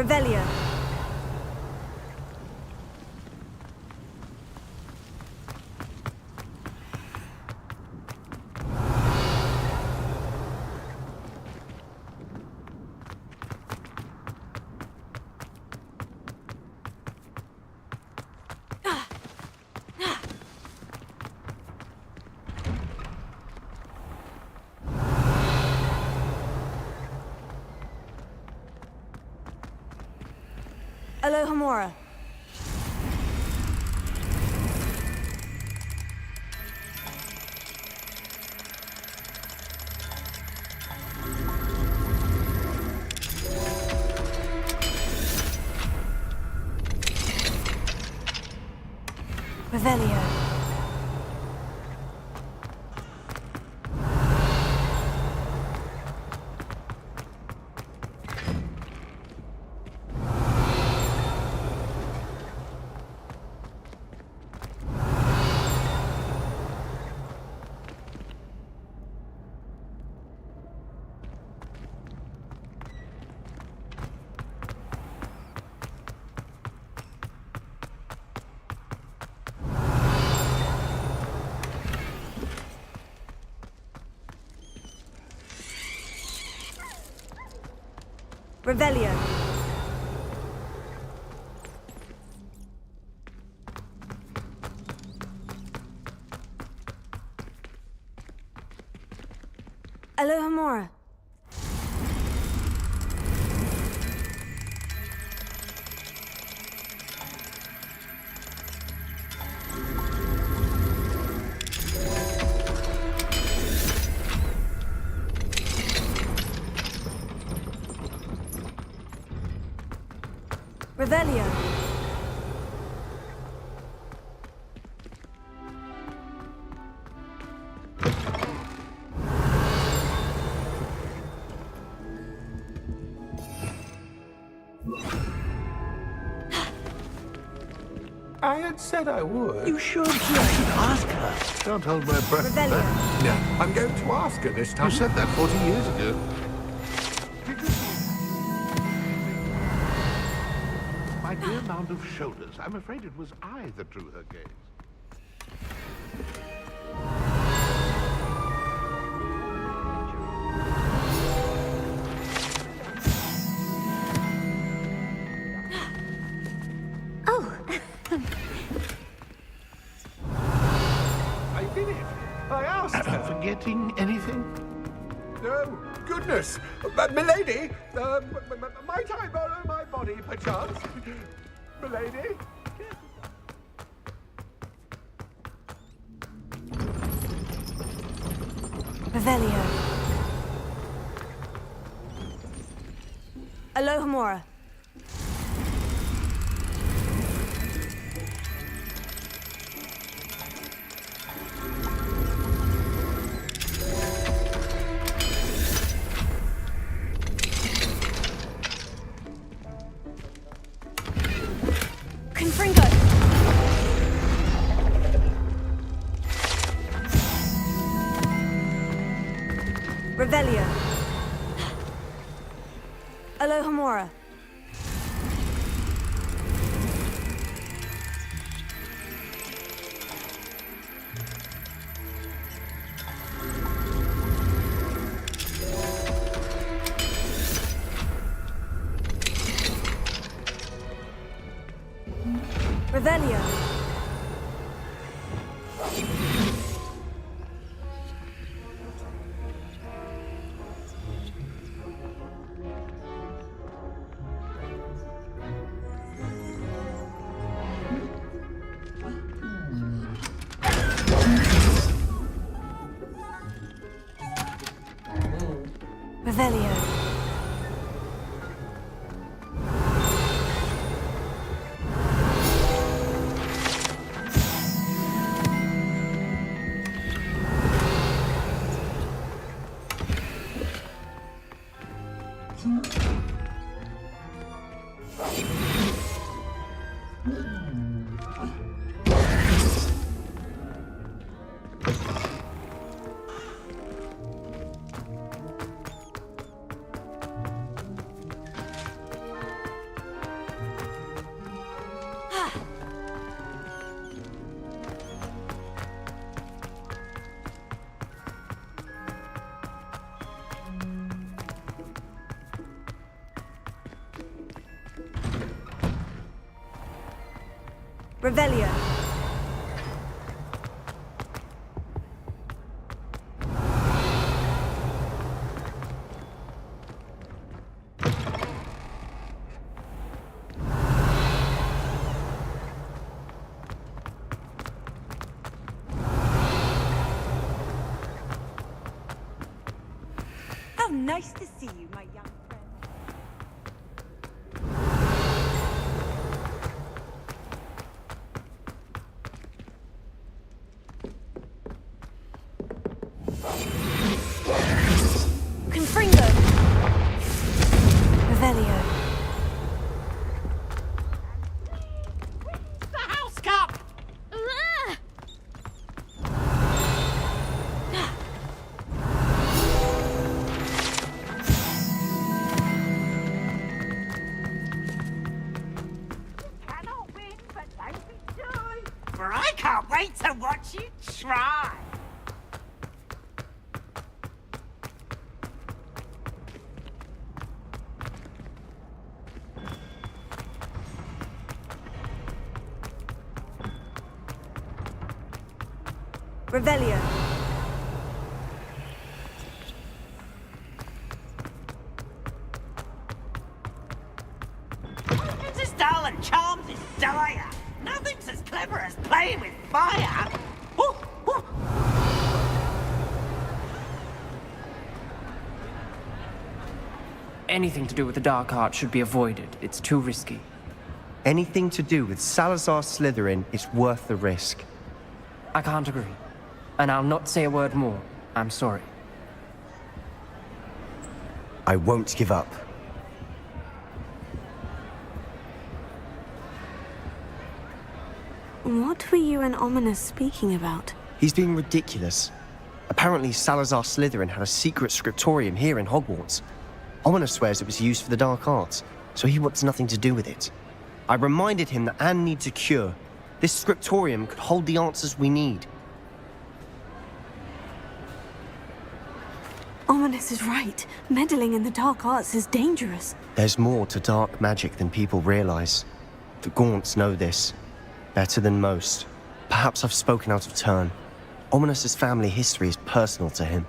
Revelio. Alohomora. Revelio. Revelio. Alohomora. Revelio. I had said I would. You should. You should ask her. Can't hold my breath. for Revelio. that. No, I'm going to ask her this time. You said that 40 years ago. My dear mound of shoulders, I'm afraid it was I that drew her gaze. Oh. I finished. I asked her. Forgetting anything? Oh, goodness. Milady, might I borrow my body, perchance? Milady? Revelio. Alohomora. Confringo. Revelio. Alohomora. Revelio. Revelio. Revelio. How nice to see you, my young friend. Confringo. Revelio. The house cup! Cannot win, but don't be shy. For I can't wait to watch you try. Revelio. It's as dull and charms as dire. Nothing's as clever as playing with fire. Ooh, ooh. Anything to do with the dark art should be avoided. It's too risky. Anything to do with Salazar Slytherin is worth the risk. I can't agree. And I'll not say a word more. I'm sorry. I won't give up. What were you and Ominous speaking about? He's being ridiculous. Apparently Salazar Slytherin had a secret scriptorium here in Hogwarts. Ominous swears it was used for the dark arts, so he wants nothing to do with it. I reminded him that Anne needs a cure. This scriptorium could hold the answers we need. Ominous is right. Meddling in the dark arts is dangerous. There's more to dark magic than people realize. The Gaunts know this. Better than most. Perhaps I've spoken out of turn. Ominous's family history is personal to him.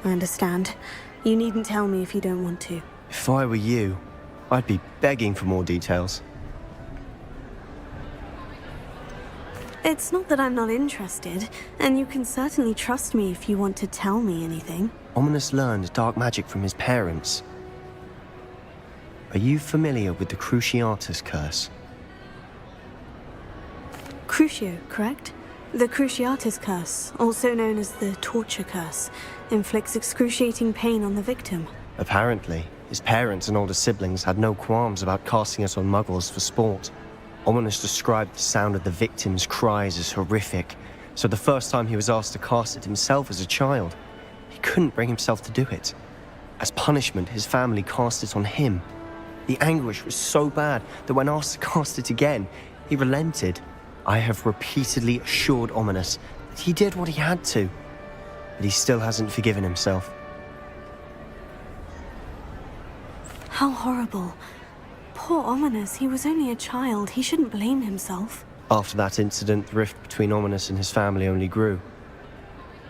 I understand. You needn't tell me if you don't want to. If I were you, I'd be begging for more details. It's not that I'm not interested, and you can certainly trust me if you want to tell me anything. Ominous learned dark magic from his parents. Are you familiar with the Cruciatus curse? Crucio, correct? The Cruciatus curse, also known as the torture curse, inflicts excruciating pain on the victim. Apparently, his parents and older siblings had no qualms about casting it on muggles for sport. Ominous described the sound of the victim's cries as horrific, so the first time he was asked to cast it himself as a child, he couldn't bring himself to do it. As punishment, his family cast it on him. The anguish was so bad that when asked to cast it again, he relented. I have repeatedly assured Ominous that he did what he had to, but he still hasn't forgiven himself. How horrible. Poor Ominous, he was only a child. He shouldn't blame himself. After that incident, the rift between Ominous and his family only grew.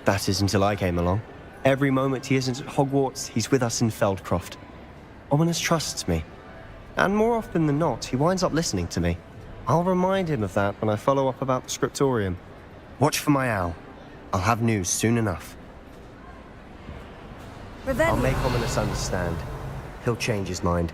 That is until I came along. Every moment he isn't at Hogwarts, he's with us in Feldcroft. Ominous trusts me. And more often than not, he winds up listening to me. I'll remind him of that when I follow up about the scriptorium. Watch for my owl. I'll have news soon enough. Revelio. I'll make Ominous understand. He'll change his mind.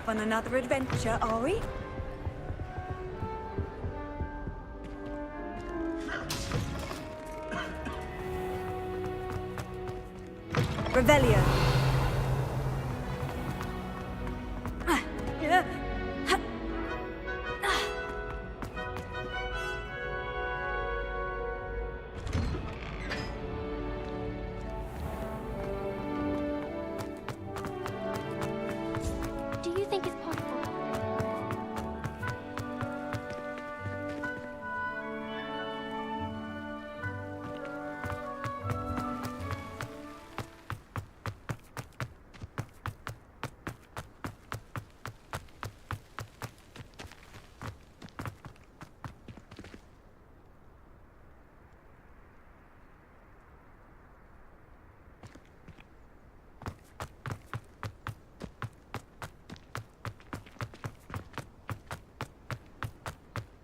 off on another adventure, are we? Revelio. Do you think it's possible?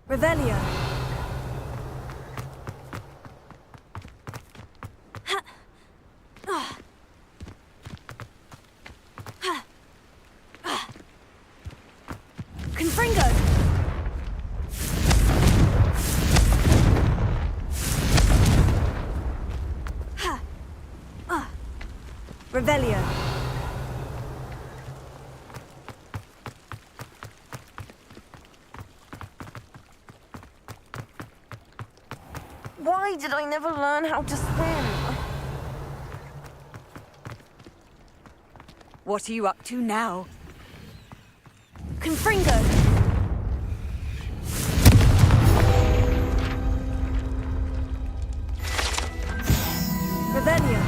Revelio. Confringo. Revelio. Why did I never learn how to swim? What are you up to now? Confringo. Revelio.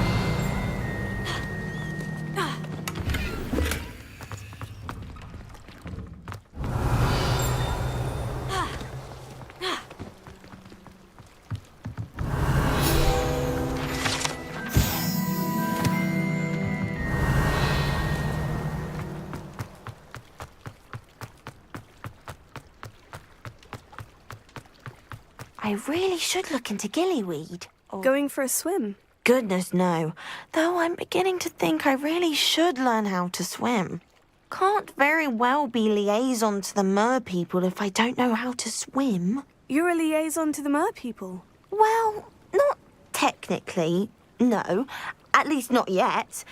I really should look into gillyweed. Going for a swim? Goodness, no. Though I'm beginning to think I really should learn how to swim. Can't very well be liaison to the mer people if I don't know how to swim. You're a liaison to the mer people. Well, not technically, no. At least not yet.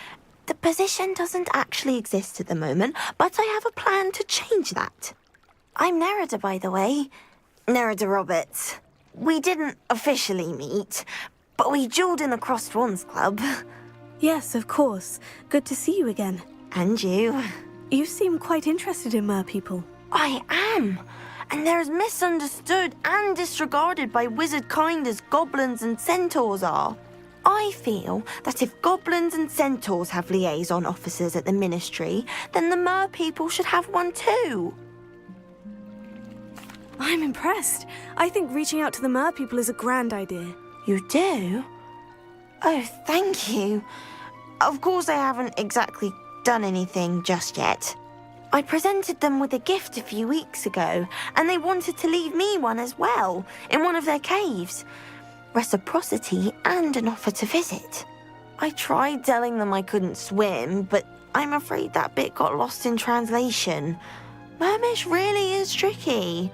The position doesn't actually exist at the moment, but I have a plan to change that. I'm Nerida, by the way. Nerida Roberts. We didn't officially meet, but we duelled in the Crossed Swans Club. Yes, of course. Good to see you again. And you. You seem quite interested in mer people. I am. And they're as misunderstood and disregarded by wizard kind as goblins and centaurs are. I feel that if goblins and centaurs have liaison officers at the ministry, then the mer people should have one too. I'm impressed. I think reaching out to the mer people is a grand idea. You do? Oh, thank you. Of course I haven't exactly done anything just yet. I presented them with a gift a few weeks ago, and they wanted to leave me one as well, in one of their caves. Reciprocity and an offer to visit. I tried telling them I couldn't swim, but I'm afraid that bit got lost in translation. Mermish really is tricky.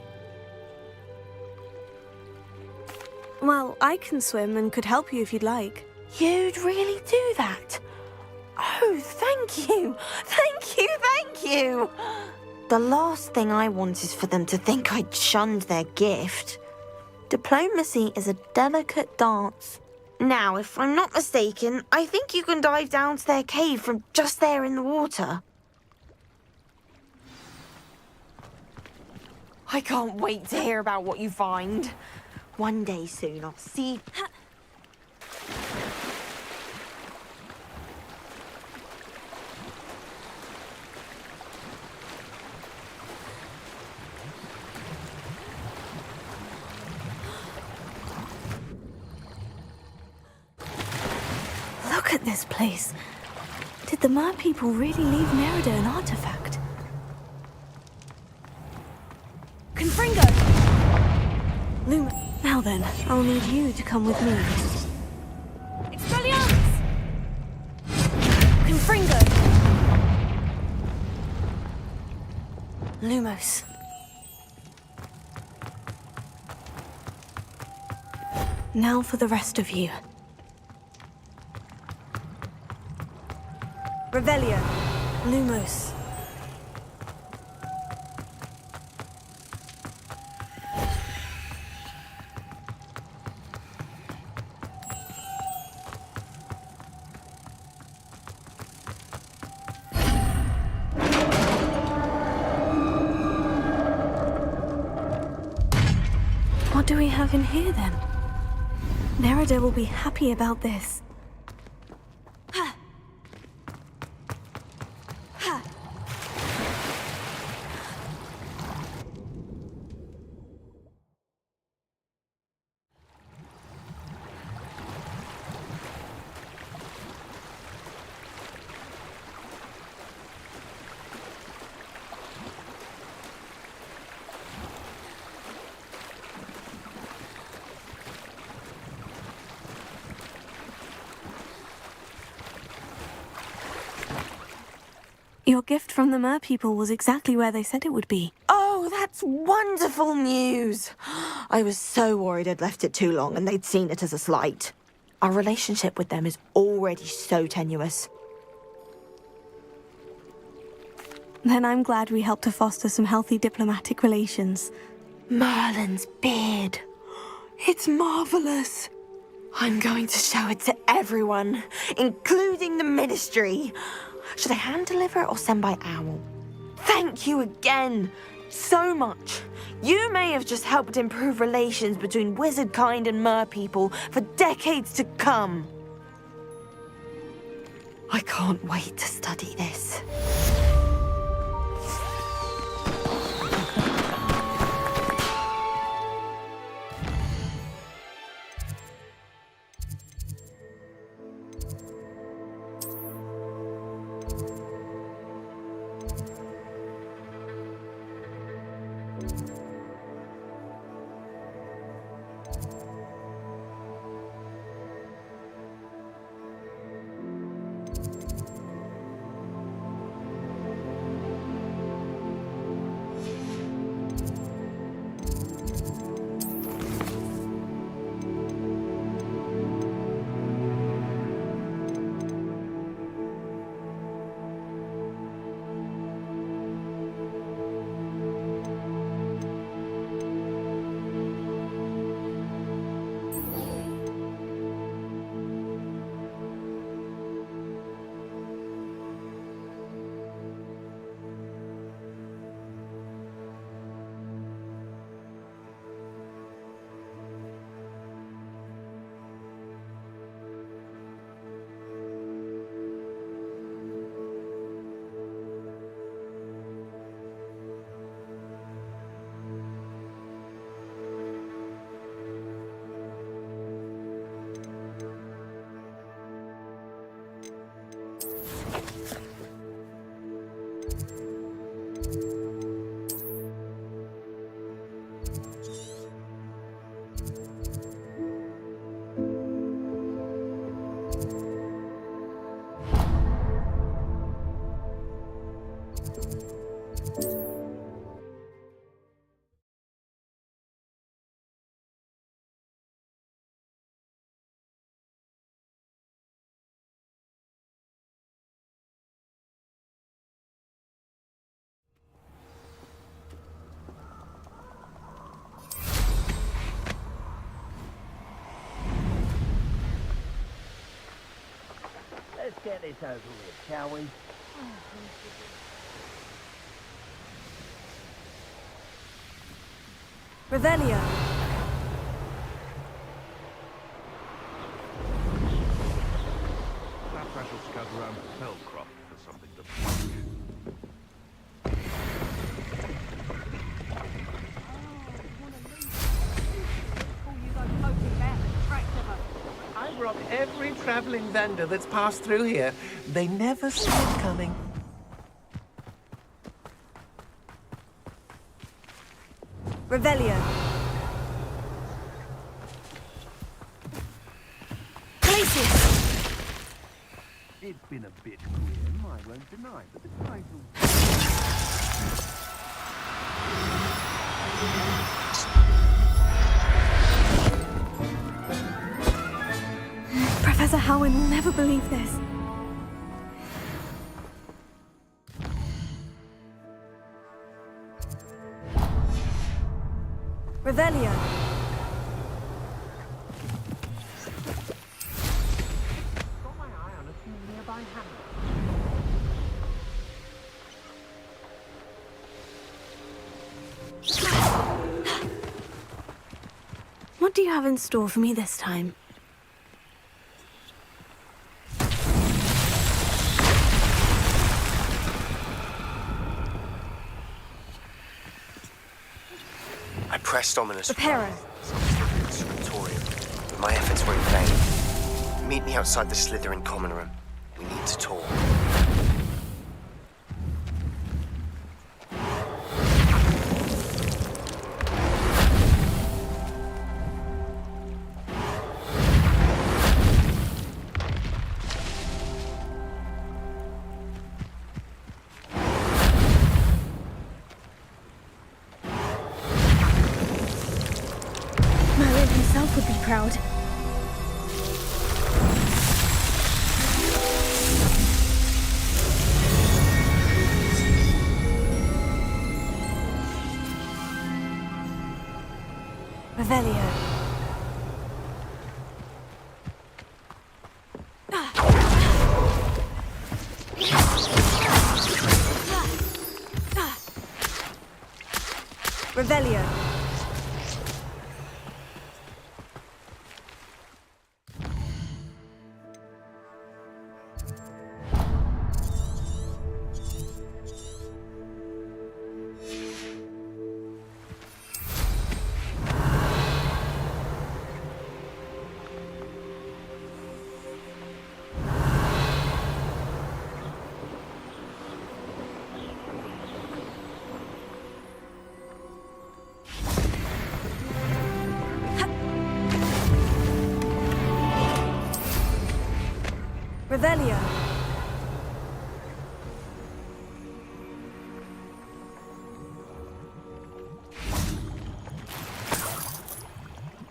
Well, I can swim and could help you if you'd like. You'd really do that? Oh, thank you! Thank you, thank you! The last thing I want is for them to think I'd shunned their gift. Diplomacy is a delicate dance. Now, if I'm not mistaken, I think you can dive down to their cave from just there in the water. I can't wait to hear about what you find. One day soon, I'll see. Look at this place. Did the mer people really leave Nerida an artifact? Confringo! Luma, now then, I'll need you to come with me. Expelliarmus! Confringo! Lumos. Now for the rest of you. Revelio. Lumos. What do we have in here then? Nerida will be happy about this. Your gift from the Mer people was exactly where they said it would be. Oh, that's wonderful news! I was so worried I'd left it too long and they'd seen it as a slight. Our relationship with them is already so tenuous. Then I'm glad we helped to foster some healthy diplomatic relations. Merlin's beard. It's marvelous. I'm going to show it to everyone, including the Ministry. Should I hand deliver it or send by owl? Thank you again, so much. You may have just helped improve relations between wizard kind and mer people for decades to come. I can't wait to study this. Let's get this over with, shall we? Revelio. Perhaps I shall scout around Fellcroft for something to punch. I've robbed every traveling vendor that's passed through here. They never see it coming. Revelio. Glacius. It's been a bit grim, I won't deny, but the title... Professor Howin will never believe this. Revelio. Got my eye on a few nearby hamlets. What do you have in store for me this time? I pressed ominous Reparo. Scriptorium, but my efforts were in vain. Meet me outside the Slytherin common room. We need to talk. Merlin himself would be proud. Revelio. Revelio. Revelio.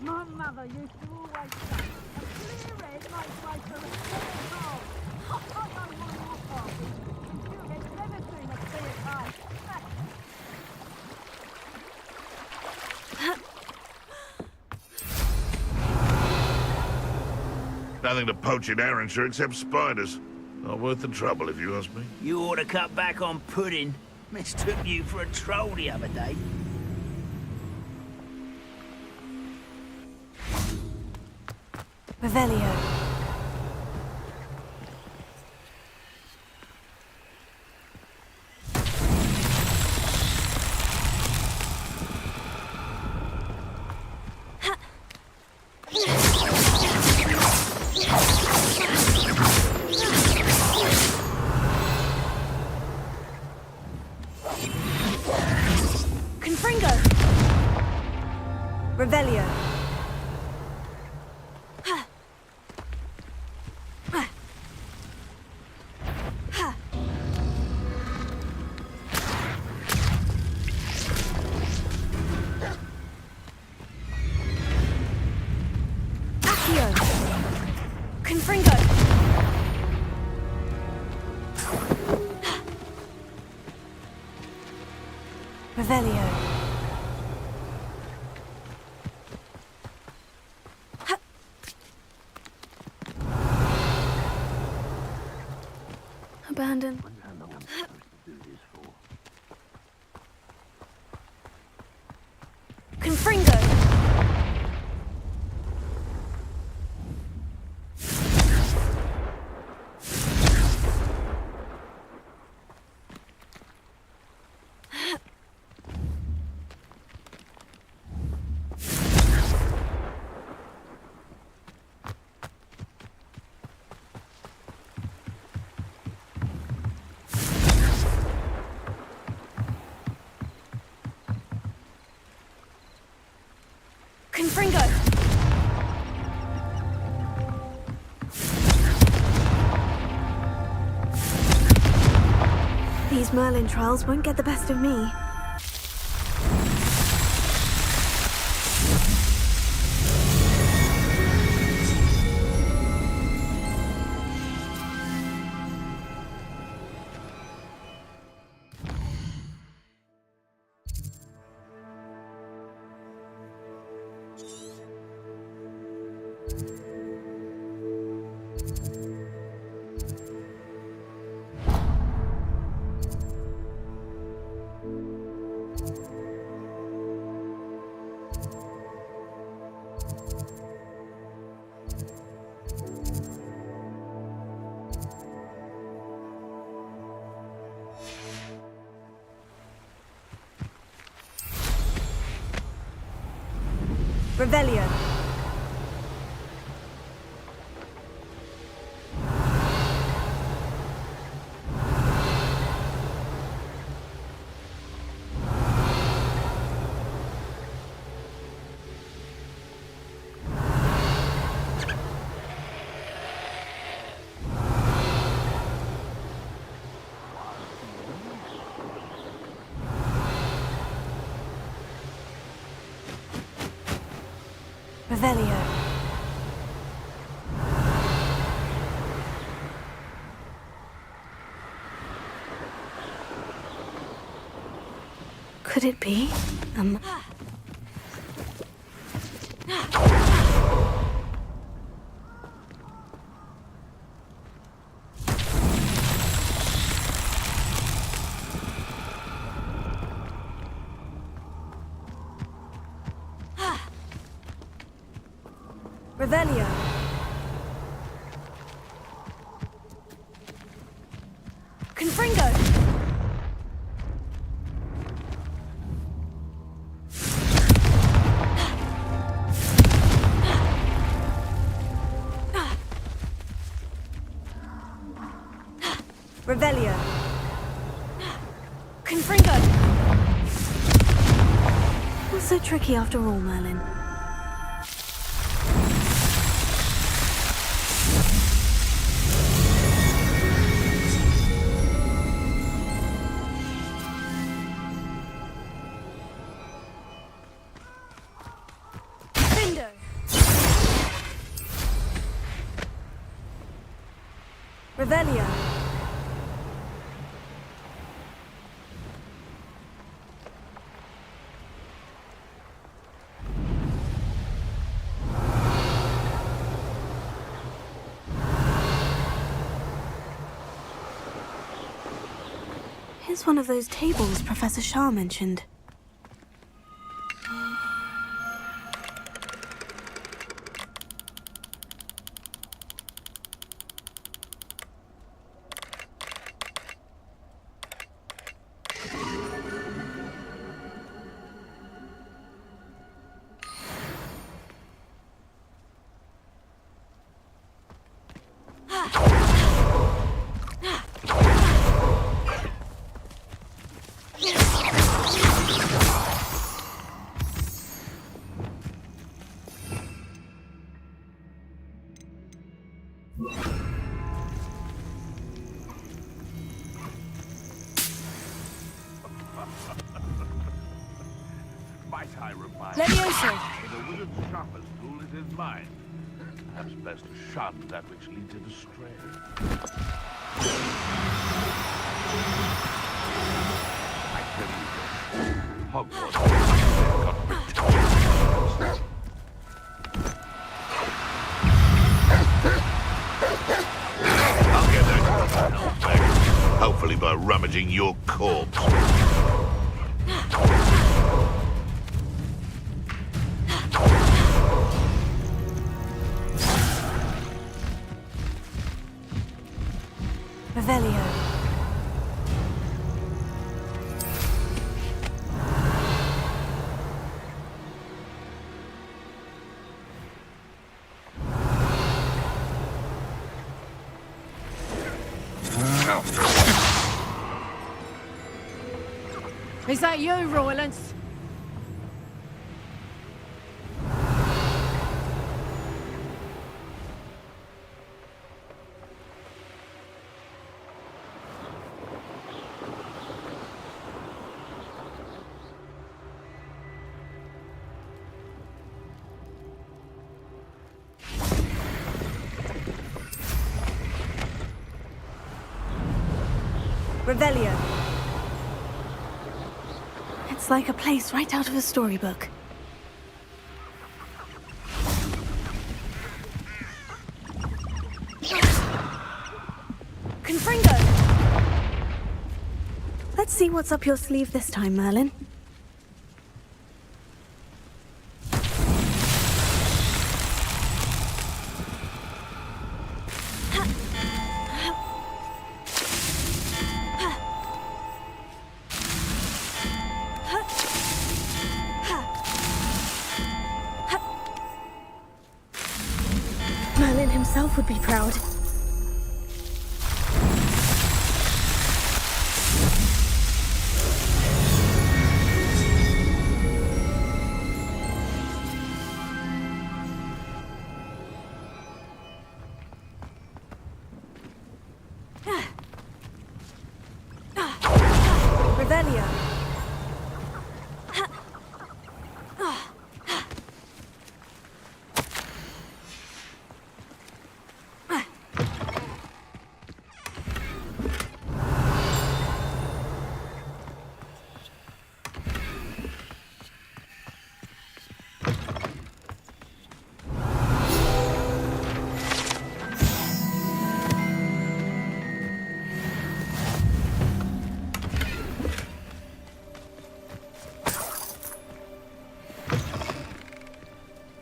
My mother used to always say, a clear head makes way for a clear heart. I don't want your party. You have never seen a clear heart. Nothing to poach in Arrynshire except spiders. Not worth the trouble, if you ask me. You ought to cut back on pudding. Mistook you for a troll the other day. Revelio. Confringo. Revelio. Accio. Confringo. Revelio. Abandon. Confringo. Confringo. These Merlin trials won't get the best of me. Revelio. Revelio. Could it be? Revelio. Confringo. Revelio. Confringo. Not so tricky after all, Merlin. Revelio. Here's one of those tables Professor Shah mentioned. Might I remind Levioso. the wizard's sharpest tool is his mind. Perhaps best to shun that which leads it astray. I tell you, Hogwarts got ridiculous. I'll get that elf back. Hopefully by rummaging your corpse. Revelio. Is that you, Roylance? Revelio. It's like a place right out of a storybook. Let's see what's up your sleeve this time, Merlin. Merlin himself would be proud. Revelio.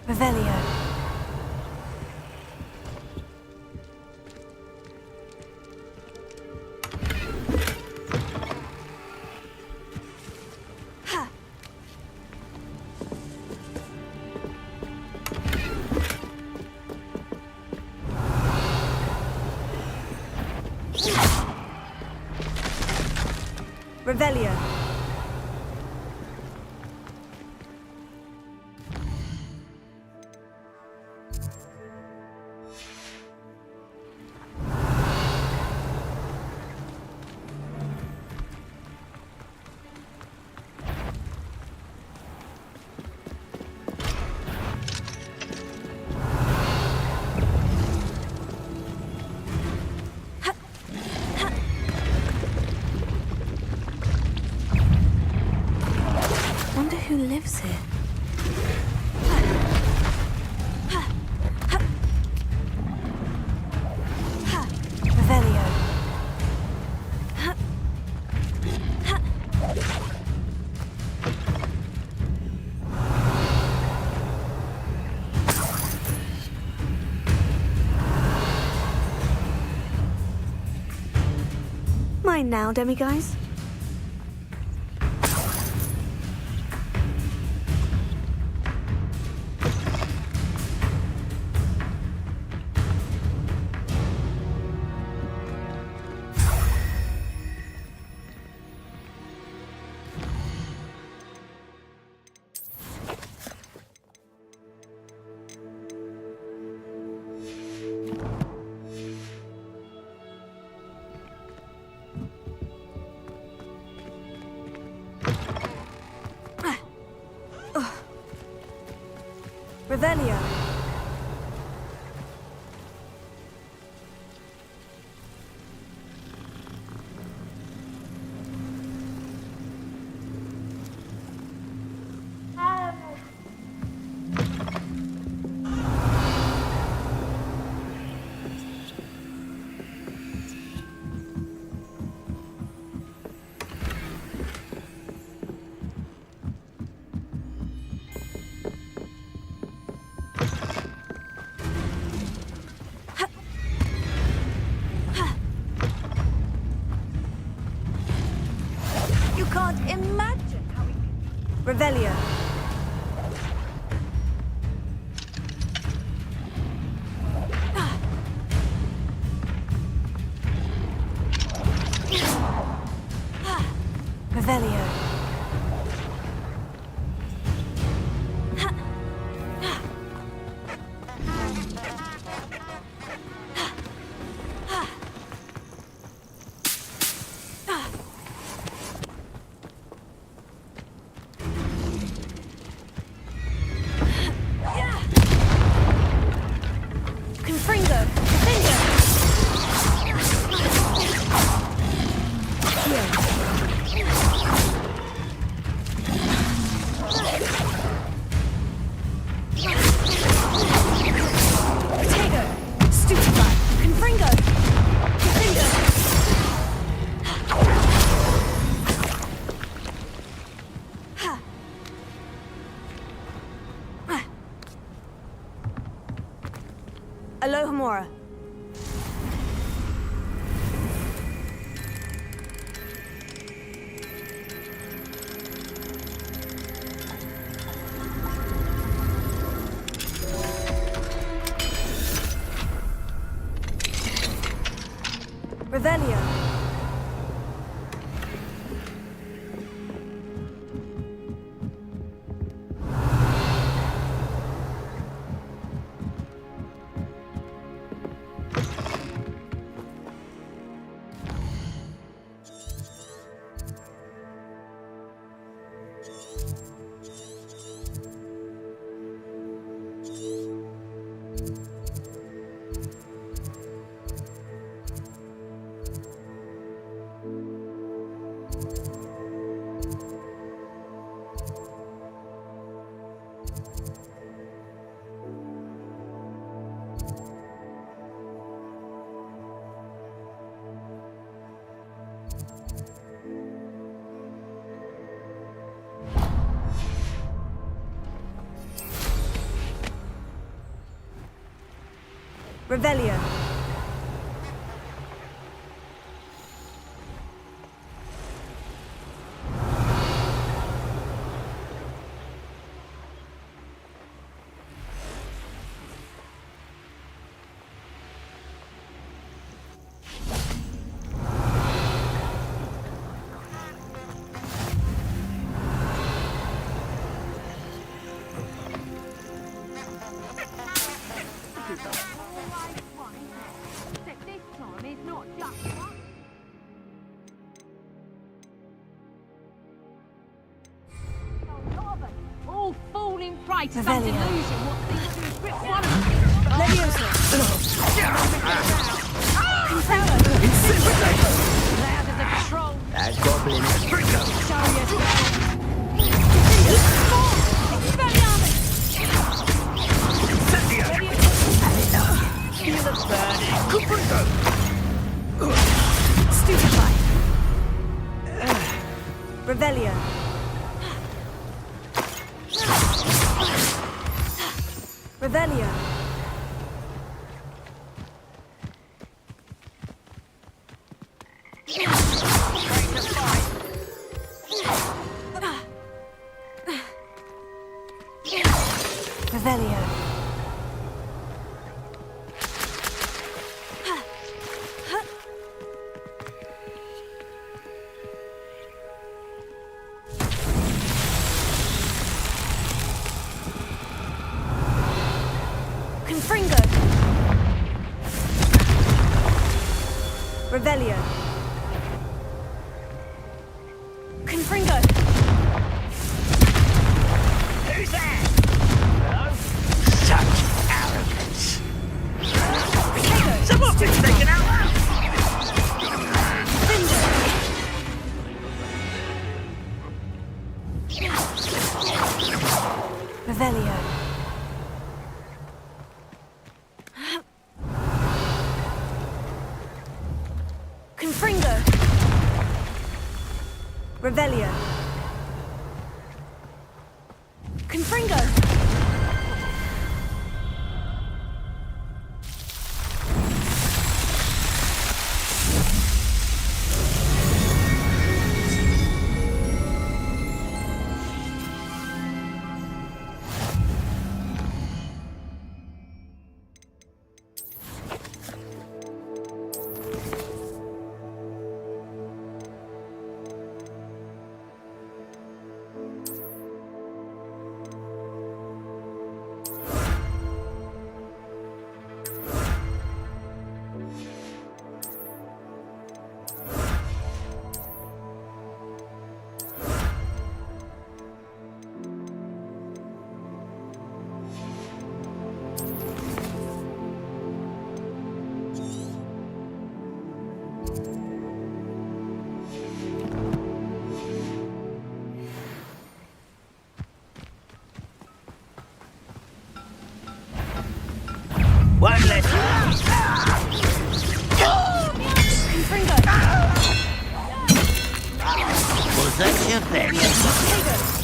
Revelio. Revelio. Wonder who lives here. Revelio. Mine now, demiguise. Revelio. You can't imagine how we... Revelio. Revelio. Alohomora. Revelio. Revelio. Except this time it's not just one. All falling prey to some Revelio. delusion. What thinks to have gripped one of them. Leviosa. Loud as a troll. That goblin is Show yourself. Expelliarmus. Feel the burning. Stupefy. Revelio. Revelio. Revelio. Confringo. Revelio. Confringo. Who's there? Hello? Such arrogance. Someone's been taken out. Revelio. Confringo. Revelio. Confringo. One less. Confringo. Was that your best?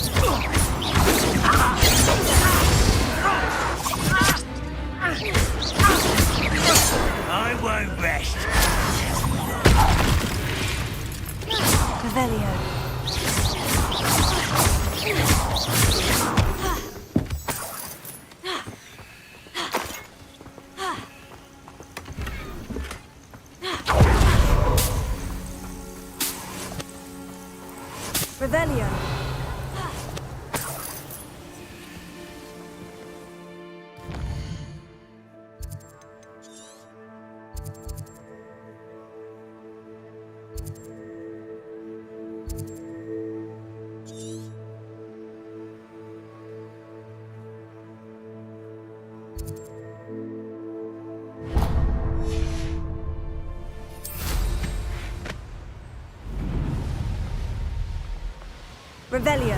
Revelio. Revelio.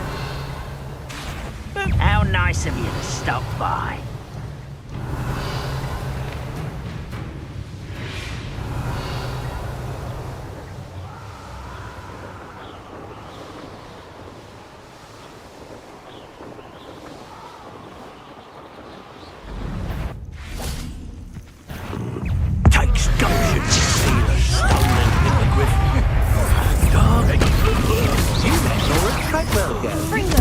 How nice of you to stop by. Takes gumption to see the stolen hippogriff. Darling, you met Laura Treadwell go. Fringo.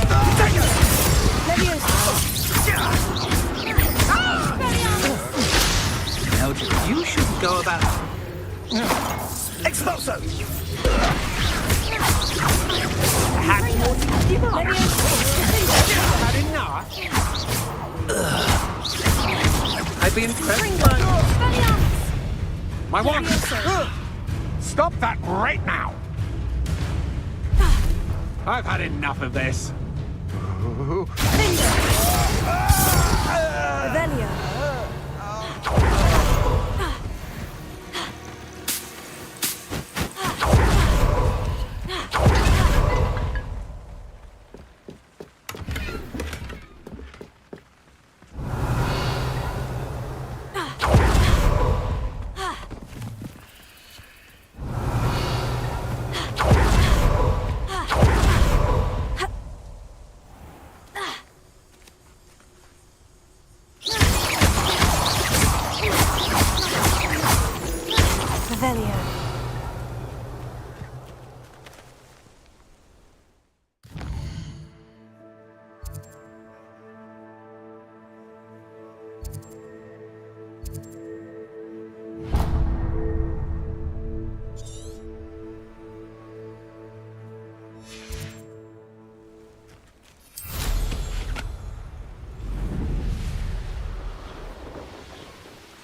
Now, you shouldn't go about... Expulso! Had enough? I'd be impressed by... My wand! Stop that right now! I've had enough of this. Revelio. Revelio.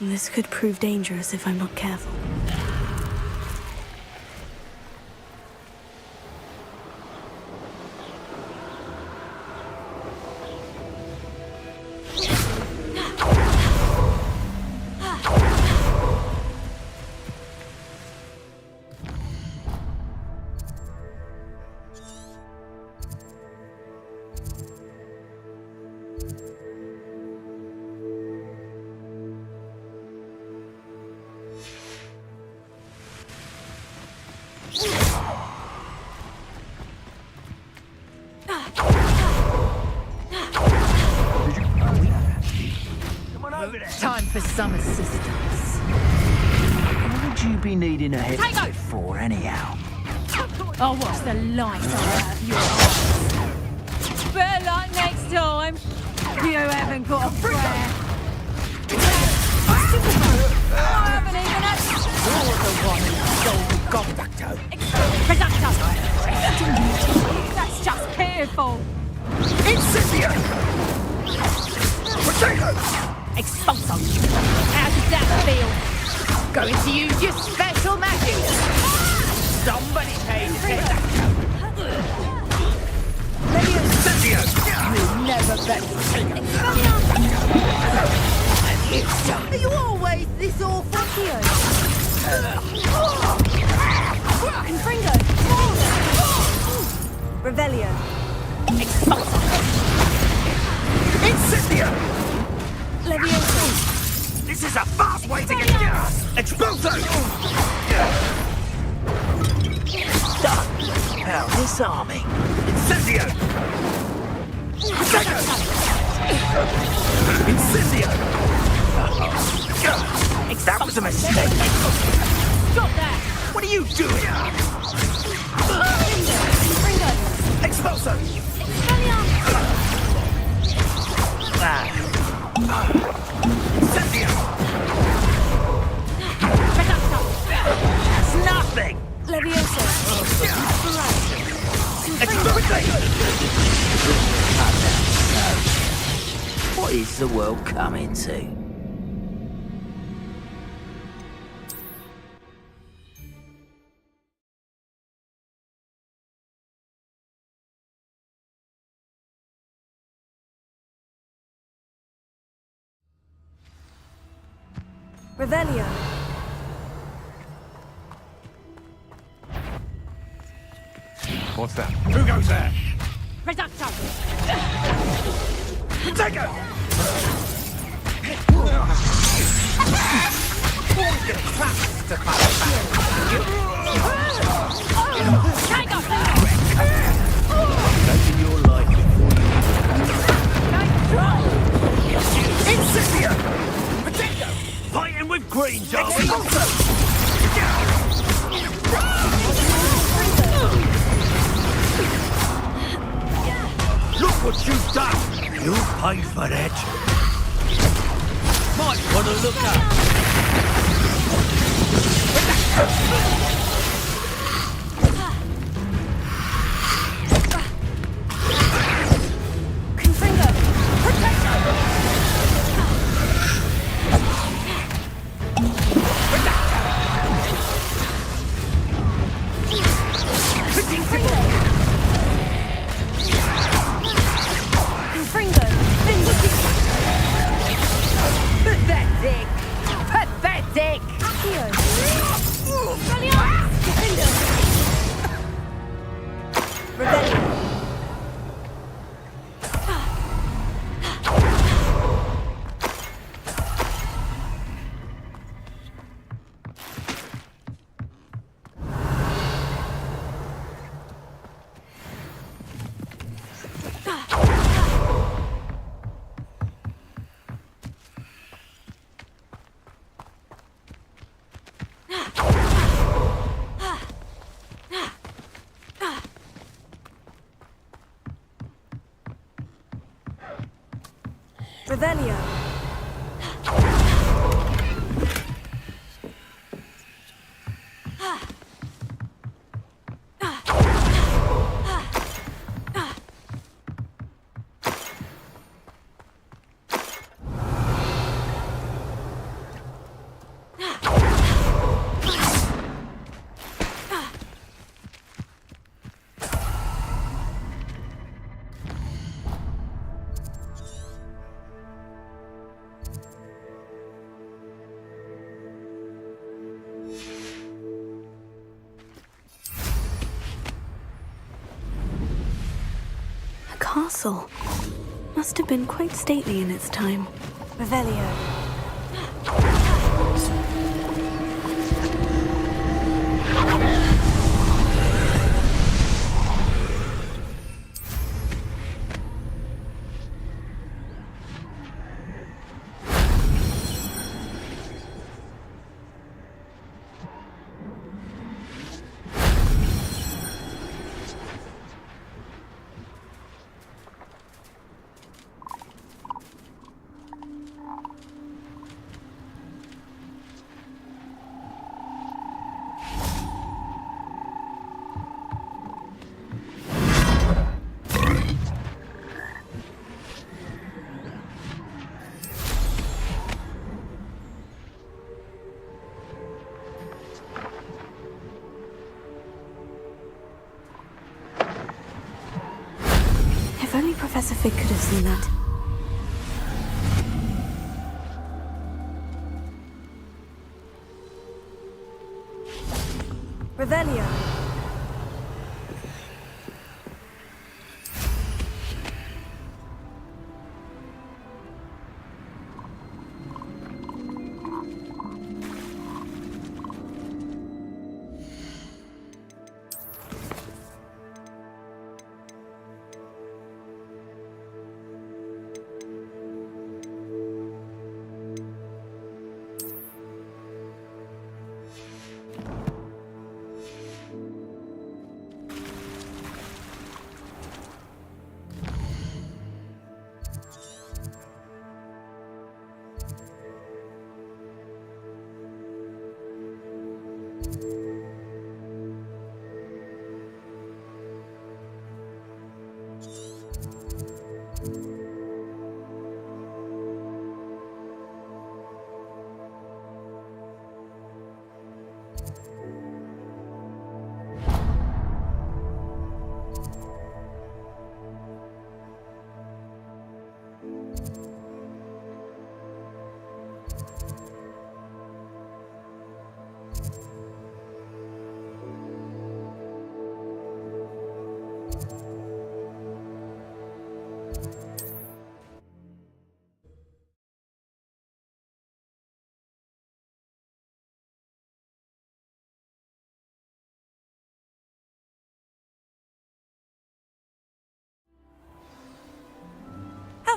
This could prove dangerous if I'm not careful. Time for some assistance. What would you be needing a head for, anyhow? Oh, what's the light out of your eyes? Better luck next time. You haven't got a prayer. I haven't even had... You're the one who stole the compacto. Producto. That's just careful. Incendio! Potato! Expulso. How does that feel? Going to use your special magic. Somebody paid attention. Incendio. You'll never bet. Are you always this awful? Confringo. Revelio. Expulso. Incendio! Leviosa. This is a fast way to get Expulso! Now disarming. Incendio! Potato! Incendio! That was a mistake. Stop that. What are you doing? Expulso! Incendio! That's nothing! Leviosa. Expulso! What is the world coming to? Revelio. What's that? Who goes there? Reducto! Take her! Take off! Taking your life before Incendio! Potato! fighting with greens, are we? Look what you've done! You'll pay for that. Might want to look up. Confringo. Confringo. Pathetic! Pathetic! Accio. Revelio. Revelio. A castle. Must have been quite stately in its time. Revelio. If only Professor Fig could have seen that. Revelio.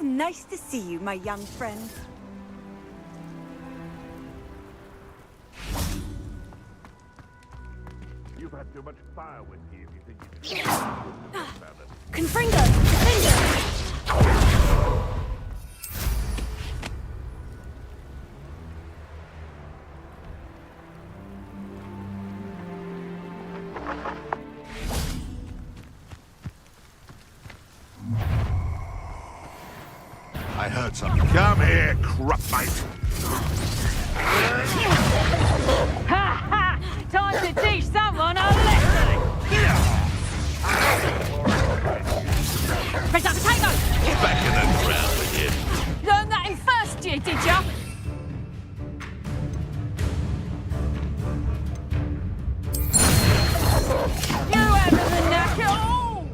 nice to see you, my young friend. You've had too much fire whiskey if you think you can about it. Confringo! Confringo! I heard something. Come here, corrupt mate. Ha ha! Time to teach someone a lesson! Red potato! Back in the ground with you. Learned that in first year, did ya? You have the knack at all!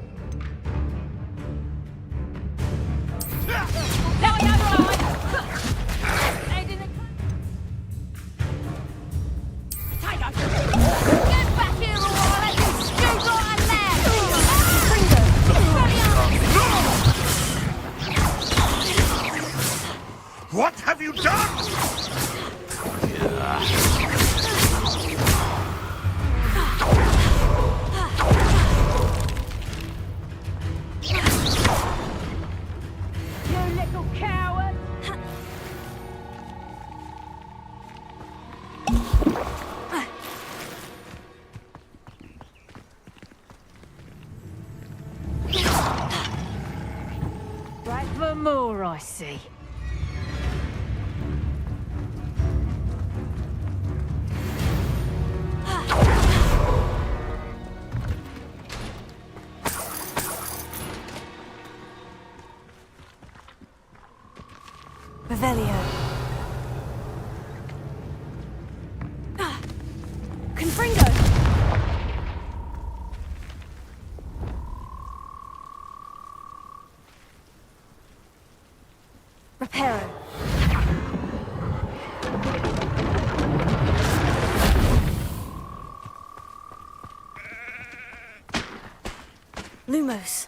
Now we have right! Head in the... Potato! Get back here or I'll let you stew like a lamb! What have you done? You little coward! Back for more, I see. Revelio. Confringo! Reparo. Lumos.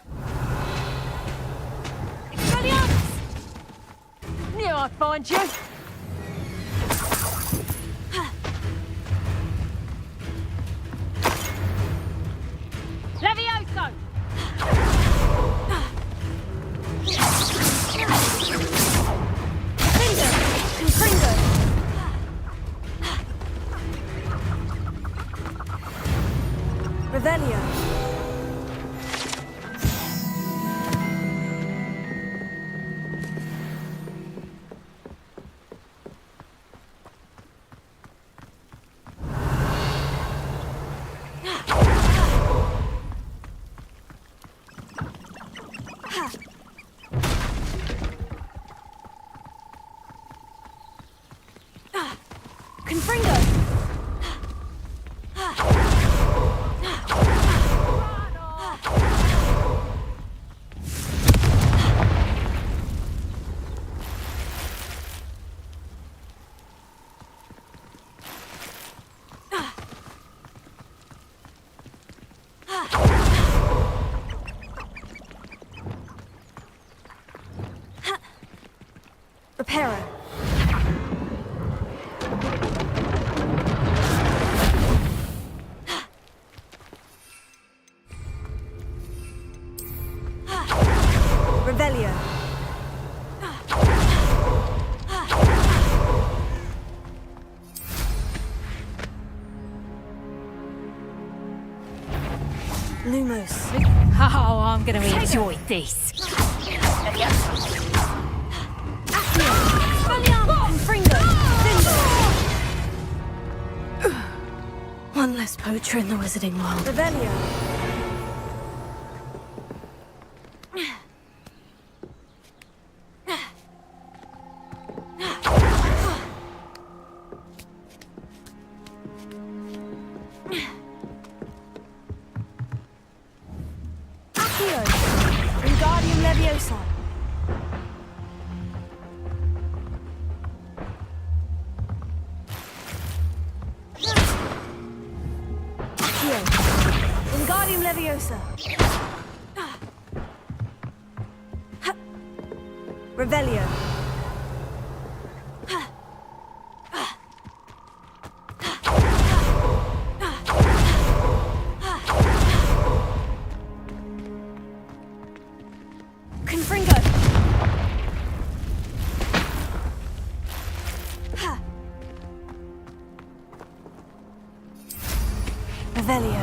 Knew I'd find you. Levioso! Confringo! Revelio. Confringo! Reparo. Revelio. Lumos. Oh, I'm gonna enjoy this. Confringo. One less poacher in the wizarding world. Revelio. Wingardium Leviosa. Wingardium Leviosa. Revelio. Confringo. Revelio.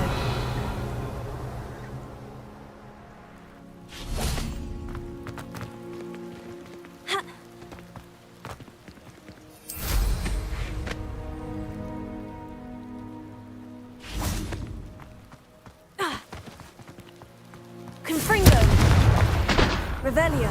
Confringo. Revelio.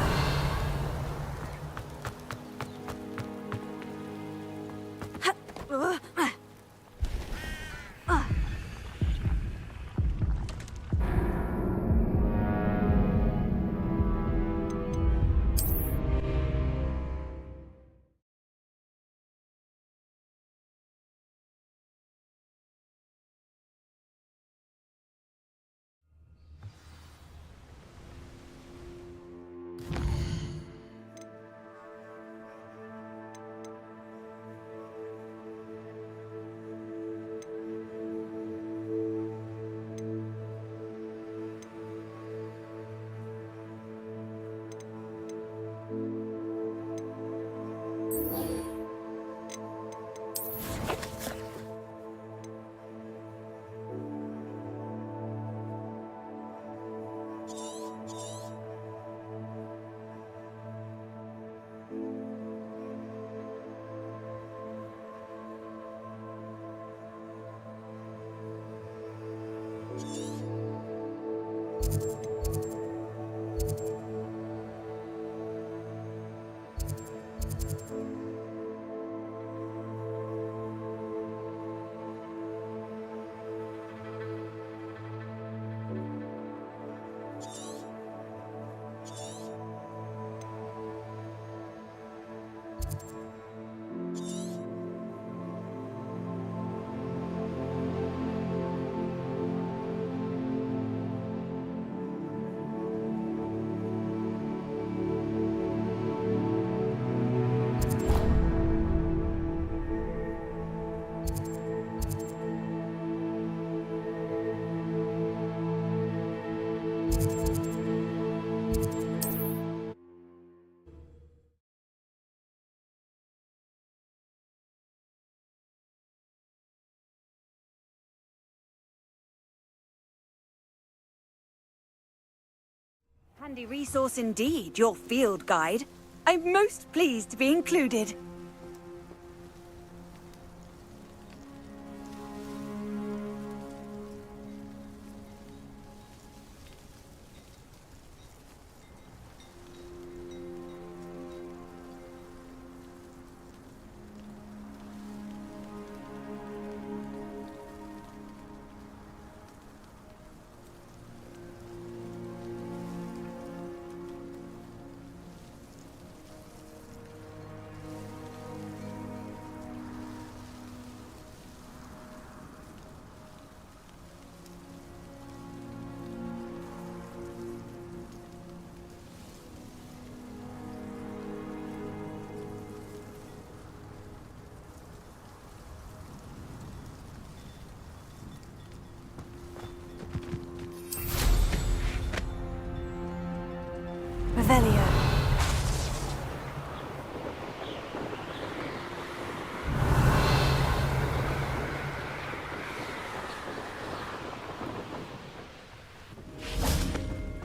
Handy resource indeed, your field guide. I'm most pleased to be included. Revelio.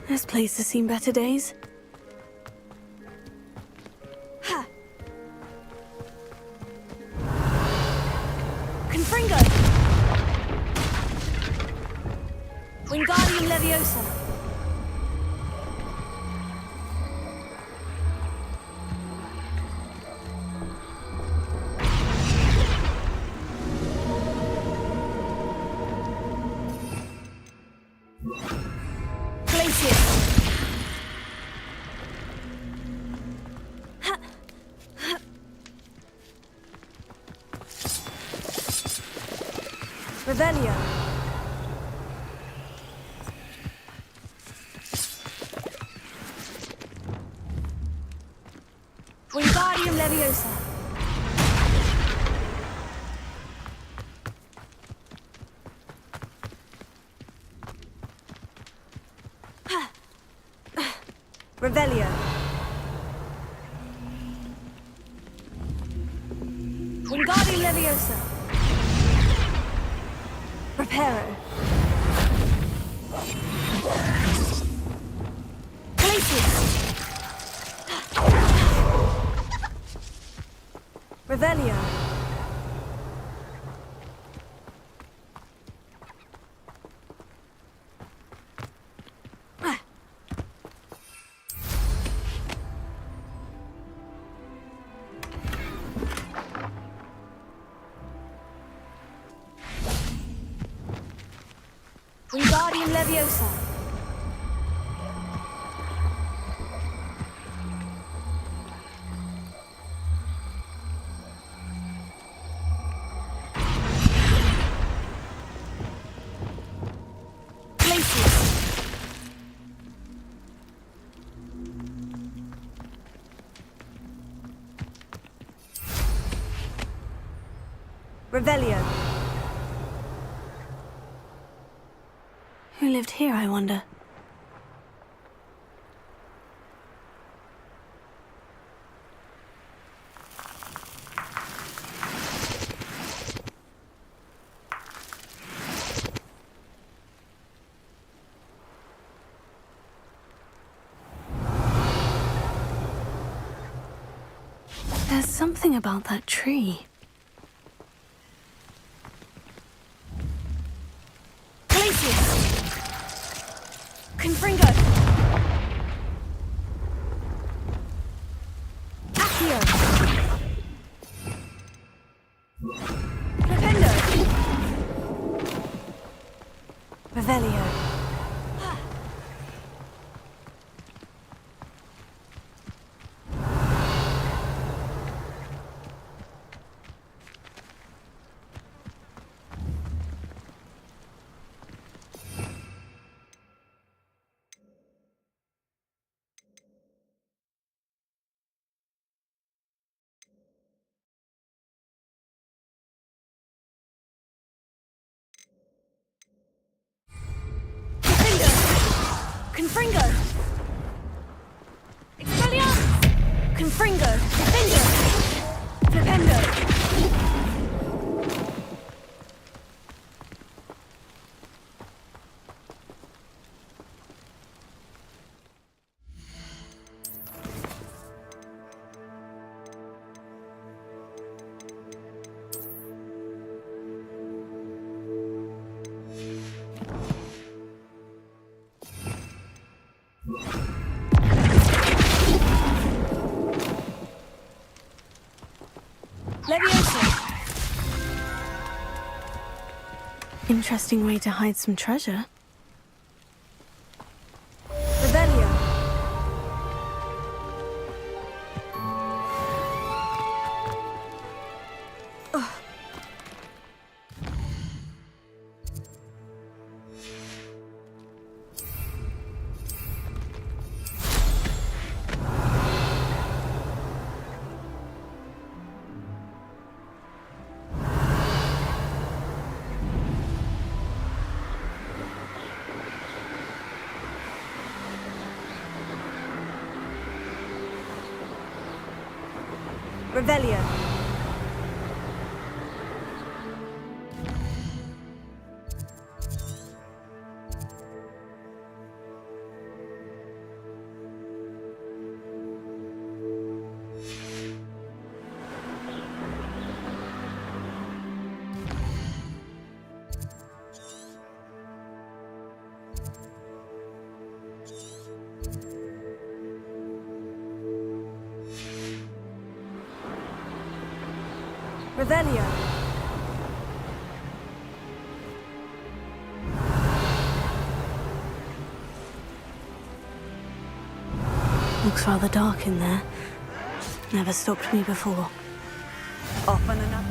This place has seen better days. Ha! Confringo! Wingardium Leviosa! Revelio. Wingardium Leviosa. Revelio. Wingardium Leviosa. Reparo. Glacius. Revelio. Wingardium Leviosa. Revelio. Who lived here, I wonder? There's something about that tree. Confringo! Accio! Flipendo! Revelio! Confringo! Expelliarmus! Confringo! Defendo! Flipendo! Leviosa! Interesting way to hide some treasure. Revelio! Revelio. Revelio. Looks rather dark in there. Never stopped me before. Often enough.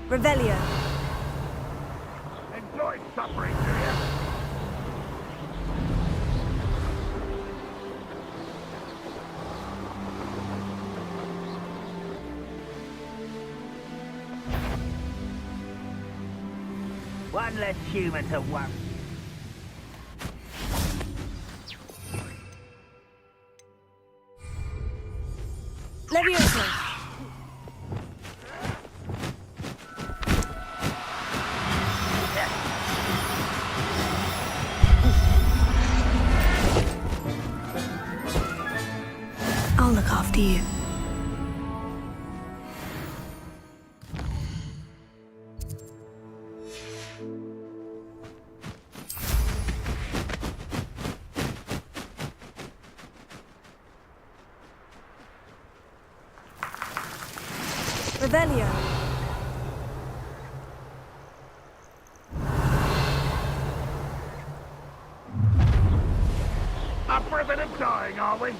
Revelio. Enjoy suffering, do you? One less human to worry. Levioso. I'll look after you. Revelio. Up for a bit of dying, are we?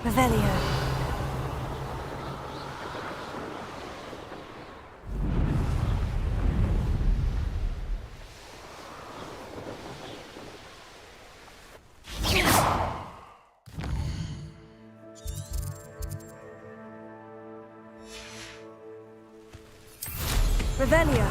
Revelio. Revelio.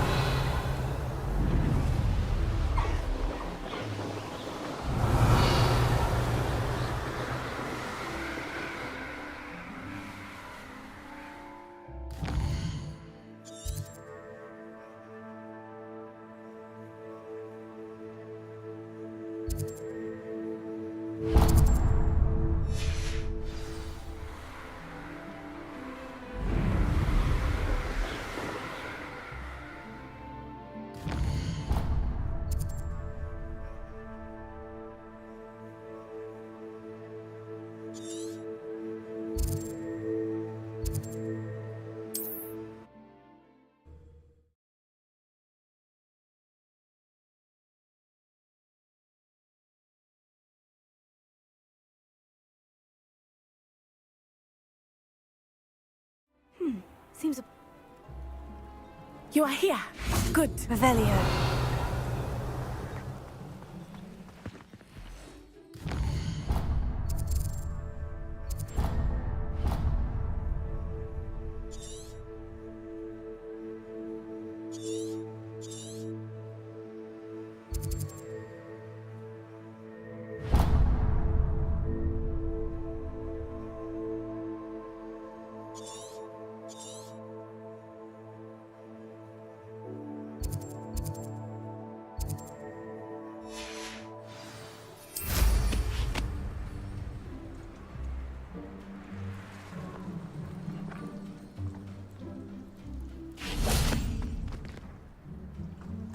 Seems a... You are here. Good. Revelio.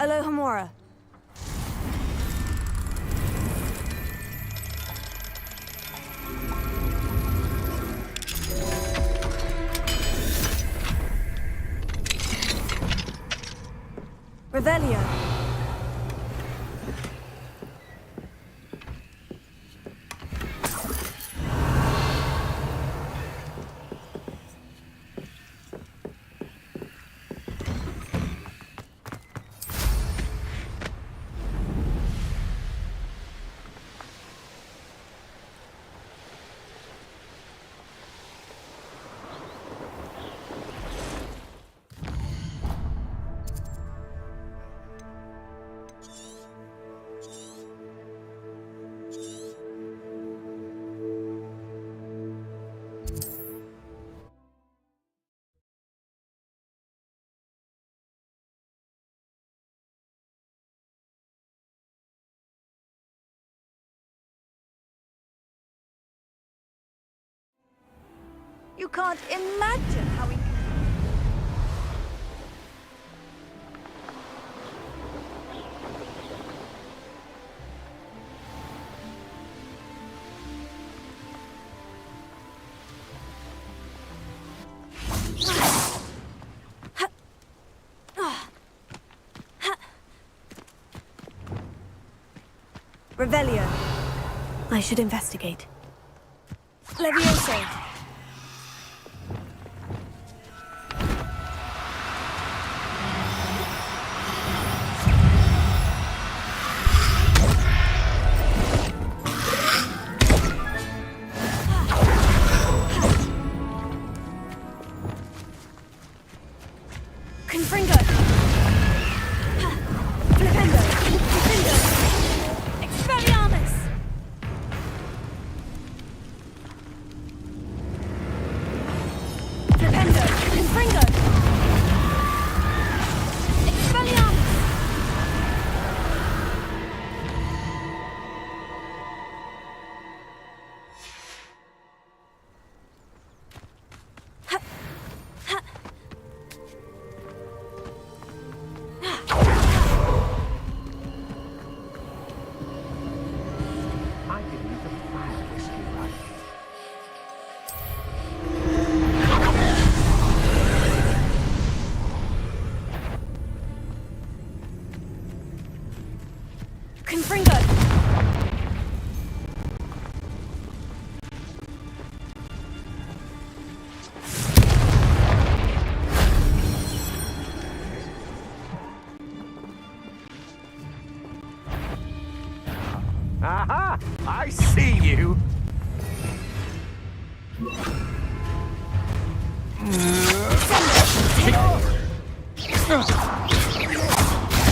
Alohomora. Revelio. You can't imagine how we... Revelio. I should investigate. Levioso. Confringo. Flipendo. Confringo. Expelliarmus. Flipendo. Confringo. Expelliarmus. I believe the fire whiskey right. Confringo. Aha! I see you!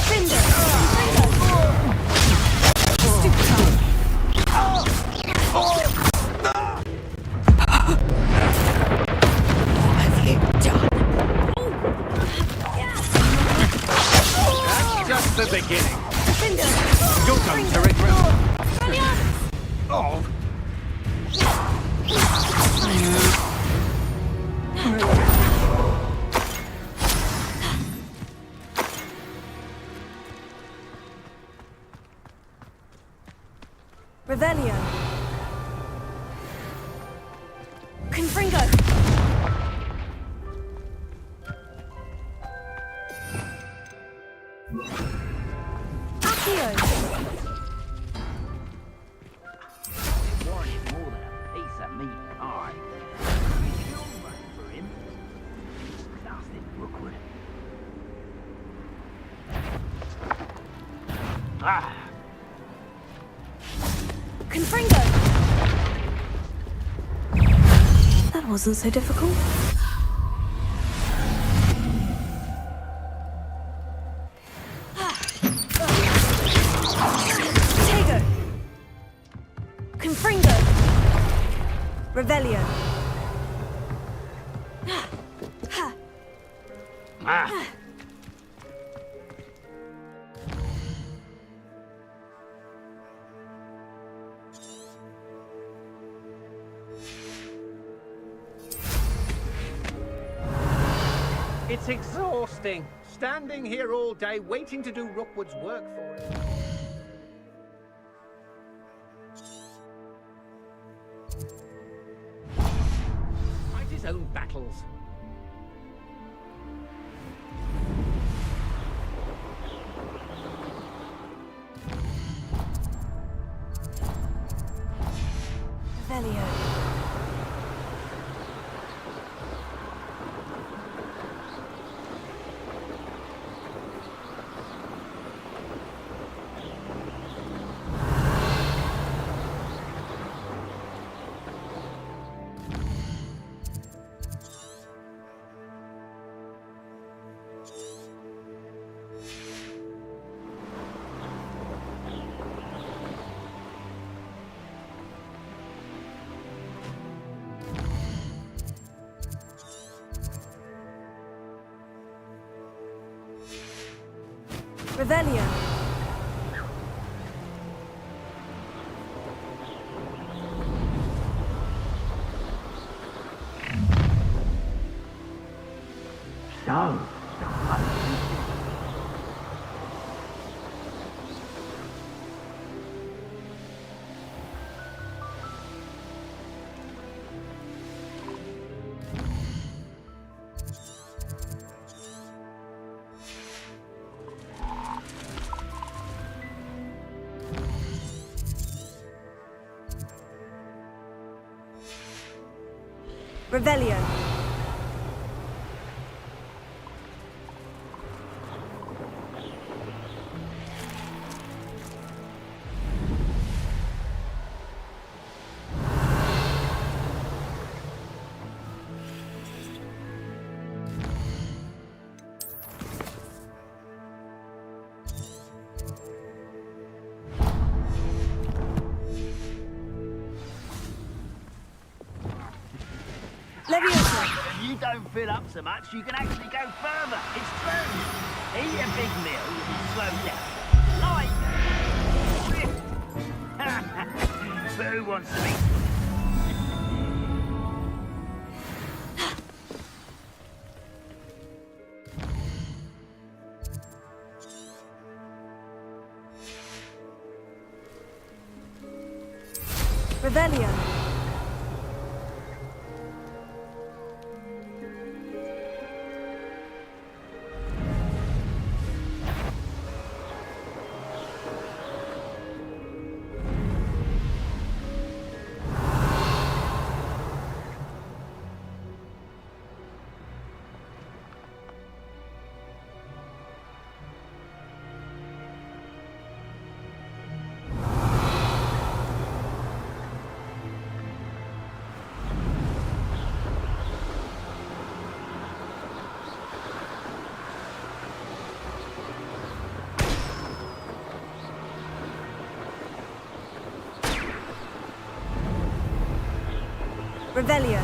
Findo. Confringo. Stupid. That's just the beginning. Findo. You're going to regret. Expelliarmus. Oh, Revelio. Confringo. Accio. Wanted more than a piece of meat pie. You'll run for him. Blasted Rookwood. Ah! Confringo. That wasn't so difficult. Tego. Confringo. Revelio. Ah! It's exhausting, standing here all day waiting to do Rookwood's work for us. Fight his own battles. Revelio. Revelio. So, Revelio. Leviosa. If you don't fill up so much, you can actually go further. It's true. Eat a big meal, you'll be slowed down. Like... but who wants to be... Revelio. Revelio.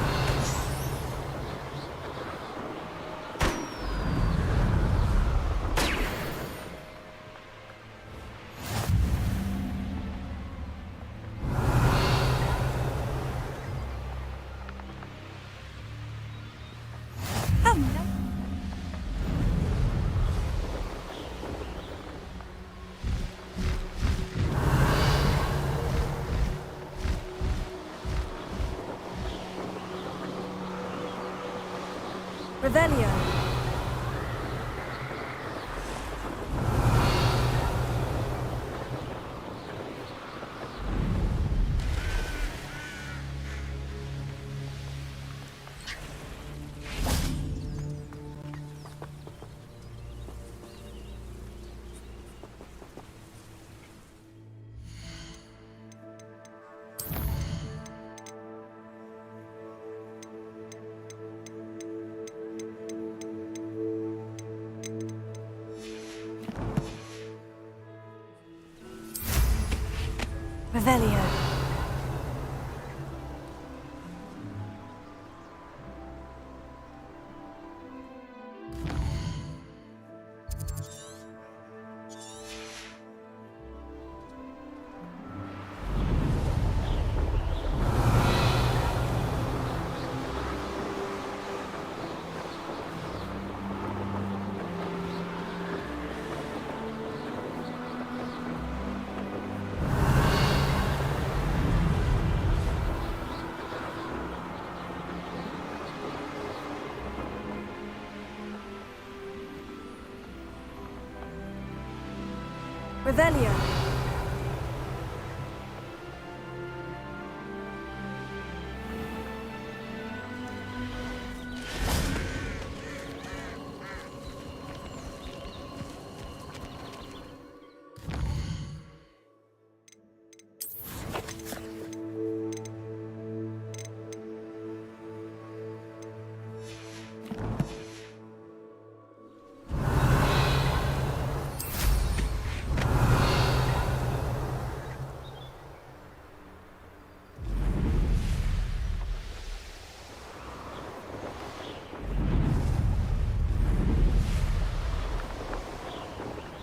Revelio. Revelio. Revelio.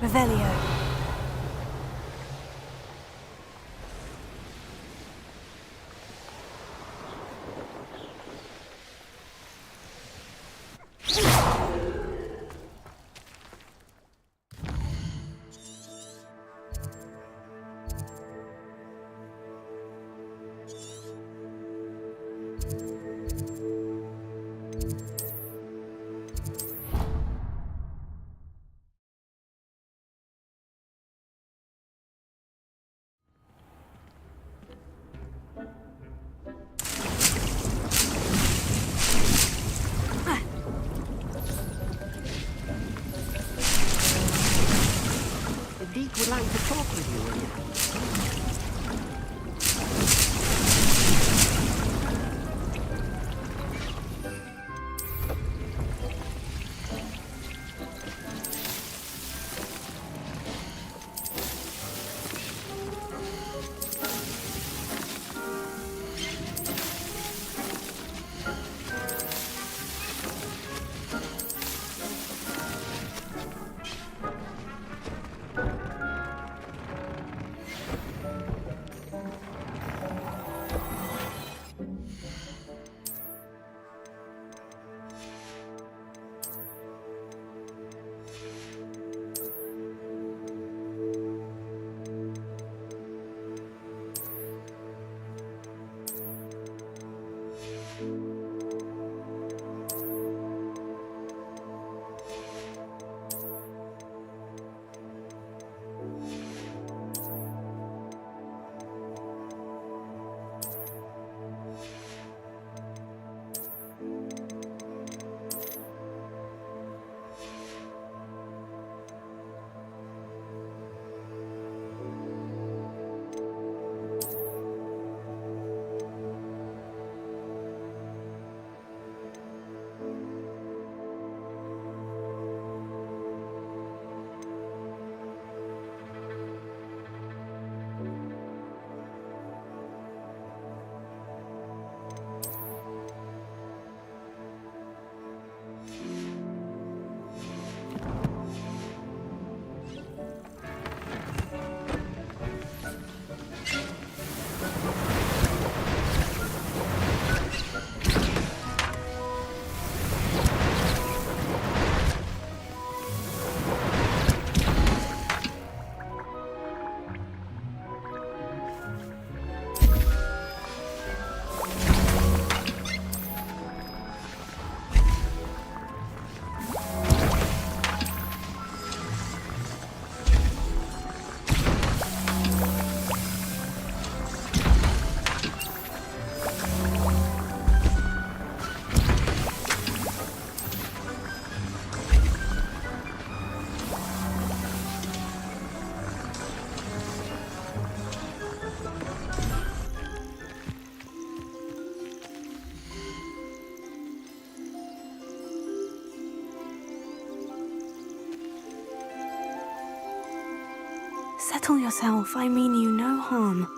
Revelio. Deke would like to talk with you again. Settle yourself. I mean you no harm.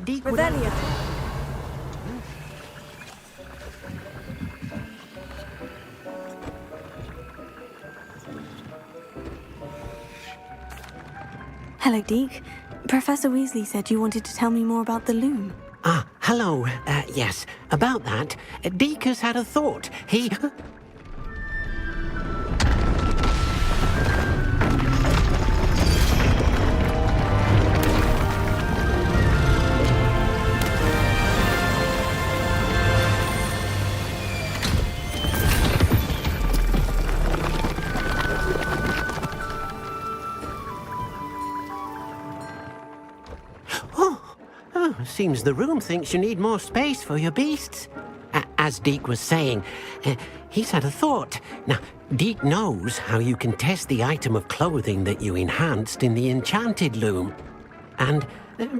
Deke would Revelio. Hello, Deke. Professor Weasley said you wanted to tell me more about the loom. Ah, hello. Yes, about that. Deke has had a thought. He... Seems the room thinks you need more space for your beasts. As Deke was saying, he's had a thought. Now, Deke knows how you can test the item of clothing that you enhanced in the enchanted loom. and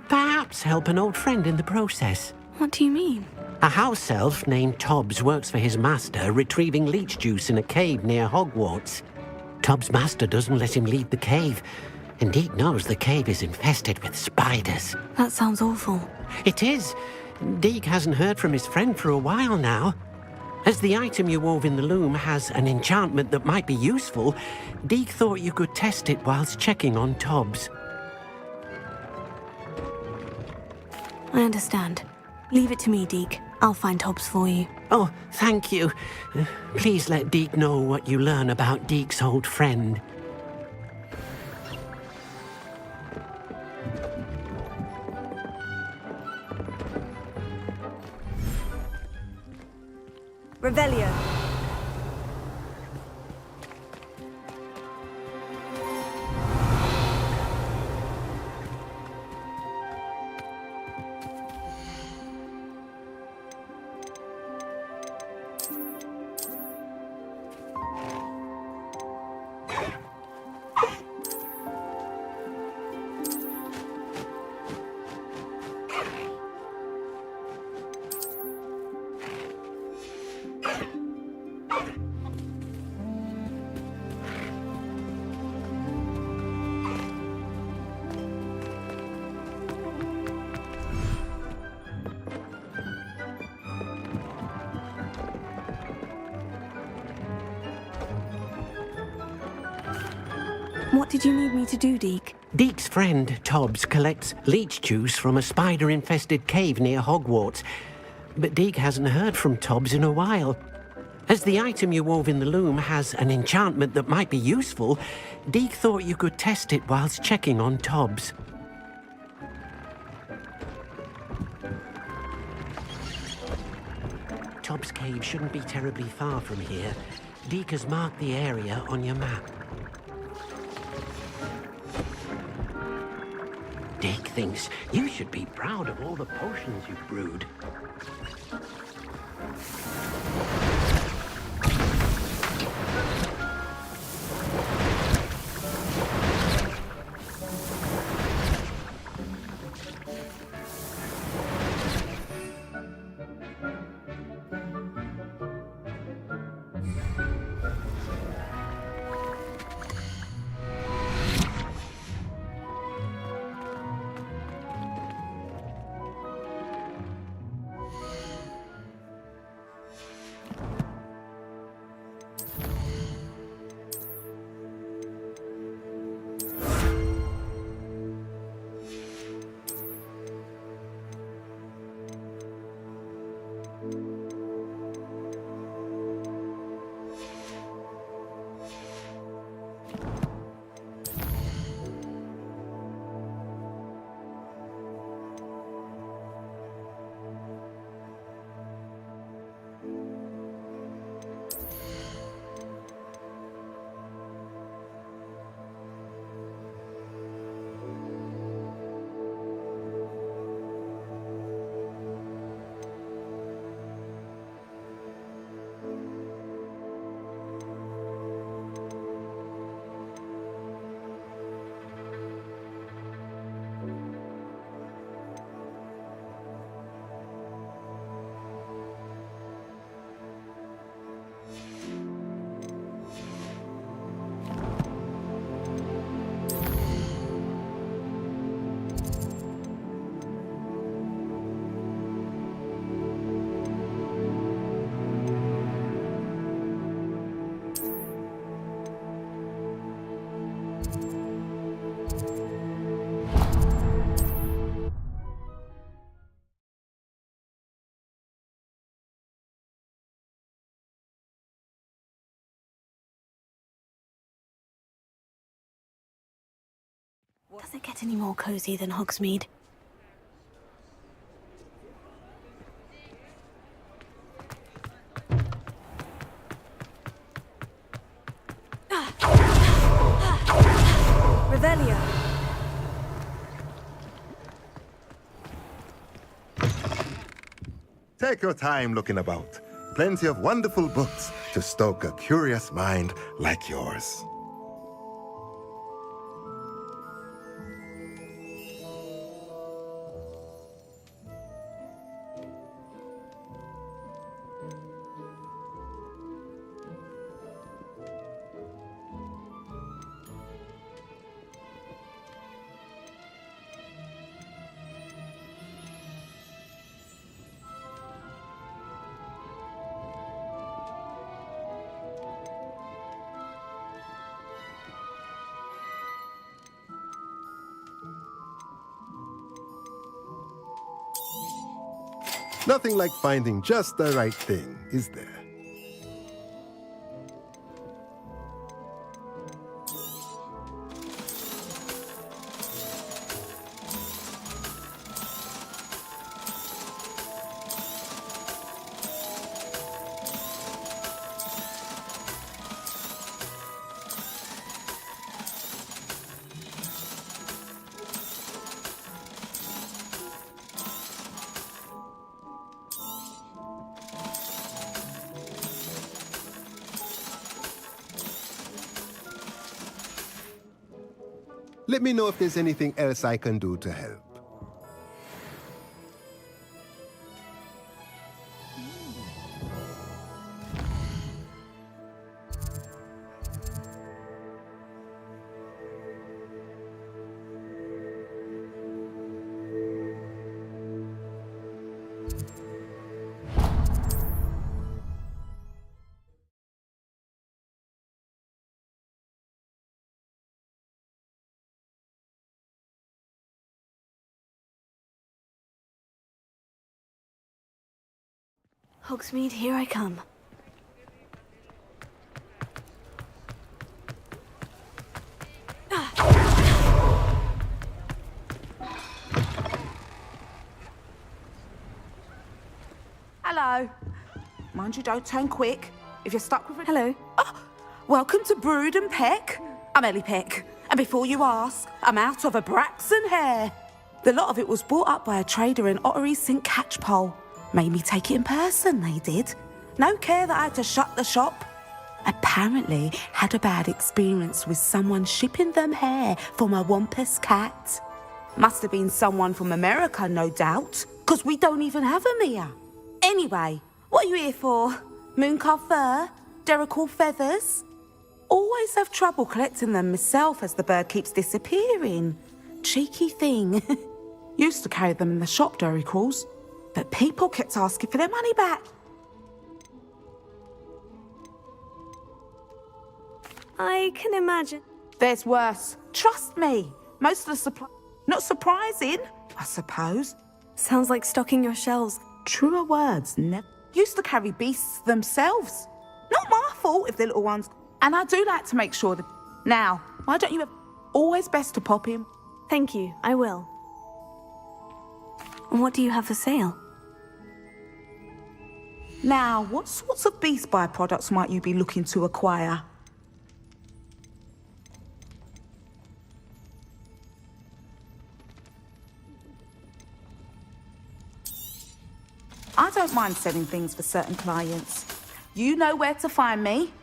perhaps help an old friend in the process. What do you mean? A house elf named Tobbs works for his master, retrieving leech juice in a cave near Hogwarts. Tobbs' master doesn't let him leave the cave, and Deke knows the cave is infested with spiders. That sounds awful. It is. Deke hasn't heard from his friend for a while now. As the item you wove in the loom has an enchantment that might be useful, Deke thought you could test it whilst checking on Tobbs. I understand. Leave it to me, Deke. I'll find Tobbs for you. Oh, thank you. Please let Deke know what you learn about Deke's old friend. Revelio. What did you need me to do, Deke? Deke's friend, Tobbs, collects leech juice from a spider-infested cave near Hogwarts. But Deke hasn't heard from Tobbs in a while. As the item you wove in the loom has an enchantment that might be useful, Deke thought you could test it whilst checking on Tobbs. Tobbs' cave shouldn't be terribly far from here. Deke has marked the area on your map. Deke thinks you should be proud of all the potions you've brewed. Does it get any more cozy than Hogsmeade? Revelio. Take your time looking about. Plenty of wonderful books to stoke a curious mind like yours. Nothing like finding just the right thing, is there? Let me know if there's anything else I can do to help. Hogsmeade, here I come. Hello. Mind you, don't turn quick. If you're stuck with it. Hello. Oh, welcome to Brood and Peck. I'm Ellie Peck. And before you ask, I'm out of a Braxton hair. The lot of it was bought up by a trader in Ottery St. Catchpole. Made me take it in person, they did. No care that I had to shut the shop. Apparently had a bad experience with someone shipping them hair for my Wampus cat. Must have been someone from America, no doubt, because we don't even have them here. Anyway, what are you here for? Mooncar fur? Derrickle feathers? Always have trouble collecting them myself as the bird keeps disappearing. Cheeky thing. Used to carry them in the shop, Derricles, but people kept asking for their money back. I can imagine. There's worse. Trust me. Most of the supply... Not surprising, I suppose. Sounds like stocking your shelves. Truer words never... Used to carry beasts themselves. Not my fault if they're little ones. And I do like to make sure that... Now, why don't you have... Always best to pop in. Thank you, I will. What do you have for sale? Now, what sorts of beast byproducts might you be looking to acquire? I don't mind selling things for certain clients. You know where to find me.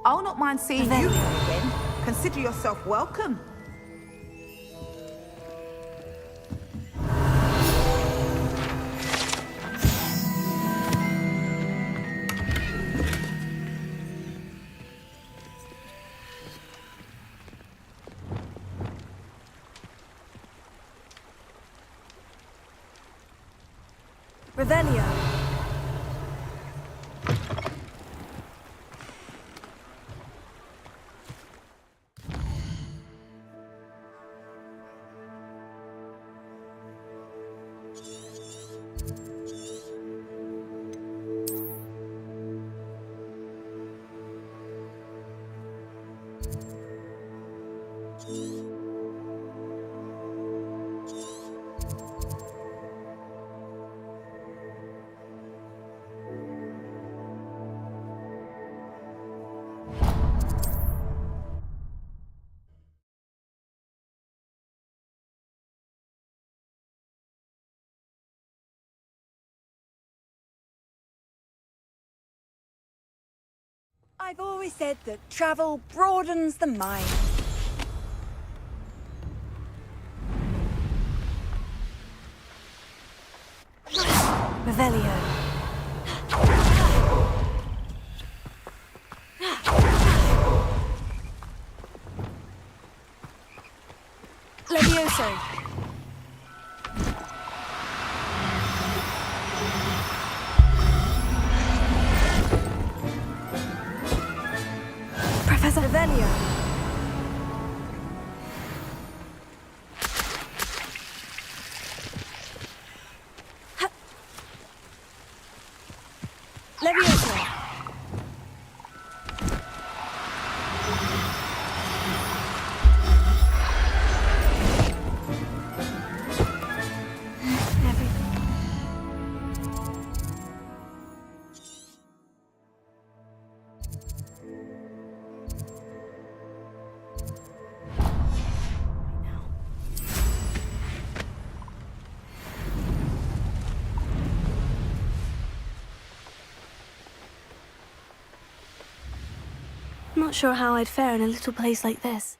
I'll not mind seeing you again. Consider yourself welcome. Revelio. I've always said that travel broadens the mind. Revelio. Levioso! Professor Revelio! Levioso! Not sure how I'd fare in a little place like this.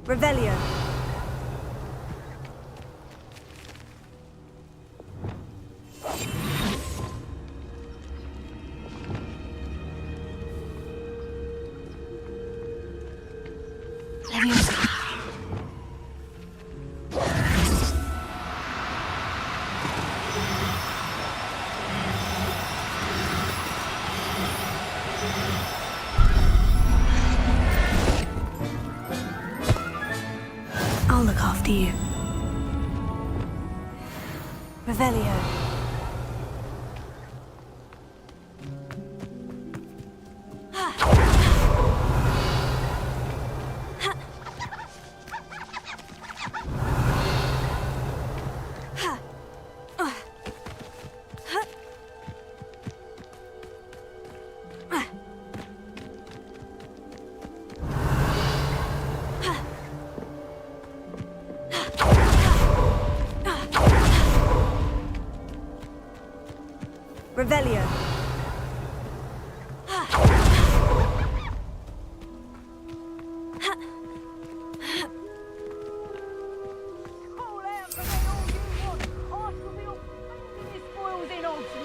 Revelio. I'll look after you. Revelio. Revelio. Call out for me all you want. I shall be all this spoils in odds me.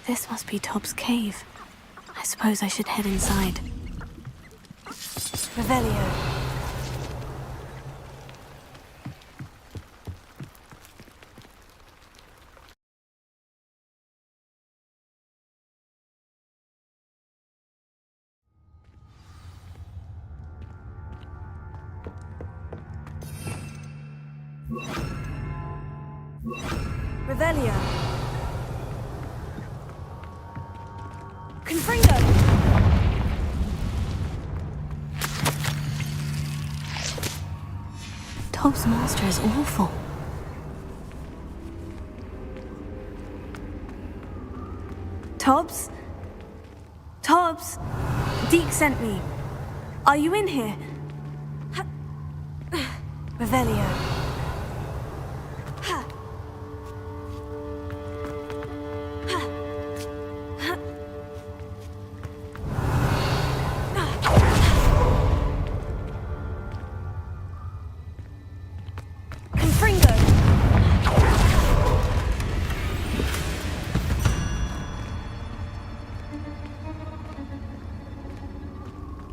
This must be Tobbs' cave. I suppose I should head inside. Revelio. Revelio. Confringo! Tobbs' master is awful. Tobbs? Tobbs? Deke sent me. Are you in here? Revelio.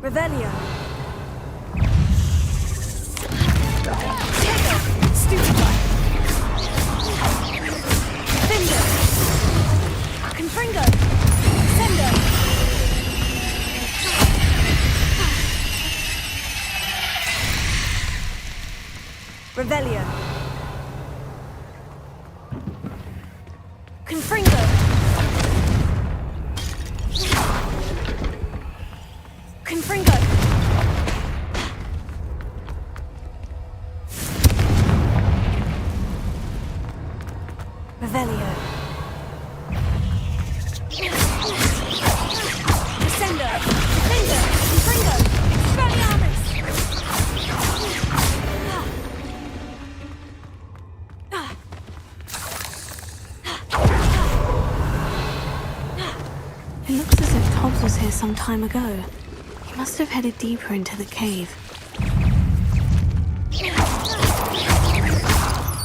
Revelio. Stupefy. Finger. Confringo. Sendo. Revelio. Confringo. Confringo. was here some time ago. He must have headed deeper into the cave.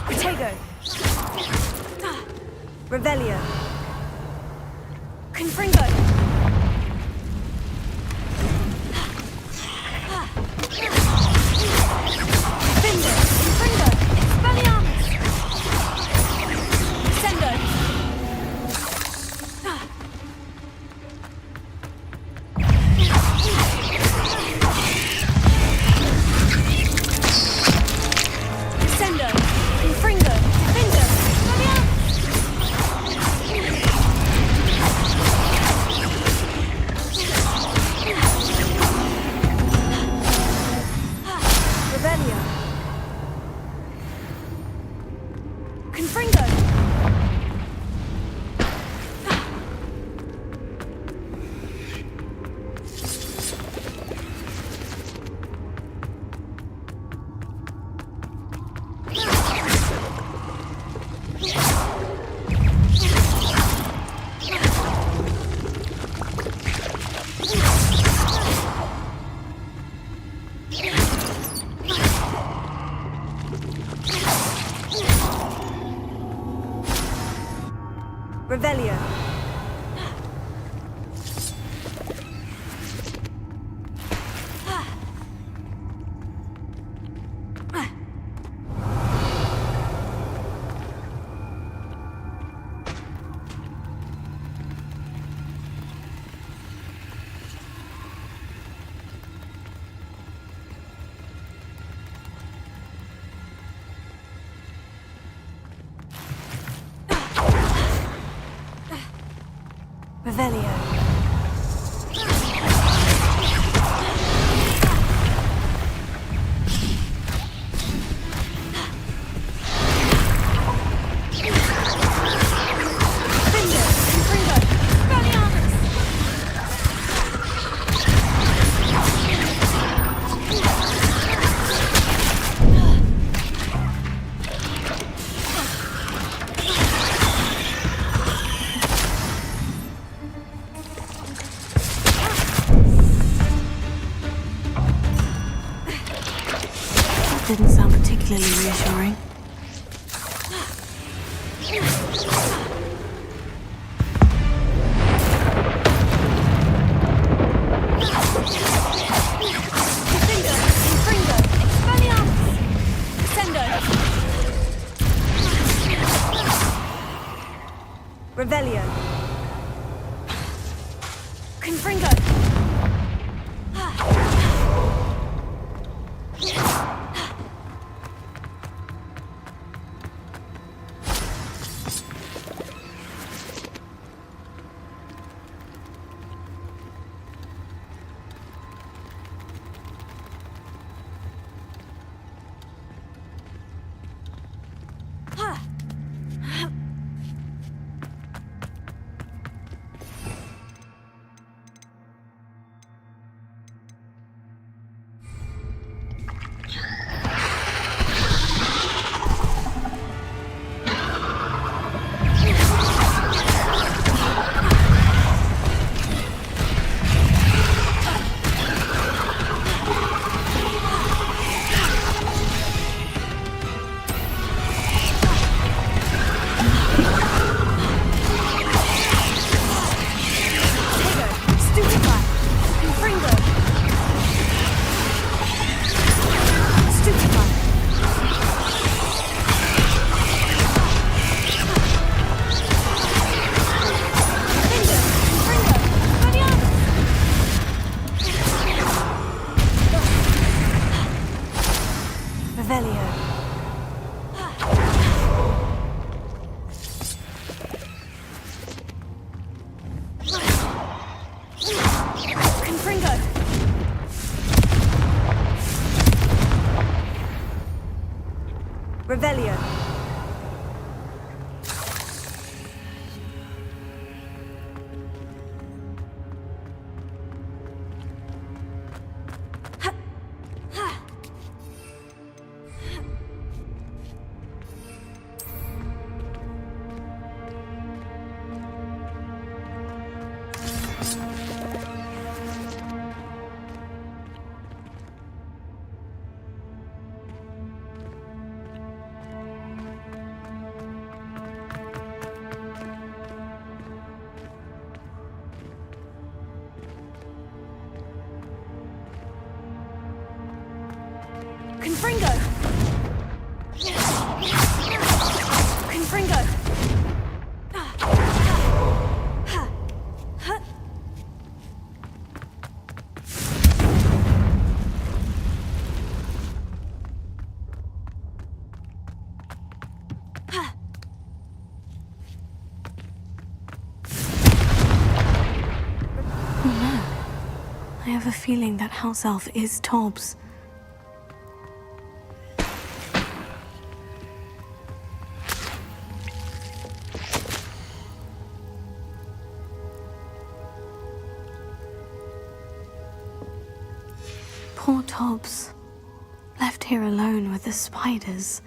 Protego. Revelio. Confringo. Finger. Confringo. Expelliarmus. Sendo. Sendo. Confringo. Defendo. Revelio. Confringo. Revelio. Revelio. Finger. Confringo. Expelliarmus. Didn't sound particularly reassuring. Finger. Confringo. Expelliarmus. Sendo. Revelio. Confringo. Revelio. Confringo! Confringo! I have a feeling that house elf is Tobbs. Poor Tobbs. Left here alone with the spiders.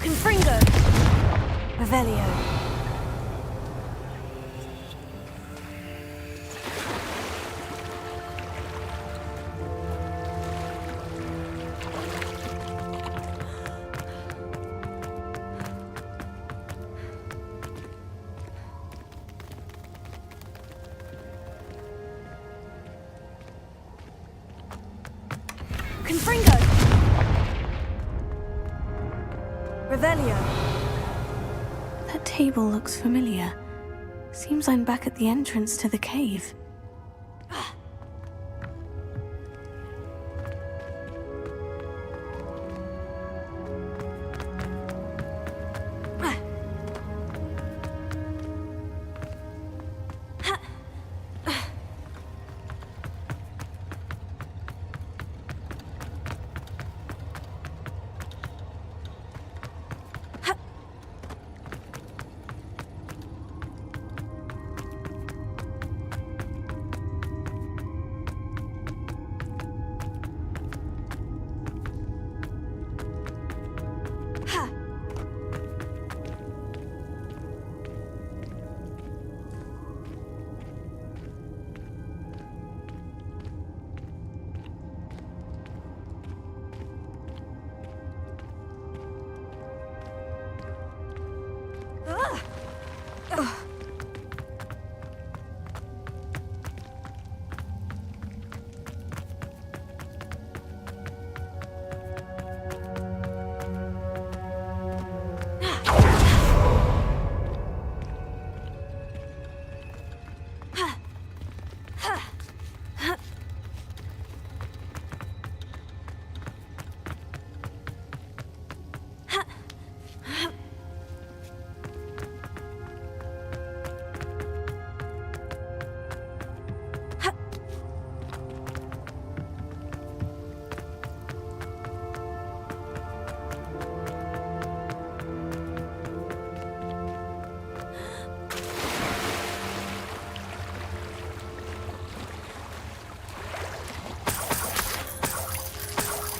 Confringo! Revelio. Confringo! Revelio. That table looks familiar. Seems I'm back at the entrance to the cave.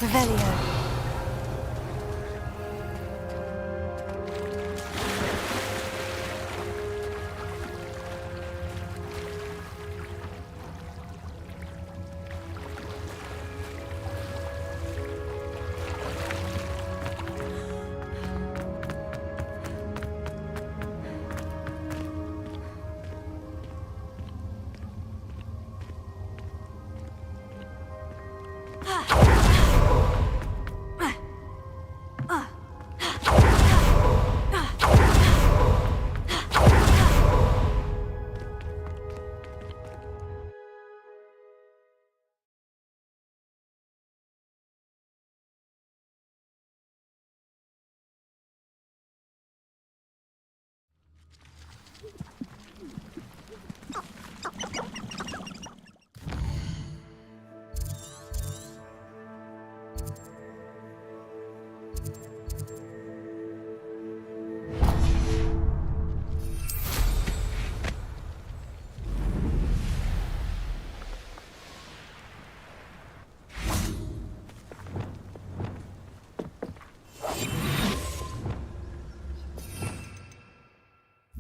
Revelio.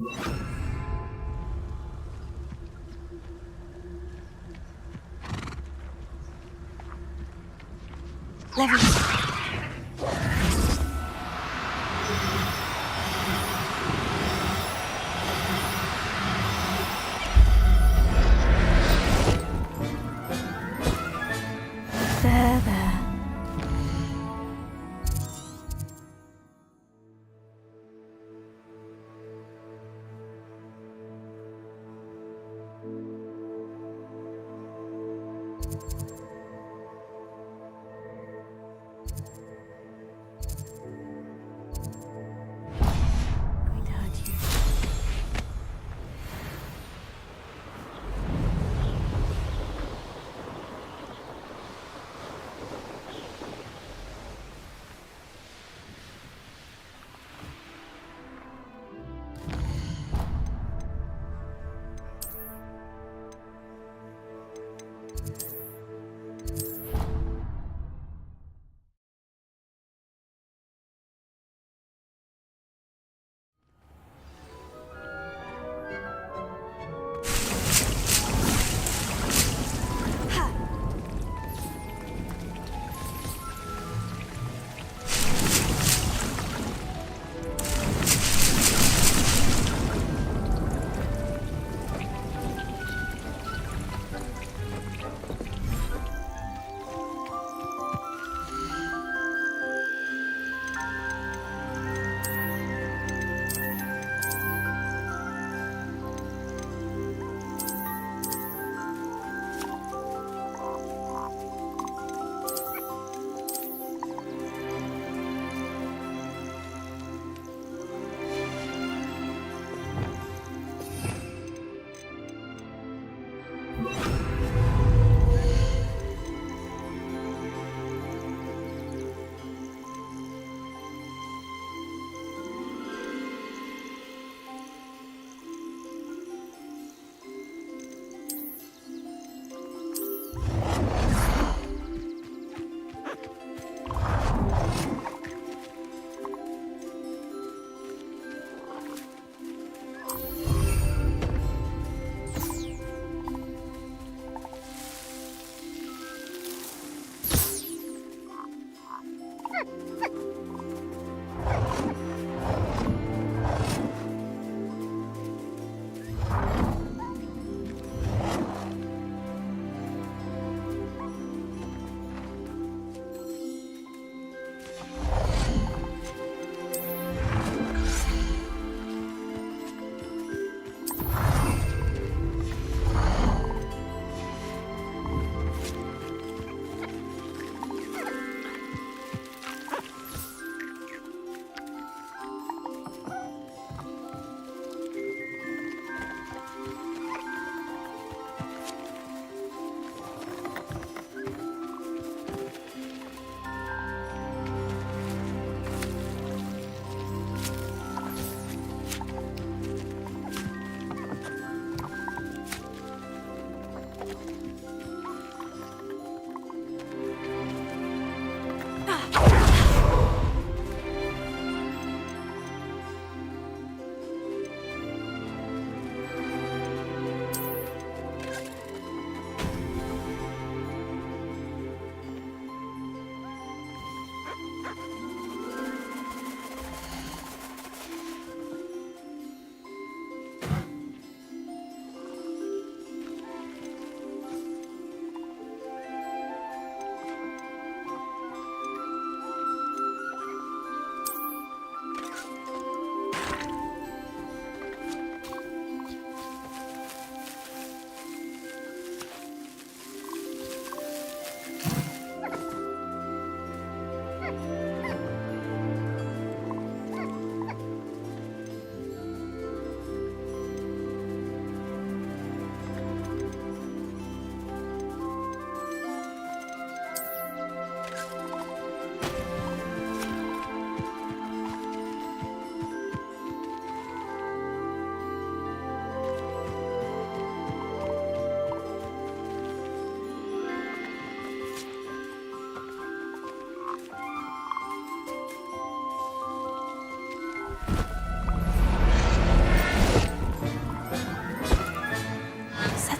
Levy. There.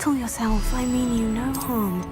settle yourself. I mean you no harm.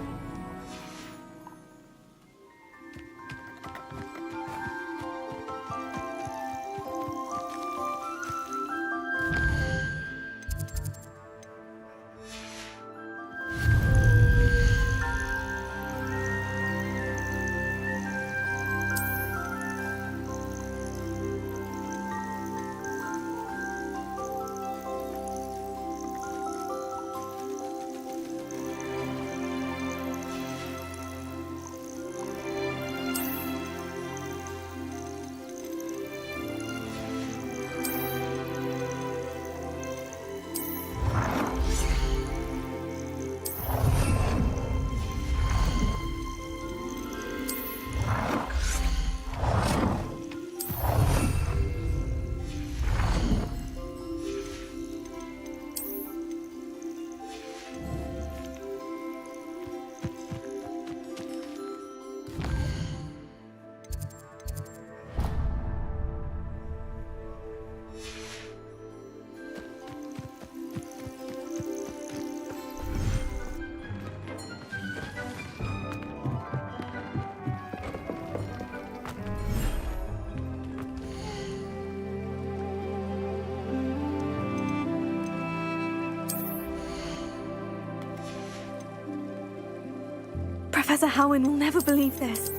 Professor Howin will never believe this.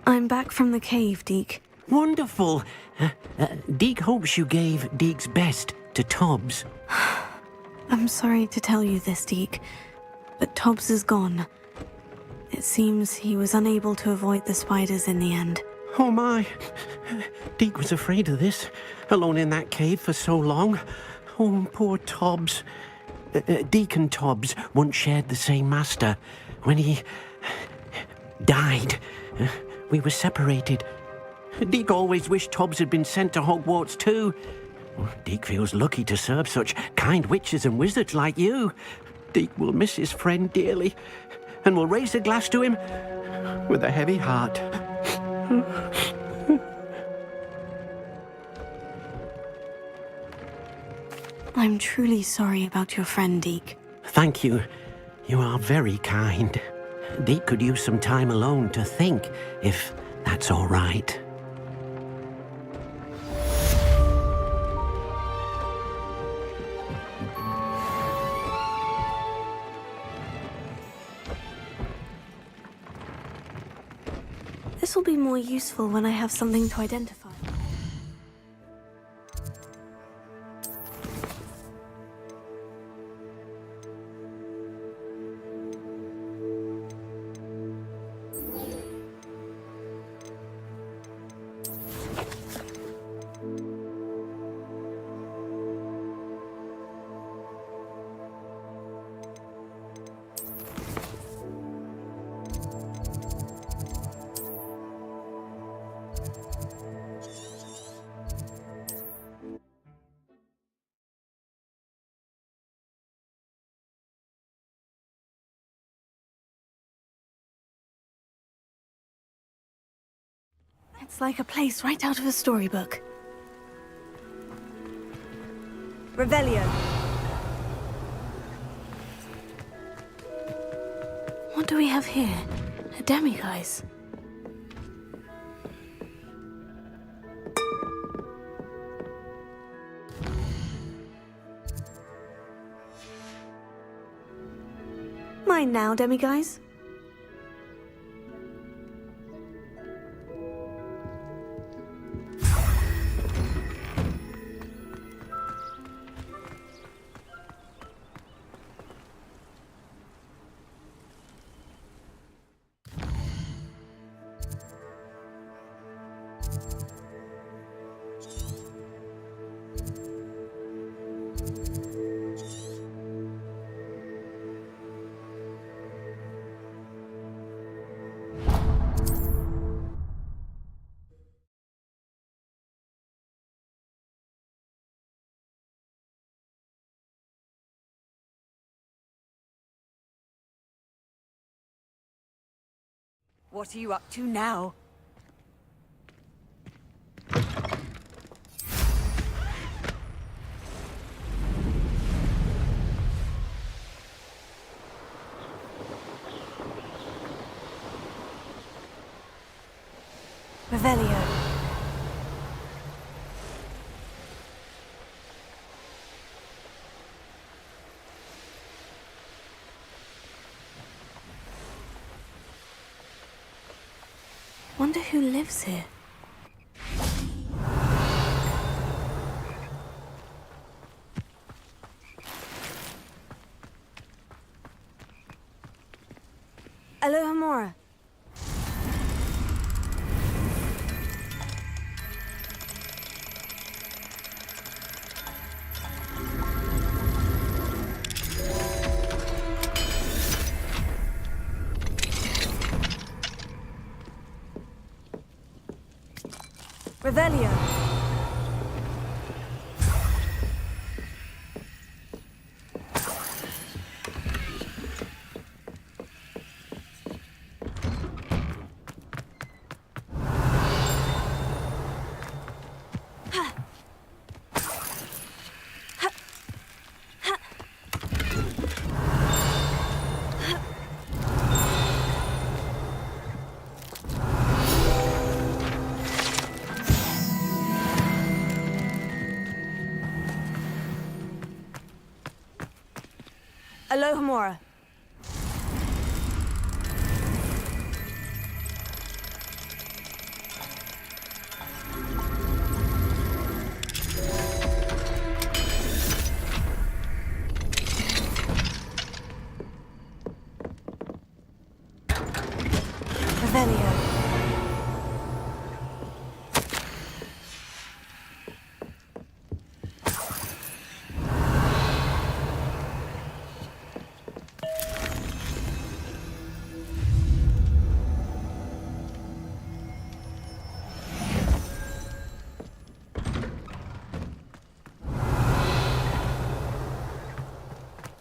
I'm back from the cave, Deke. Wonderful. Deke hopes you gave Deke's best to Tobbs. I'm sorry to tell you this, Deke, but Tobbs is gone. It seems he was unable to avoid the spiders in the end. Oh my. Deke was afraid of this, alone in that cave for so long. Oh, poor Tobbs. Deke and Tobbs once shared the same master. When he died, we were separated. Deke always wished Tobbs had been sent to Hogwarts too. Deke feels lucky to serve such kind witches and wizards like you. Deke will miss his friend dearly, and will raise a glass to him with a heavy heart. I'm truly sorry about your friend, Deke. Thank you. You are very kind. Deke could use some time alone to think, if that's all right. This will be more useful when I have something to identify. It's like a place right out of a storybook. Revelio. What do we have here? A demiguise. mind now, demiguise? What are you up to now? Revelio. Wonder who lives here. Alohomora. Revelio. Alohomora. Revelio.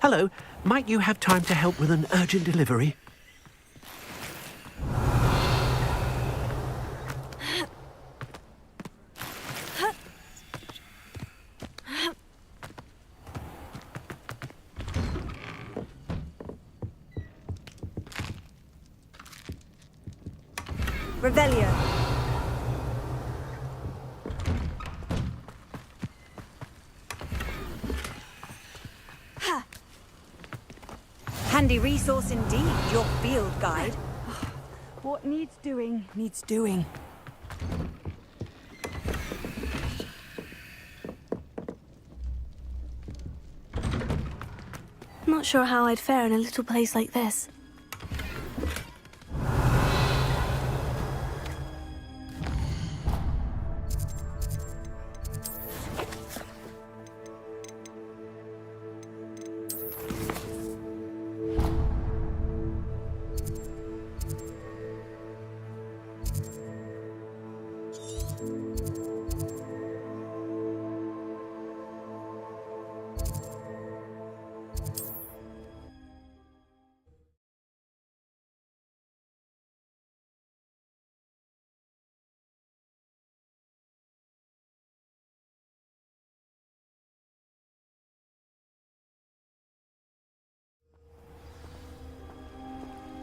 Hello, might you have time to help with an urgent delivery? Revelio. Handy resource indeed, your field guide. What needs doing, needs doing. Not sure how I'd fare in a little place like this.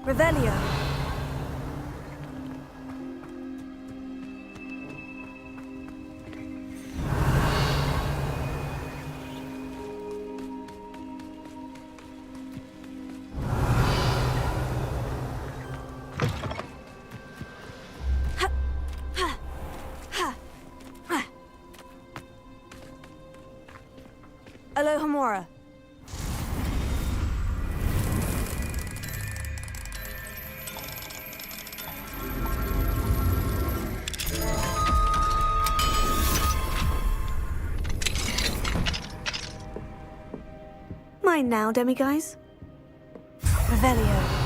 Revelio. Alohomora. Mine now, demiguise. Revelio.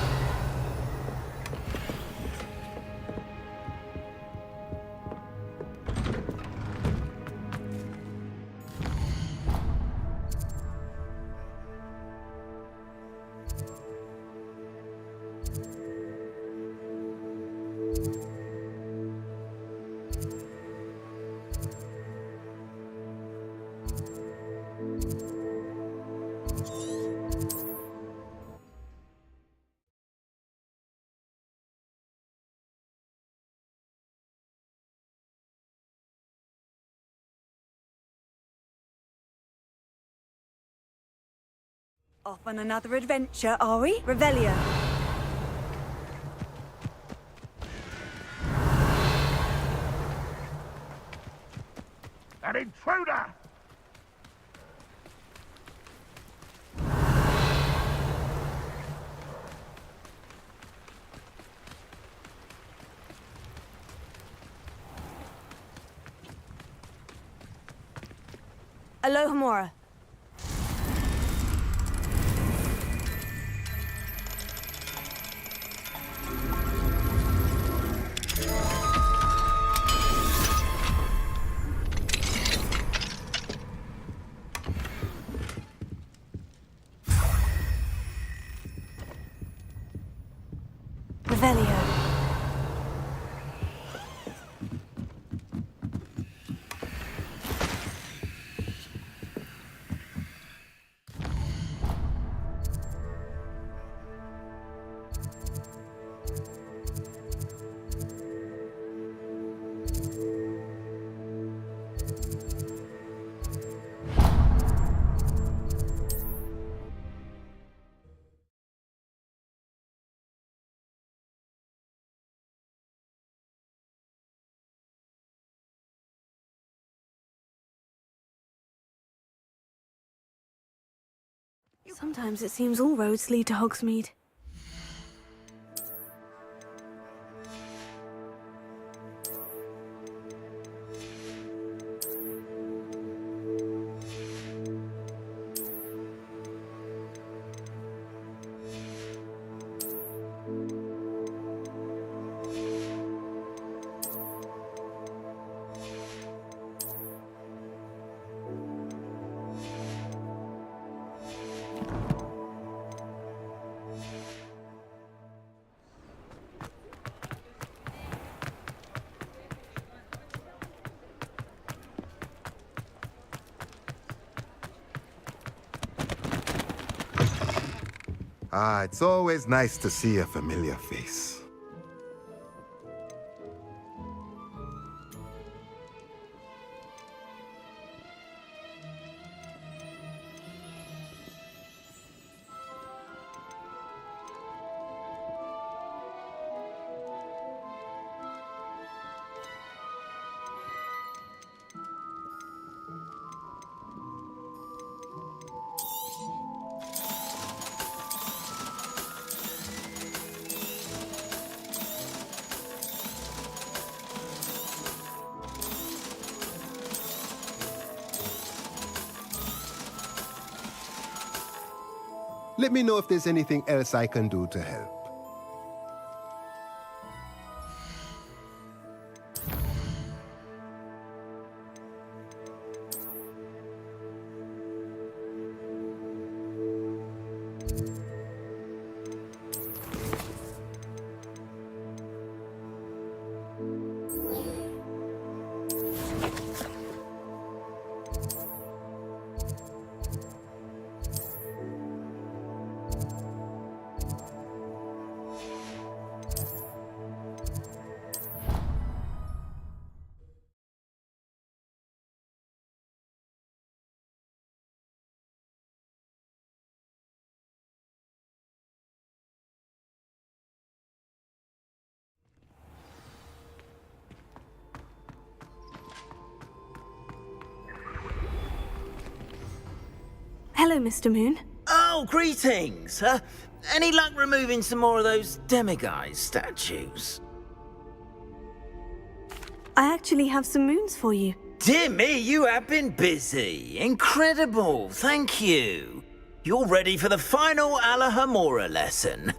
Off on another adventure, are we? Revelio. An intruder! Alohomora. Revelio. Sometimes it seems all roads lead to Hogsmeade. Ah, it's always nice to see a familiar face. Let me know if there's anything else I can do to help. Hello, Mr. Moon. Oh, greetings. Any luck removing some more of those demiguise statues? I actually have some moons for you. Dear me, you have been busy. Incredible, thank you. You're ready for the final Alahamora lesson.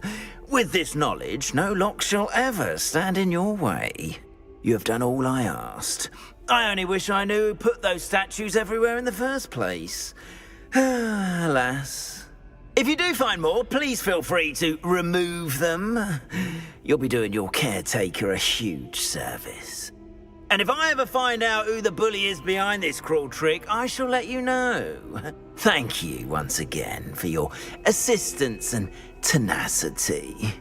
With this knowledge, no lock shall ever stand in your way. You have done all I asked. I only wish I knew who put those statues everywhere in the first place. Alas. If you do find more, please feel free to remove them. You'll be doing your caretaker a huge service. And if I ever find out who the bully is behind this cruel trick, I shall let you know. Thank you once again for your assistance and tenacity.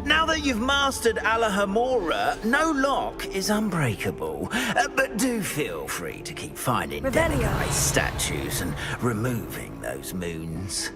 Now that you've mastered Alahamora, no lock is unbreakable. But do feel free to keep finding demiguise statues and removing those moons.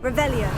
Revelio.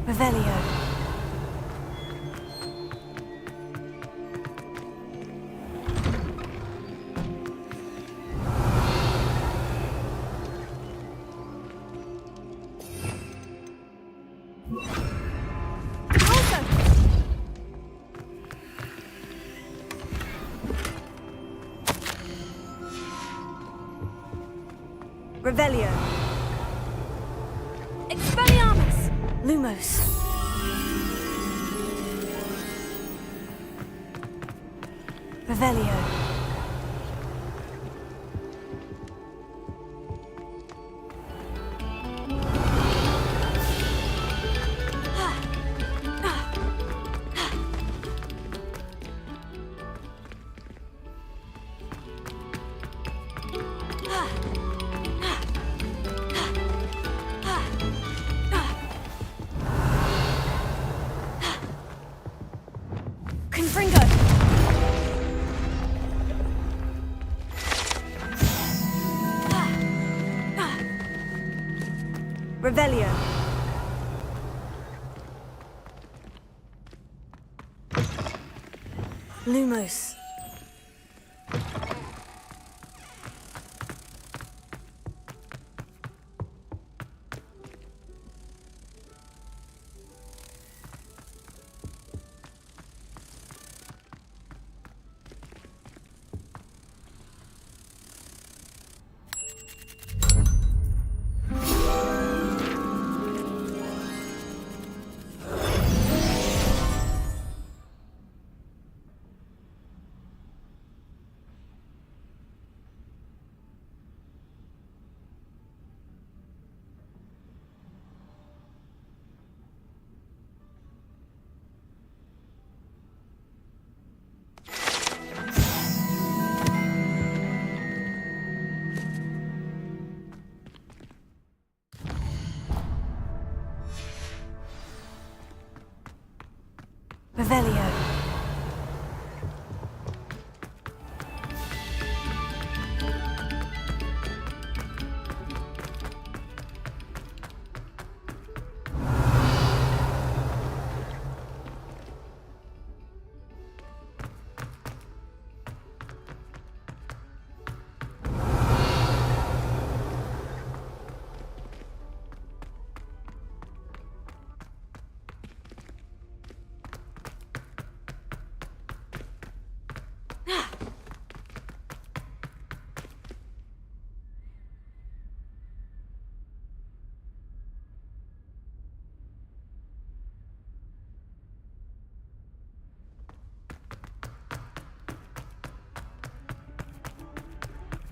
Revelio. Revelio. Expelliarmus! Lumos. Revelio. Revelio. Lumos. Revelio.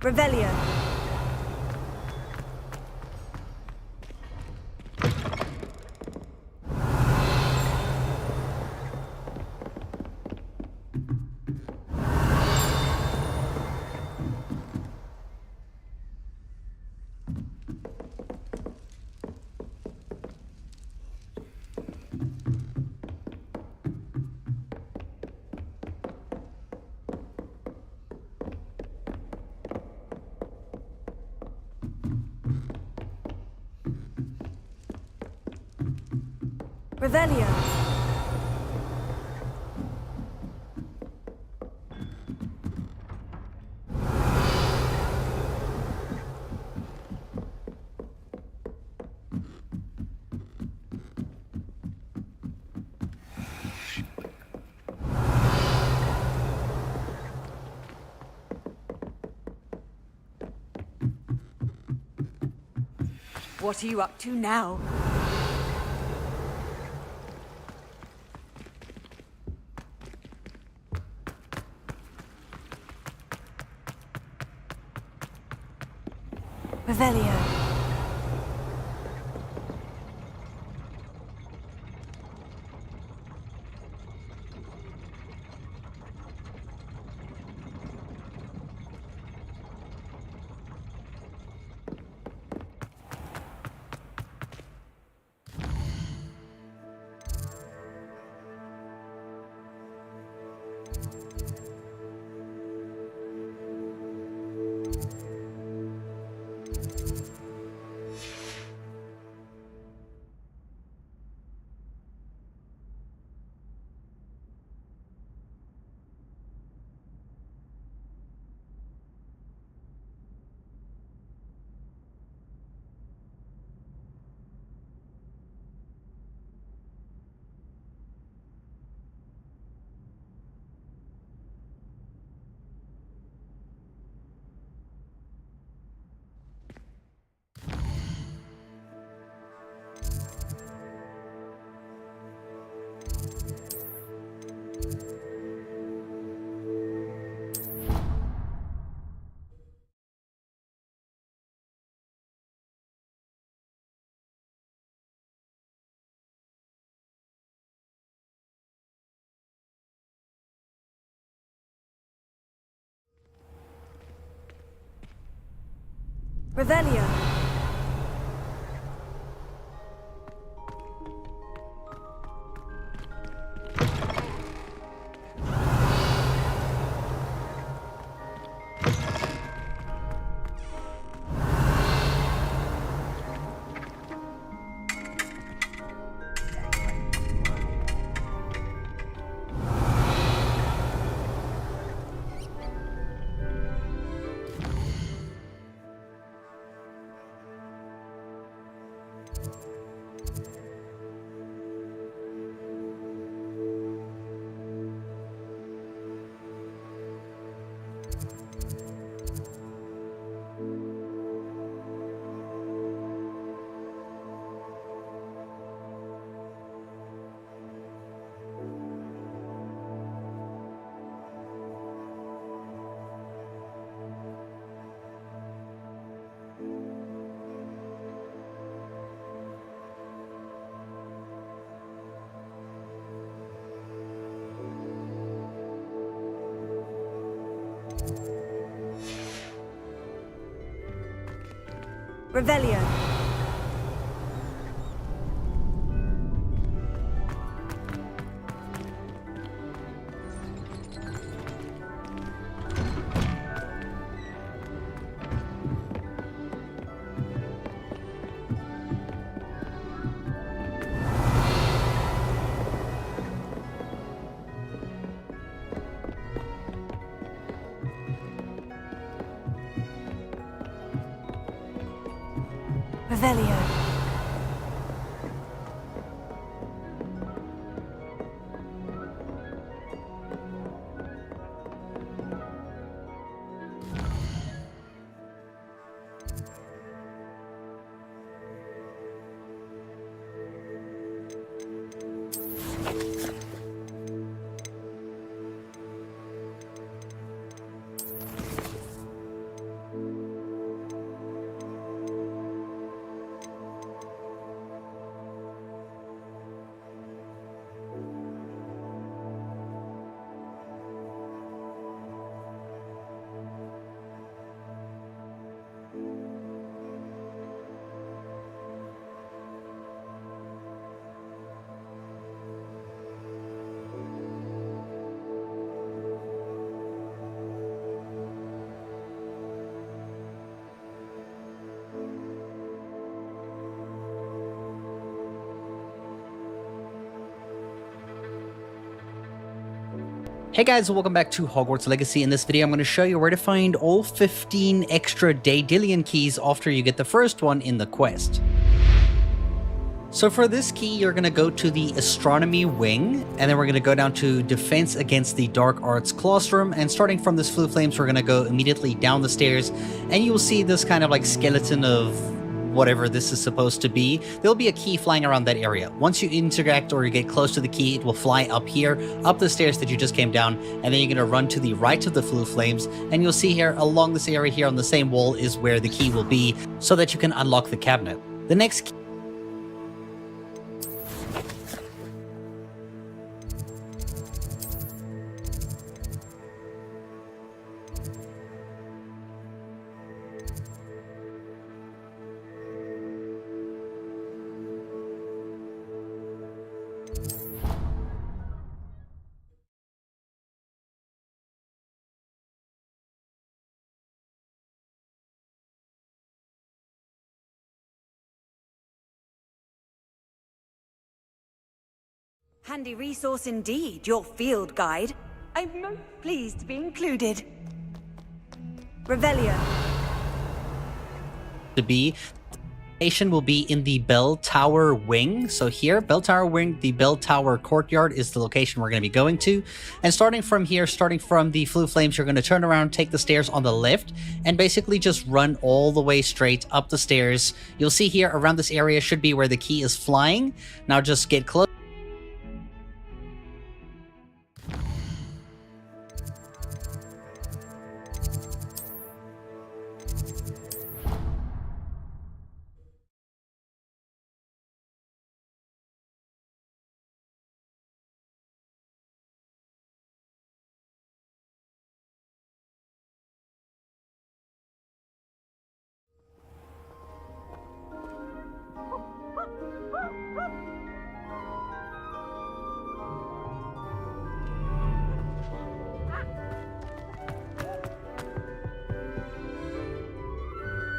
Revelio. Revelio. What are you up to now? Revelio. Revelio. Revelio. Revelio. Hey guys, welcome back to Hogwarts Legacy. In this video, I'm going to show you where to find all 15 extra Daedalian keys after you get the first one in the quest. So for this key, you're going to go to the Astronomy Wing, and then we're going to go down to Defense Against the Dark Arts Classroom, and starting from this Flue Flames, we're going to go immediately down the stairs, and you'll see this kind of like skeleton of whatever this is supposed to be. There'll be a key flying around that area. Once you interact or you get close to the key, it will fly up here, up the stairs that you just came down, and then you're going to run to the right of the Flue Flames, and you'll see here along this area here on the same wall is where the key will be, so that you can unlock the cabinet. The next key Handy resource indeed, your field guide. I'm most pleased to be included. Revelio. to be. The station will be in the Bell Tower Wing. So here, Bell Tower Wing, the Bell Tower Courtyard is the location we're going to be going to. And starting from here, starting from the Flue Flames, you're going to turn around, take the stairs on the left, and basically just run all the way straight up the stairs. You'll see here around this area should be where the key is flying. Now just get close.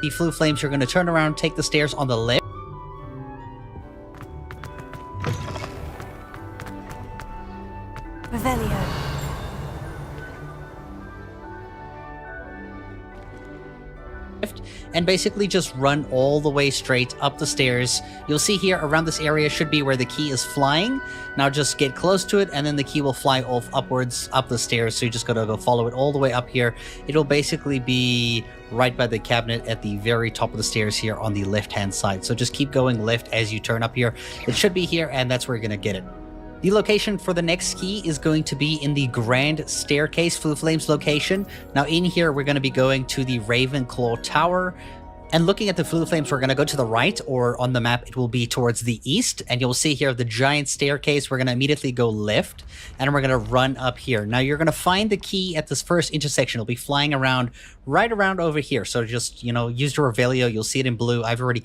The Flue Flames, you're going to turn around, take the stairs on the left. Revelio. And basically just run all the way straight up the stairs. You'll see here around this area should be where the key is flying. Now just get close to it, and then the key will fly off upwards up the stairs. So you just gotta go follow it all the way up here. It'll basically be right by the cabinet at the very top of the stairs here on the left hand side. So just keep going left as you turn up here. It should be here, and that's where you're gonna get it. The location for the next key is going to be in the Grand Staircase Flue Flames location. Now in here, we're going to be going to the Ravenclaw Tower. And looking at the blue flames, we're going to go to the right, or on the map, it will be towards the east. And you'll see here the giant staircase. We're going to immediately go left, and we're going to run up here. Now, you're going to find the key at this first intersection. It'll be flying around, right around over here. So just, you know, use your Revelio. You'll see it in blue. I've already...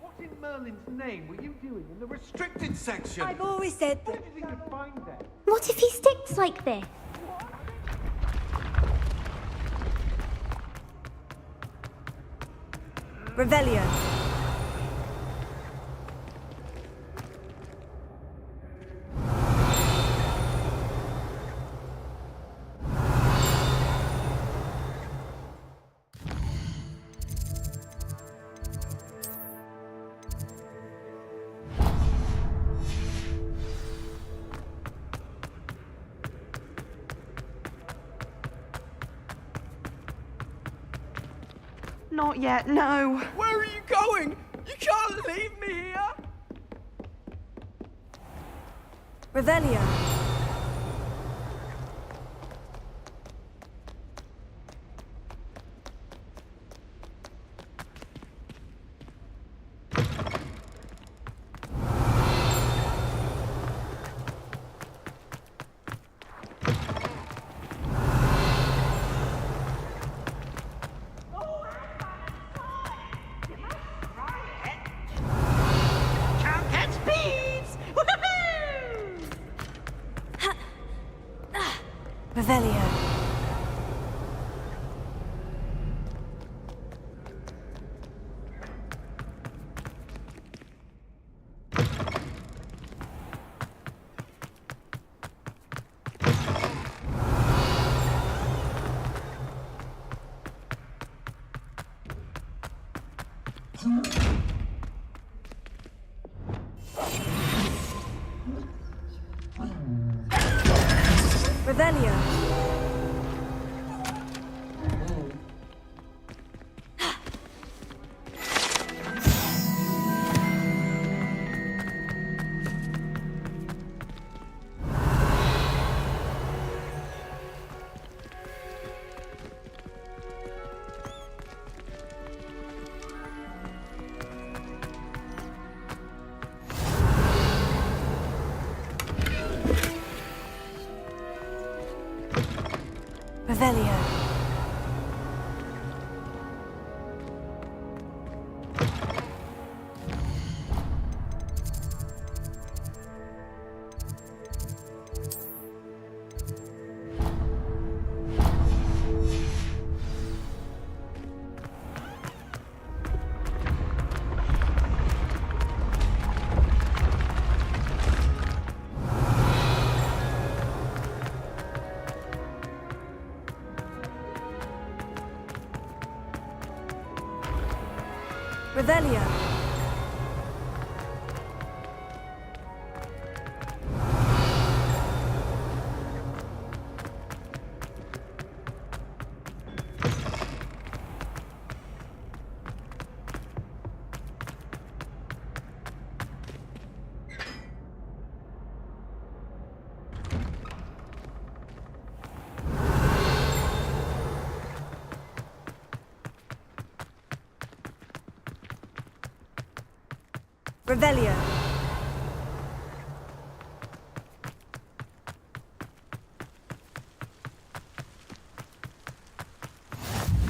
What in Merlin's name were you doing in the restricted section? I've always said Where that. did you think you'd find that? What if he sticks like this? Revelio. Not yet, no. Where are you going? You can't leave me here! Revelio. Can't catch bees! Revelio. Revelio. Revelio. Revelio. Revelio.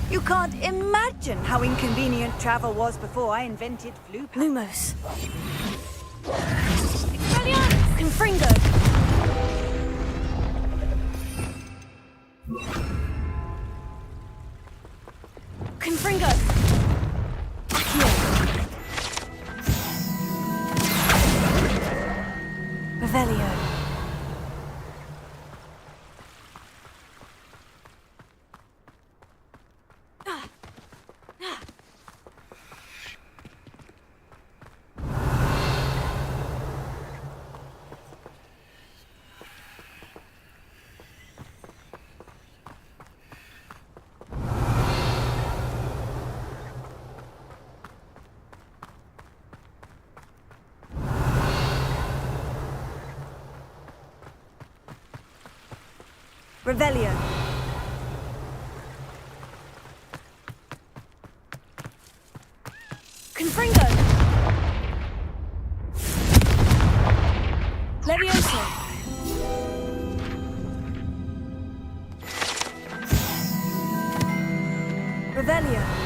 You can't imagine how inconvenient travel was before I invented flu. Lumos. Expelliarmus! Confringo. Confringo. Accio. Revelio. Revelio. Confringo. Levioso. Revelio.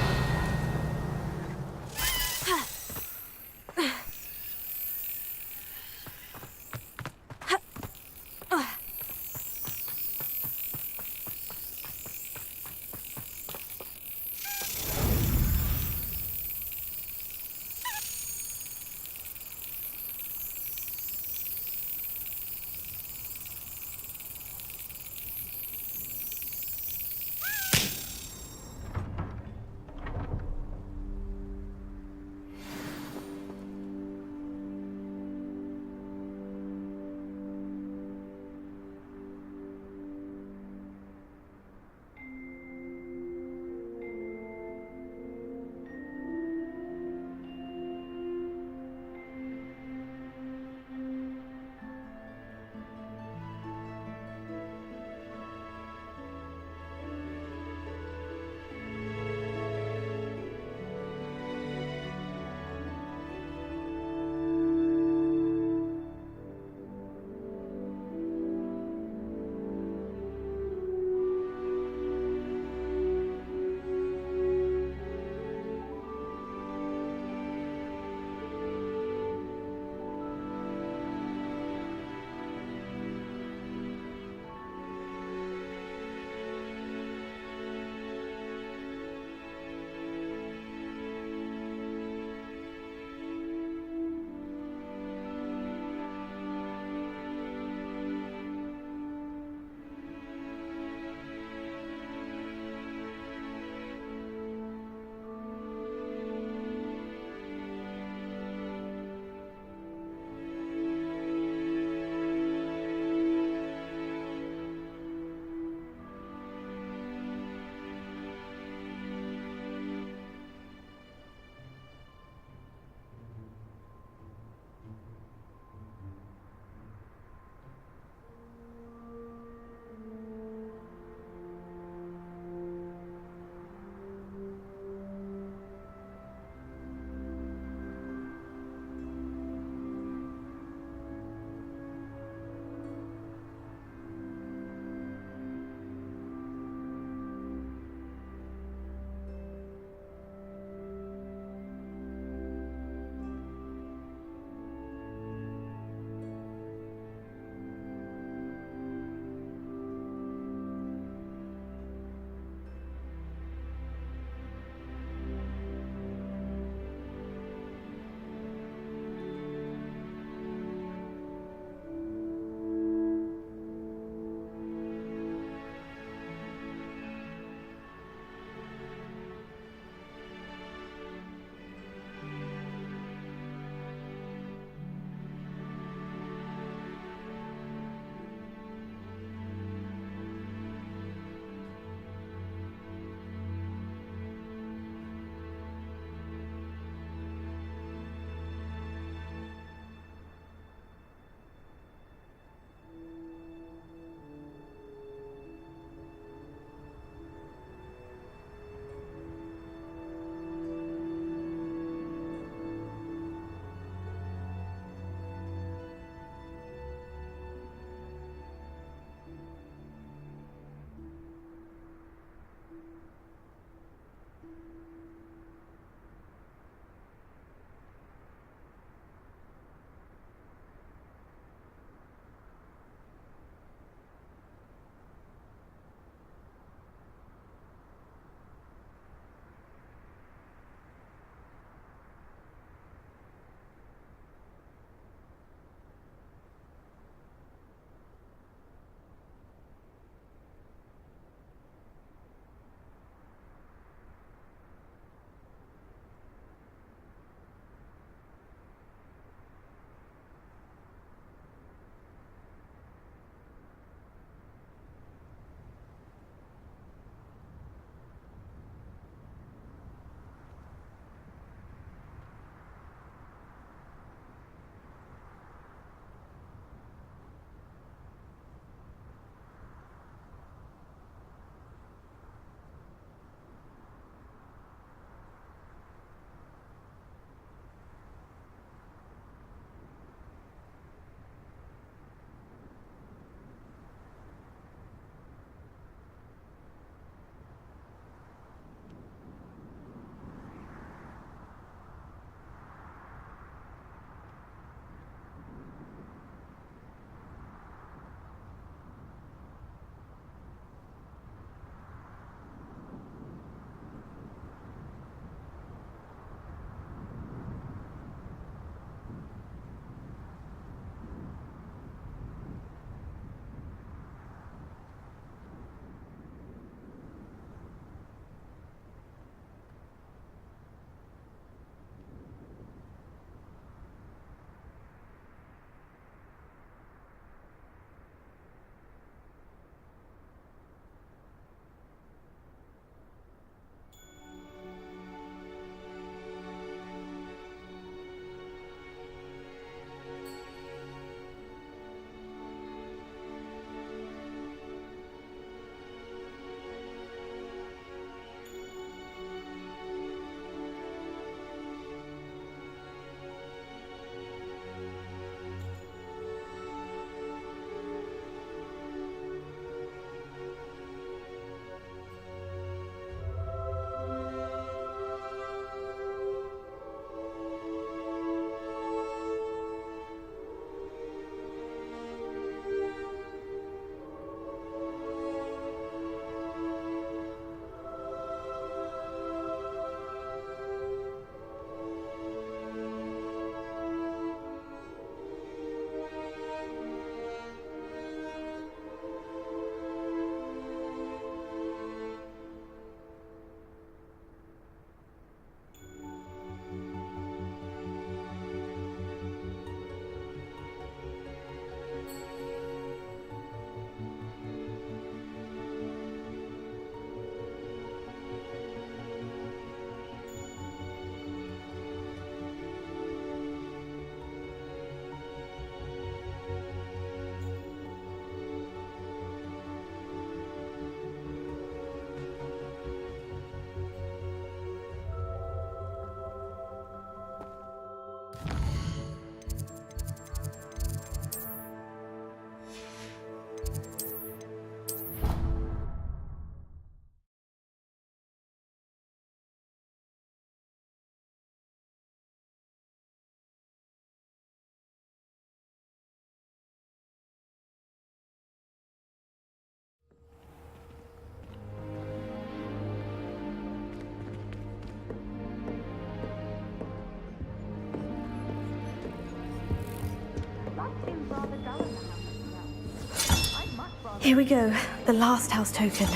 Here we go, the last house token.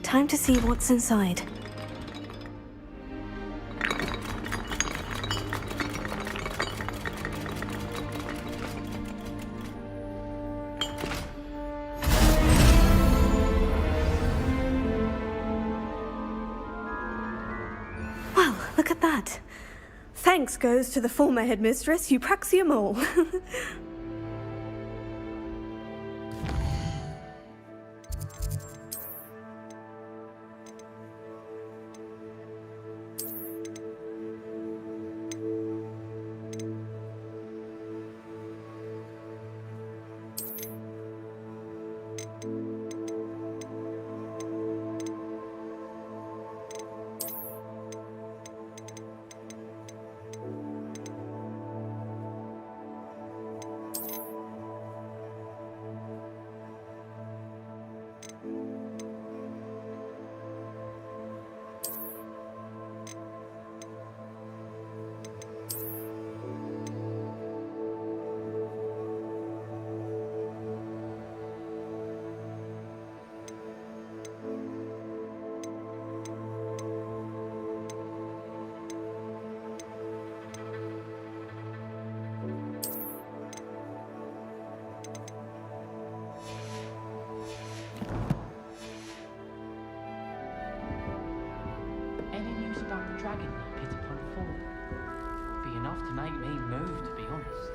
Time to see what's inside. Well, look at that. Thanks goes to the former headmistress, Eupraxia Mole. Any news about the dragon that hit upon fall? Be enough to make me move, to be honest.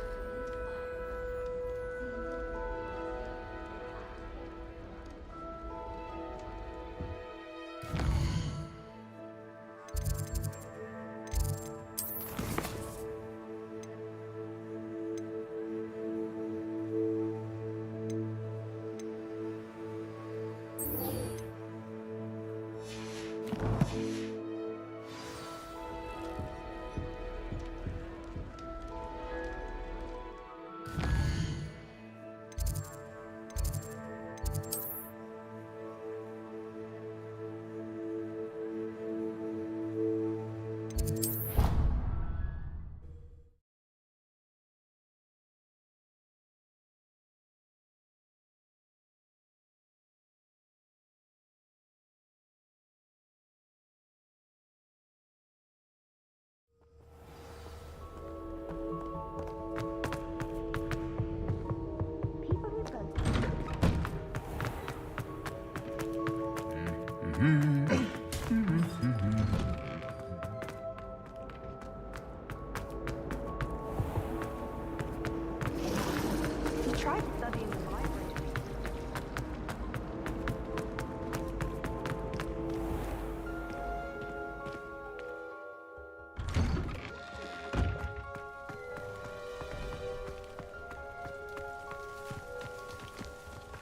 He tried studying the library.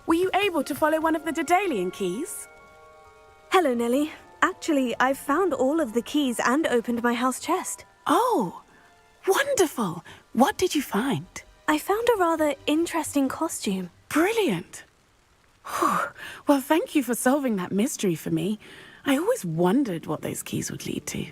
Were you able to follow one of the Daedalian keys? Hello, Nellie. Actually, I've found all of the keys and opened my house chest. Oh, wonderful. What did you find? I found a rather interesting costume. Brilliant. Whew. Well, thank you for solving that mystery for me. I always wondered what those keys would lead to.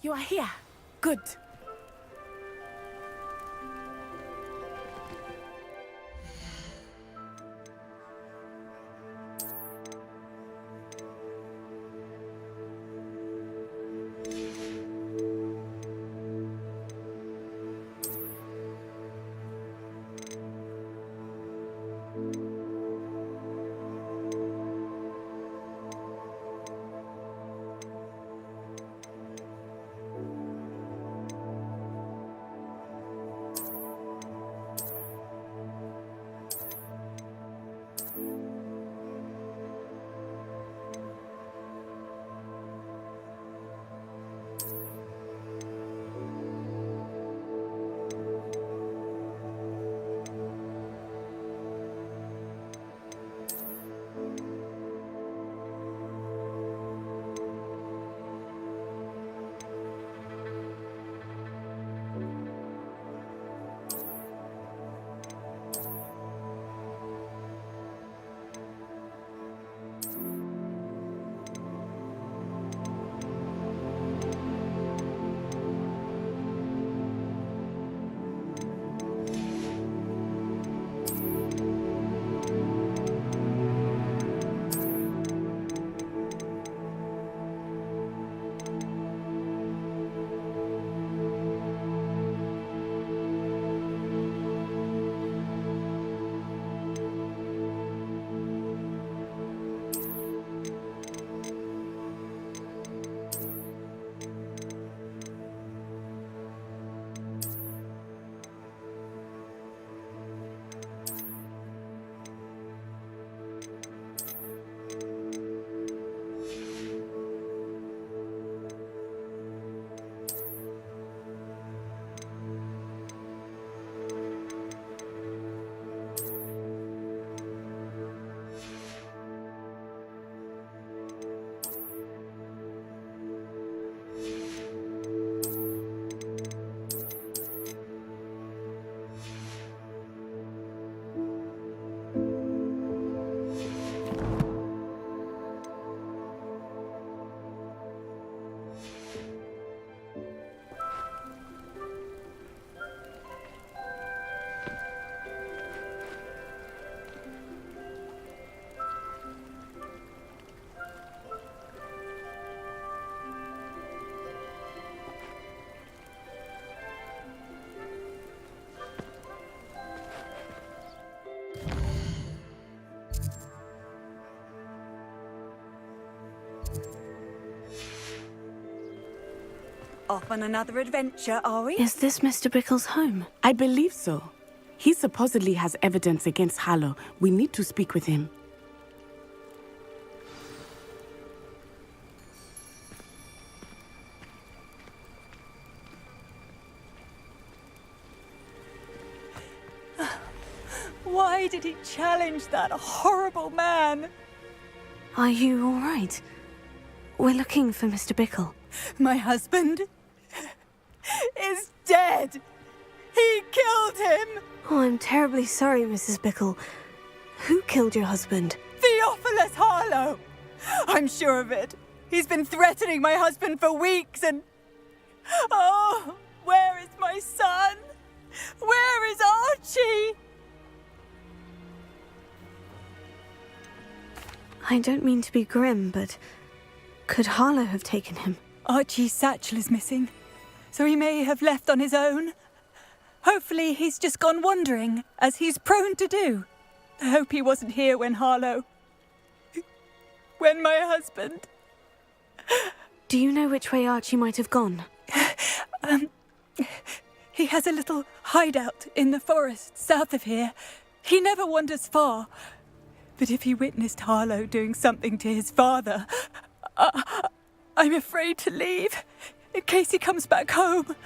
You are here. Good. Off on another adventure, are we? Is this Mr. Bickle's home? I believe so. He supposedly has evidence against Harlow. We need to speak with him. Why did he challenge that horrible man? Are you all right? We're looking for Mr. Bickle. My husband is dead. He killed him. Oh, I'm terribly sorry, Mrs. Bickle. Who killed your husband? Theophilus Harlow. I'm sure of it. He's been threatening my husband for weeks and... Oh, where is my son? Where is Archie? I don't mean to be grim, but could Harlow have taken him? Archie's satchel is missing, so he may have left on his own. Hopefully he's just gone wandering, as he's prone to do. I hope he wasn't here when when my husband... Do you know which way Archie might have gone? He has a little hideout in the forest south of here. He never wanders far. But if he witnessed Harlow doing something to his father, I'm afraid to leave, in case he comes back home.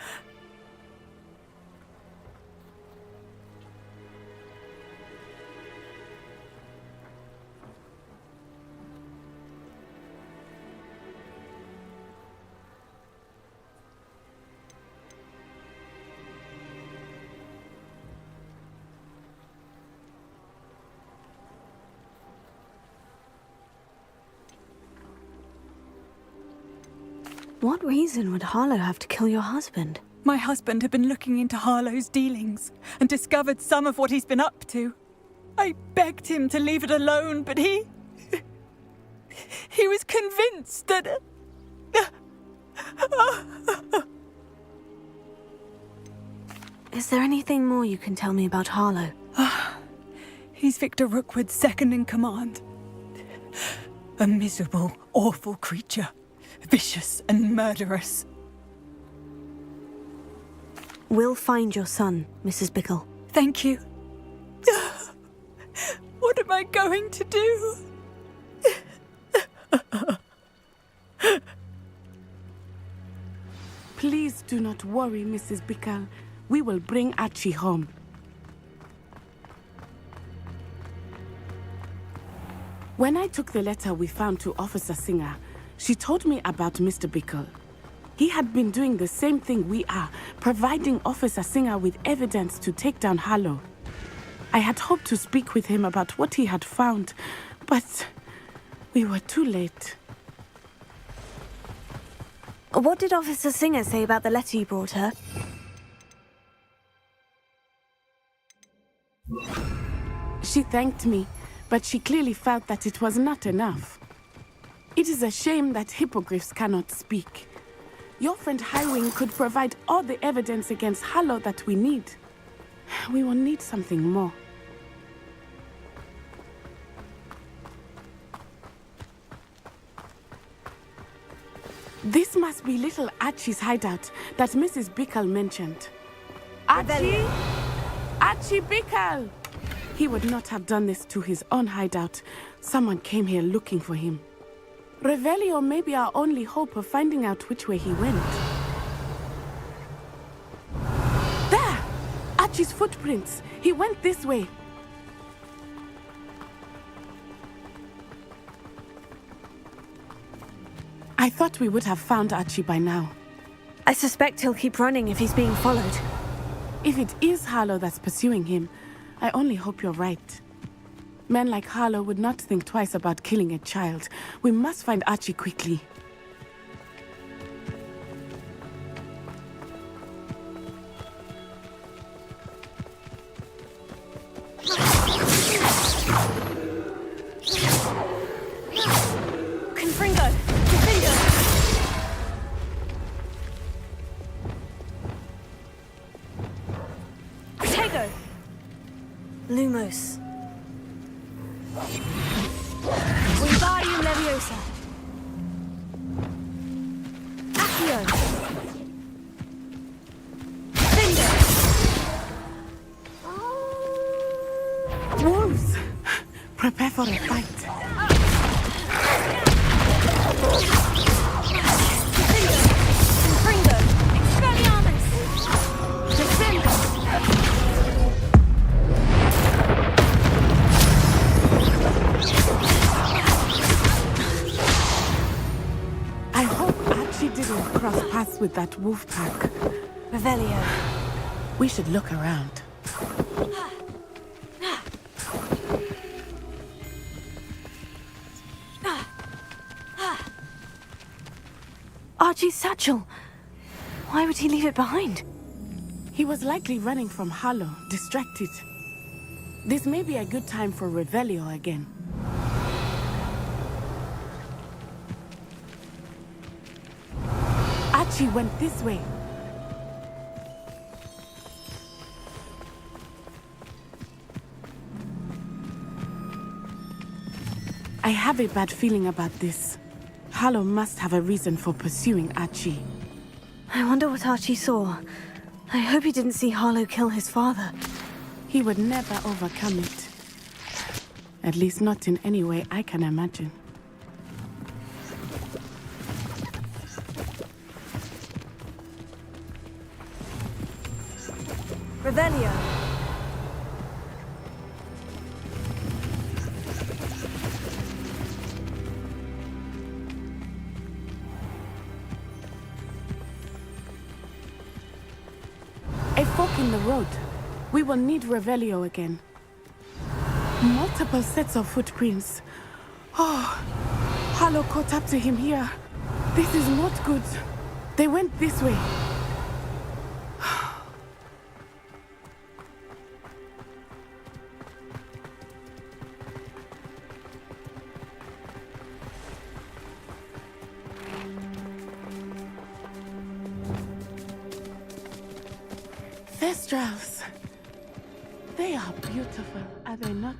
What reason would Harlow have to kill your husband? My husband had been looking into Harlow's dealings and discovered some of what he's been up to. I begged him to leave it alone, but he was convinced that... Is there anything more you can tell me about Harlow? He's Victor Rookwood's second in command. A miserable, awful creature. Vicious and murderous. We'll find your son, Mrs. Bickle. Thank you. What am I going to do? Please do not worry, Mrs. Bickle. We will bring Archie home. When I took the letter we found to Officer Singer, she told me about Mr. Bickle. He had been doing the same thing we are, providing Officer Singer with evidence to take down Harlow. I had hoped to speak with him about what he had found, but we were too late. What did Officer Singer say about the letter you brought her? She thanked me, but she clearly felt that it was not enough. It is a shame that hippogriffs cannot speak. Your friend Highwing could provide all the evidence against Harlow that we need. We will need something more. This must be little Archie's hideout that Mrs. Bickle mentioned. Archie? Archie Bickle! He would not have done this to his own hideout. Someone came here looking for him. Revelio may be our only hope of finding out which way he went. There! Archie's footprints. He went this way. I thought we would have found Archie by now. I suspect he'll keep running if he's being followed. If it is Harlow that's pursuing him, I only hope you're right. Men like Harlow would not think twice about killing a child. We must find Archie quickly. Confringo! Confringo! Protego! Lumos. Wingardium Leviosa. Accio. Prepare for a fight. I hope Archie didn't cross paths with that wolf pack. Revelio. We should look around. Archie's satchel. Why would he leave it behind? He was likely running from Harlow, distracted. This may be a good time for Revelio again. Archie went this way. I have a bad feeling about this. Harlow must have a reason for pursuing Archie. I wonder what Archie saw. I hope he didn't see Harlow kill his father. He would never overcome it. At least not in any way I can imagine. Revelio. A fork in the road. We will need Revelio again. Multiple sets of footprints. Oh, Harlow caught up to him here. This is not good. They went this way. Thestrals. They are beautiful, are they not?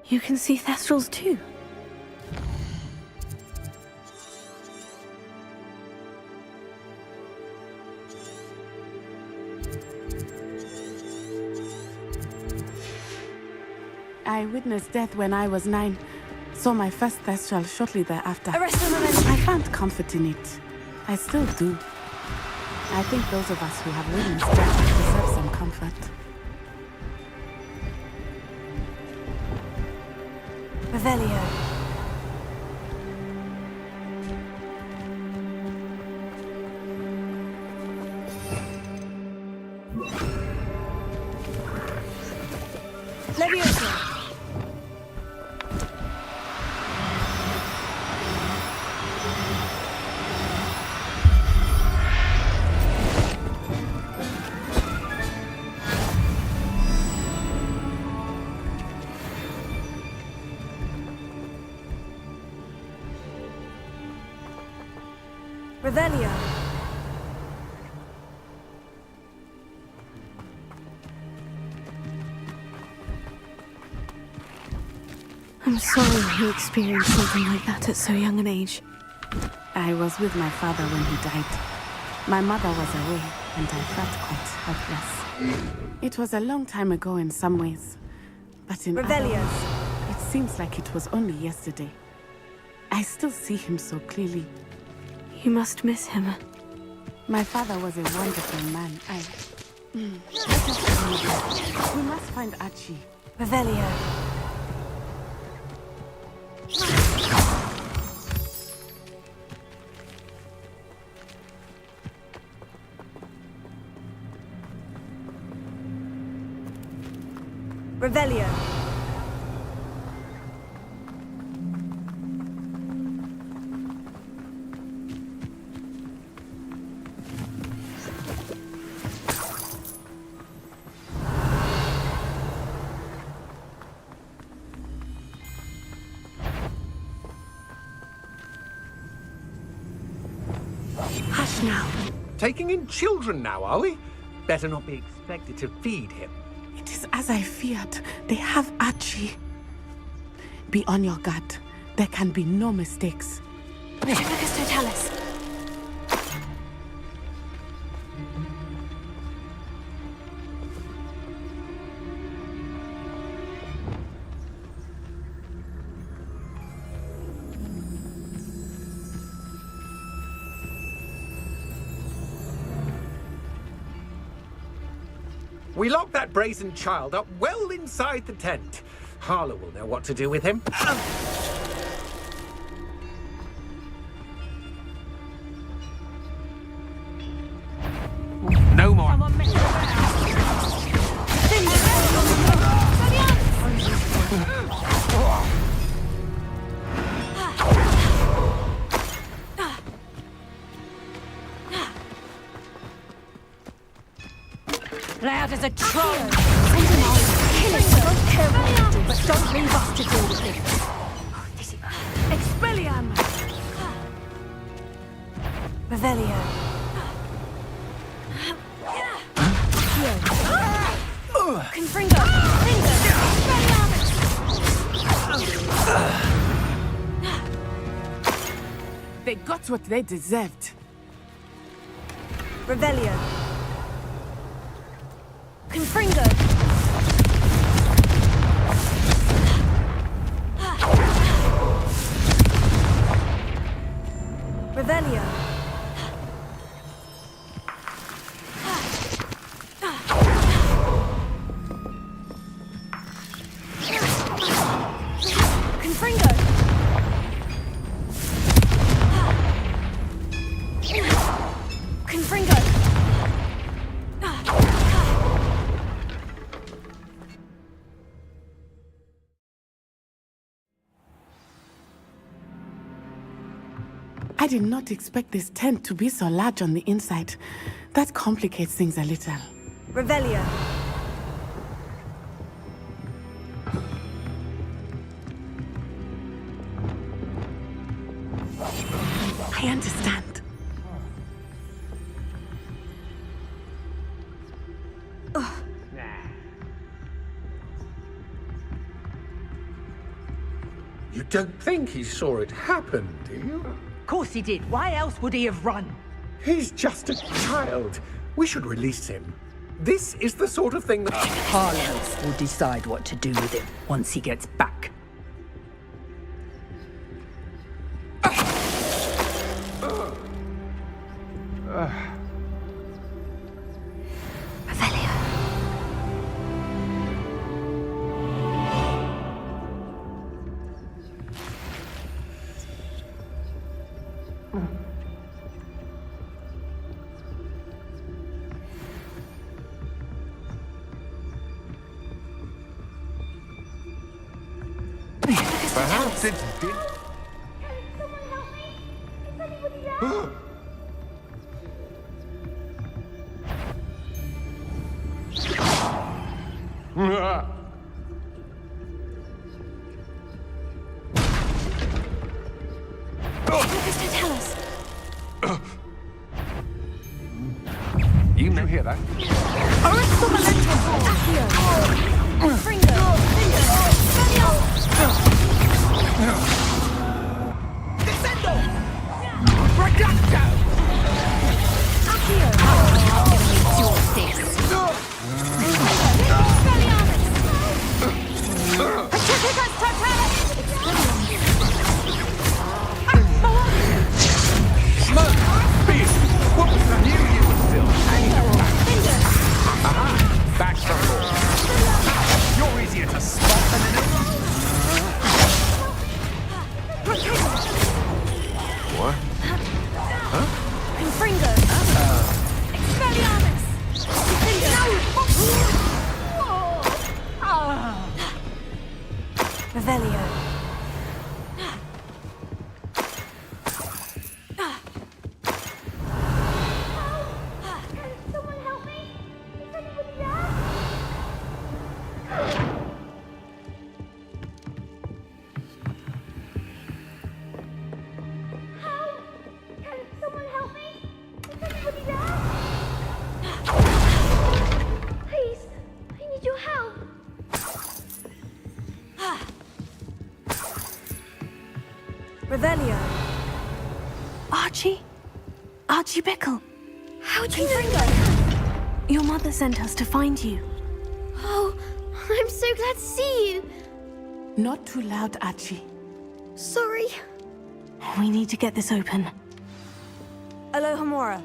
You can see Thestrals too. I witnessed death when I was 9. Saw my first Thestral shortly thereafter. Arrest him, I found comfort in it. I still do. I think those of us who have witnessed death deserve some comfort. Revelio. Leviosa. Revelio. I'm sorry you experienced something like that at so young an age. I was with my father when he died. My mother was away, and I felt quite helpless. It was a long time ago in some ways, but in Revelio. others, it seems like it was only yesterday. I still see him so clearly. You must miss him. My father was a wonderful man. We must find Archie. Revelio. Revelio. Hush now. Taking in children now, are we? Better not be expected to feed him. It is as I feared. They have Archie. Be on your guard. There can be no mistakes. Vicus Totalis. We locked that brazen child up well inside the tent. Harlow will know what to do with him. No more. Loud as a troll. Send him on. Kill him. I don't care what you do, but don't leave us to deal with him. Expelliarm. Revelio. Confringo. They got what they deserved. Revelio. Confringo. Revelio. Confringo. Confringo. I did not expect this tent to be so large on the inside. That complicates things a little. Revelio. I understand. You don't think he saw it happen, do you? Of course he did. Why else would he have run? He's just a child. We should release him. This is the sort of thing that... Harlow will decide what to do with him once he gets back. Perhaps it's... Tell us. You may hear that. Back from you're easier to spot than an What? Huh? Confringo. Expelliarmus. Revelio. Revelio. Archie? Archie Bickle. How'd you know? Your mother sent us to find you. Oh, I'm so glad to see you. Not too loud, Archie. Sorry. We need to get this open. Alohomora.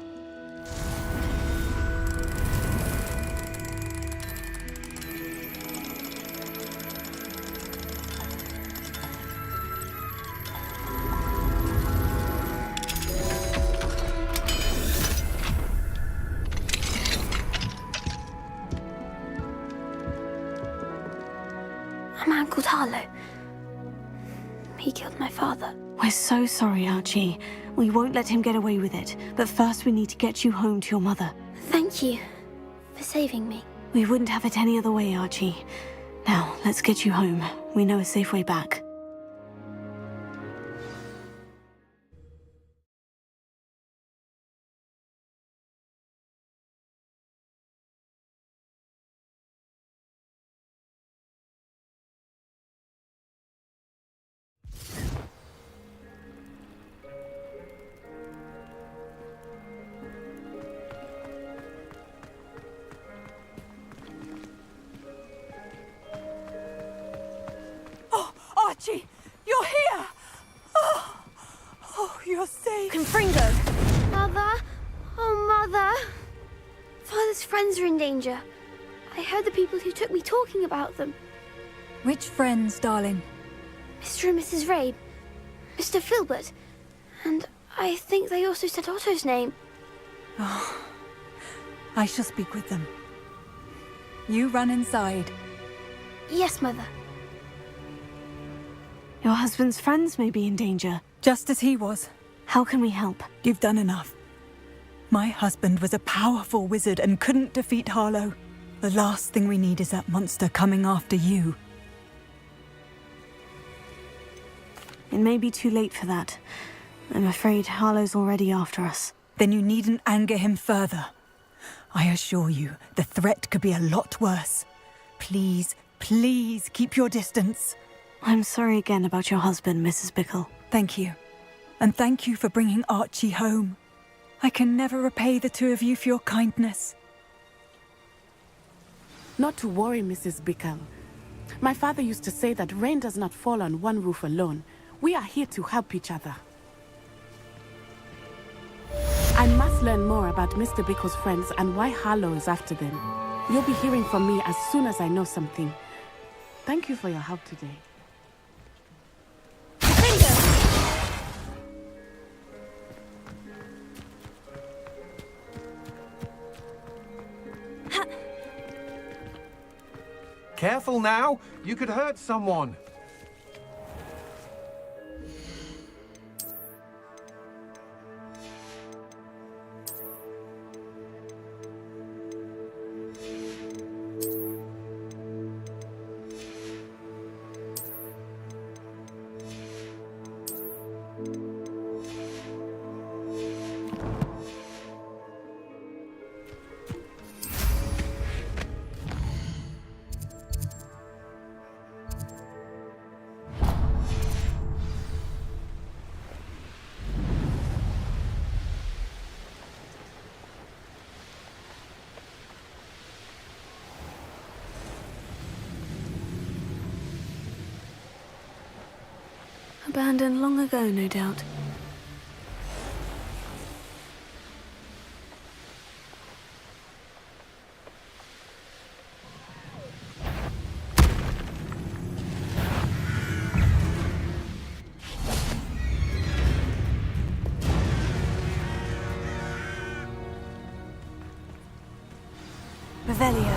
he killed my father. We're so sorry, Archie. We won't let him get away with it. But first we need to get you home to your mother. Thank you for saving me. We wouldn't have it any other way, Archie. Now, let's get you home. We know a safe way back. Archie, you're here! Oh, you're safe. Confringo! Mother! Oh, Mother! Father's friends are in danger. I heard the people who took me talking about them. Which friends, darling? Mr. and Mrs. Rabe, Mr. Filbert, and I think they also said Otto's name. Oh, I shall speak with them. You run inside. Yes, Mother. Your husband's friends may be in danger. Just as he was. How can we help? You've done enough. My husband was a powerful wizard and couldn't defeat Harlow. The last thing we need is that monster coming after you. It may be too late for that. I'm afraid Harlow's already after us. Then you needn't anger him further. I assure you, the threat could be a lot worse. Please, please keep your distance. I'm sorry again about your husband, Mrs. Bickle. Thank you. And thank you for bringing Archie home. I can never repay the two of you for your kindness. Not to worry, Mrs. Bickle. My father used to say that rain does not fall on one roof alone. We are here to help each other. I must learn more about Mr. Bickle's friends and why Harlow is after them. You'll be hearing from me as soon as I know something. Thank you for your help today. Careful now, you could hurt someone. Abandoned long ago, no doubt. Revelio.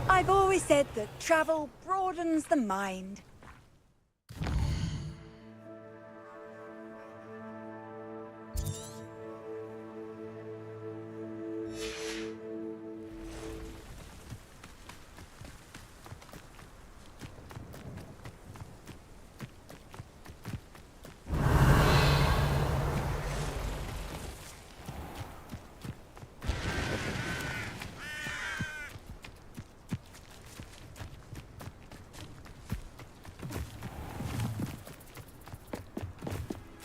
I've always said that travel broadens the mind.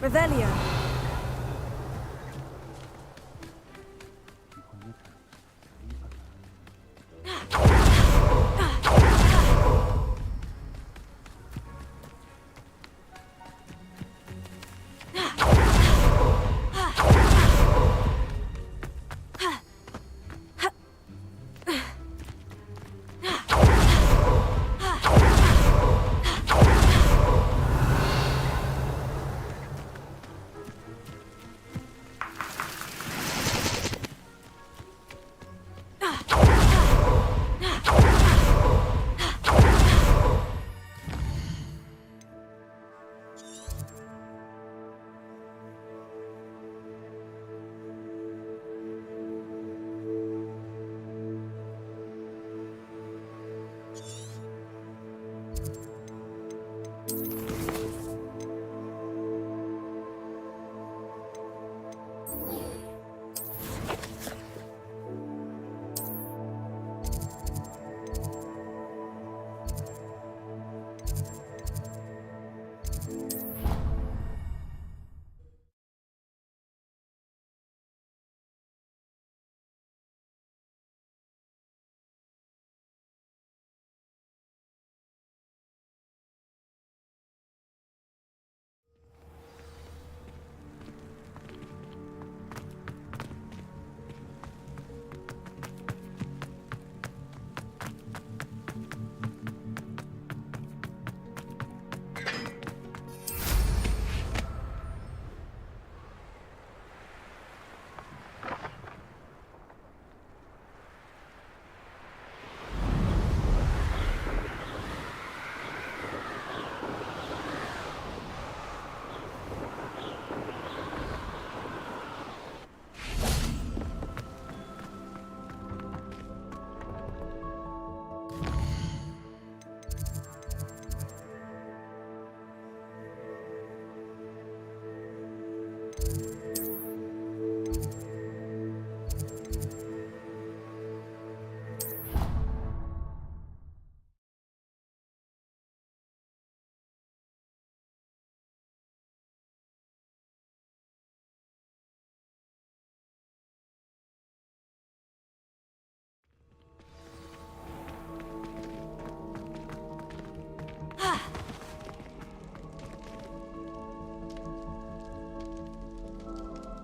Revelio.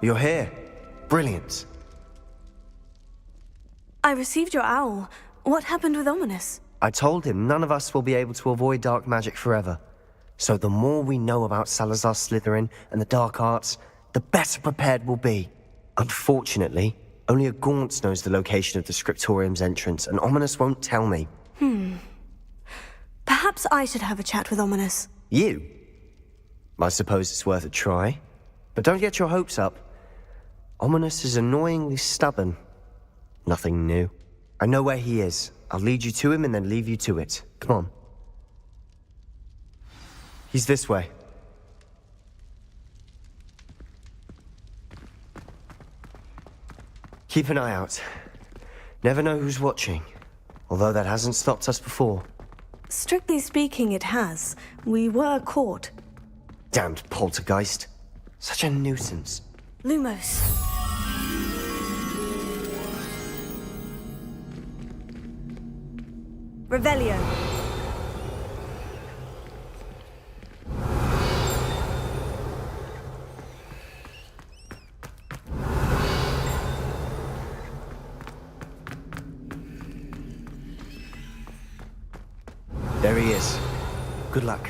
You're here. Brilliant. I received your owl. What happened with Ominous? I told him none of us will be able to avoid dark magic forever. So the more we know about Salazar Slytherin and the dark arts, the better prepared we'll be. Unfortunately, only a Gaunt knows the location of the Scriptorium's entrance, and Ominous won't tell me. Perhaps I should have a chat with Ominous. You? I suppose it's worth a try. But don't get your hopes up. Ominous is annoyingly stubborn. Nothing new. I know where he is. I'll lead you to him and then leave you to it. Come on. He's this way. Keep an eye out. Never know who's watching. Although that hasn't stopped us before. Strictly speaking, it has. We were caught. Damned poltergeist. Such a nuisance. Lumos. Revelio. There he is. Good luck.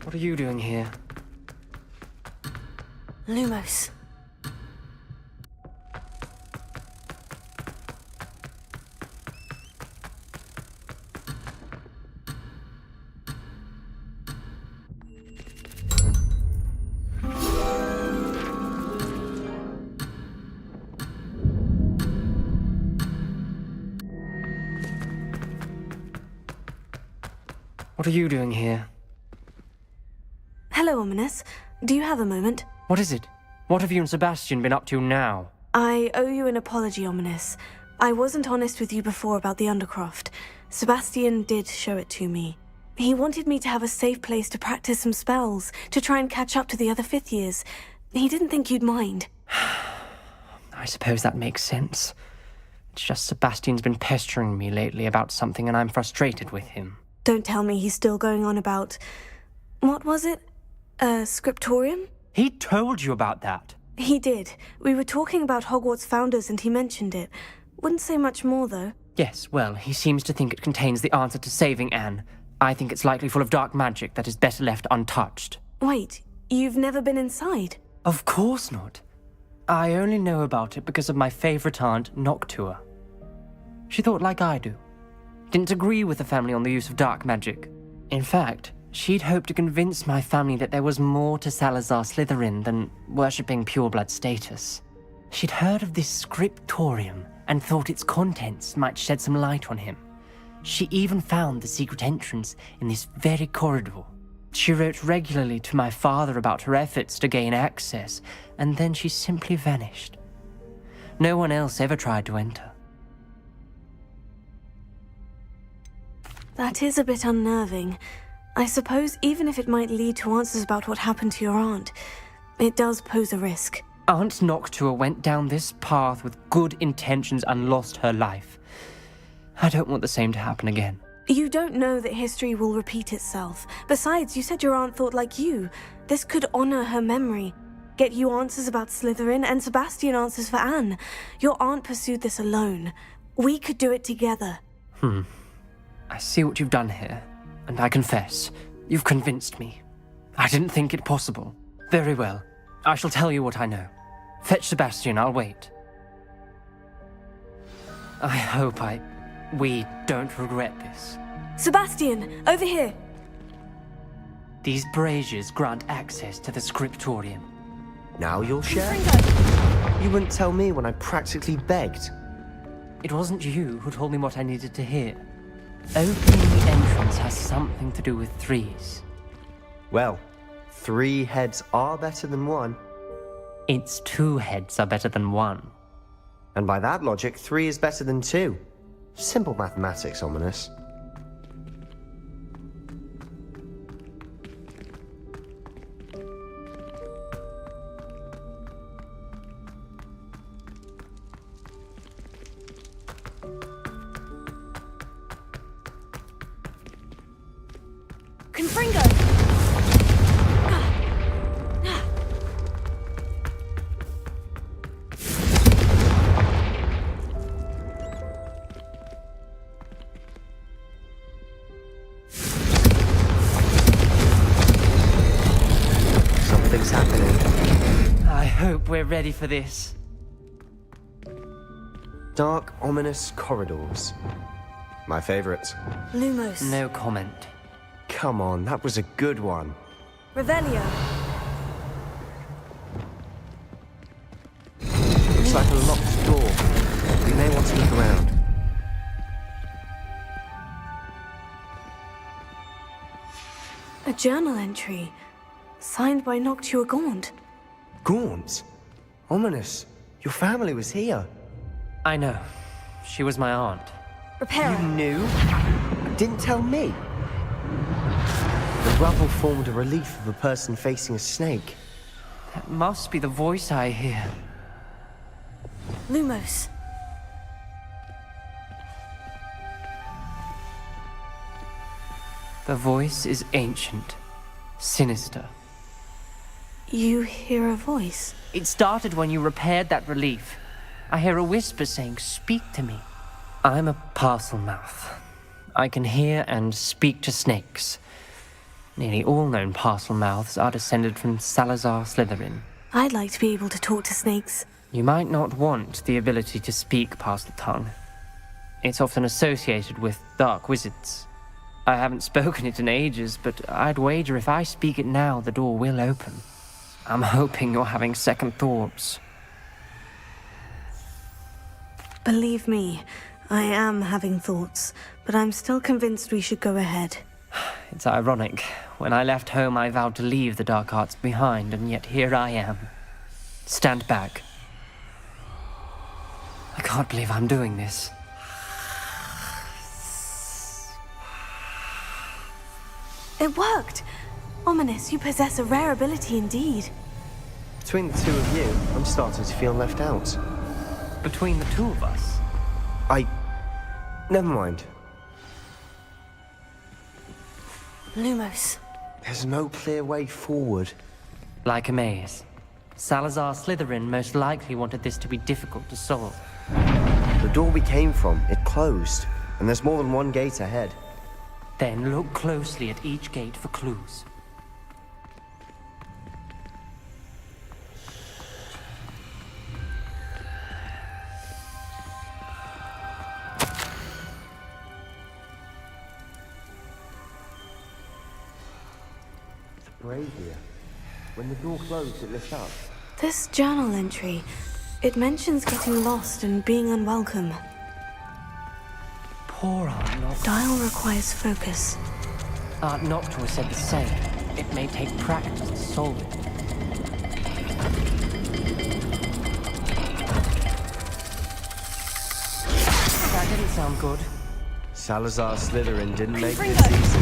What are you doing here? Lumos. What are you doing here? Hello, Ominous. Do you have a moment? What is it? What have you and Sebastian been up to now? I owe you an apology, Ominous. I wasn't honest with you before about the Undercroft. Sebastian did show it to me. He wanted me to have a safe place to practice some spells, to try and catch up to the other fifth years. He didn't think you'd mind. I suppose that makes sense. It's just Sebastian's been pestering me lately about something and I'm frustrated with him. Don't tell me he's still going on about... What was it? Scriptorium? He told you about that? He did. We were talking about Hogwarts founders and he mentioned it. Wouldn't say much more, though. Yes, well, he seems to think it contains the answer to saving Anne. I think it's likely full of dark magic that is better left untouched. Wait, you've never been inside? Of course not. I only know about it because of my favorite aunt, Noctua. She thought like I do. Didn't agree with the family on the use of dark magic. In fact, she'd hoped to convince my family that there was more to Salazar Slytherin than worshipping pureblood status. She'd heard of this scriptorium and thought its contents might shed some light on him. She even found the secret entrance in this very corridor. She wrote regularly to my father about her efforts to gain access, and then she simply vanished. No one else ever tried to enter. That is a bit unnerving. I suppose even if it might lead to answers about what happened to your aunt, it does pose a risk. Aunt Noctua went down this path with good intentions and lost her life. I don't want the same to happen again. You don't know that history will repeat itself. Besides, you said your aunt thought like you. This could honor her memory. Get you answers about Slytherin and Sebastian answers for Anne. Your aunt pursued this alone. We could do it together. I see what you've done here, and I confess, you've convinced me. I didn't think it possible. Very well. I shall tell you what I know. Fetch Sebastian, I'll wait. I hope we don't regret this. Sebastian, over here! These braziers grant access to the scriptorium. Now you'll share? You wouldn't tell me when I practically begged. It wasn't you who told me what I needed to hear. Opening the entrance has something to do with threes. Well, 3 heads are better than 1. It's 2 heads are better than 1. And by that logic, 3 is better than 2. Simple mathematics, Ominous. Confringo! Something's happening. I hope we're ready for this. Dark, ominous corridors. My favorite. Lumos. No comment. Come on, that was a good one. Revelio. Looks like a locked door. We may want to look around. A journal entry. Signed by Noctua Gaunt. Gaunt? Ominous. Your family was here. I know. She was my aunt. Reparo. You knew? Didn't tell me. The rubble formed a relief of a person facing a snake. That must be the voice I hear. Lumos. The voice is ancient, sinister. You hear a voice? It started when you repaired that relief. I hear a whisper saying, "Speak to me." I'm a parcel mouth. I can hear and speak to snakes. Nearly all known parcel mouths are descended from Salazar Slytherin. I'd like to be able to talk to snakes. You might not want the ability to speak parcel tongue. It's often associated with dark wizards. I haven't spoken it in ages, but I'd wager if I speak it now, the door will open. I'm hoping you're having second thoughts. Believe me, I am having thoughts, but I'm still convinced we should go ahead. It's ironic. When I left home, I vowed to leave the dark arts behind, and yet here I am. Stand back. I can't believe I'm doing this. It worked! Ominous, you possess a rare ability indeed. Between the 2 of you, I'm starting to feel left out. Between the 2 of us? Never mind. Lumos. There's no clear way forward. Like a maze. Salazar Slytherin most likely wanted this to be difficult to solve. The door we came from, it closed. And there's more than one gate ahead. Then look closely at each gate for clues. Brave here. When the door closed, it lit up. This journal entry, it mentions getting lost and being unwelcome. Poor Aunt Noctua. Dial requires focus. Aunt Noctua said the same. It may take practice to solve it. That didn't sound good. Salazar Slytherin didn't make Confringo. this easy.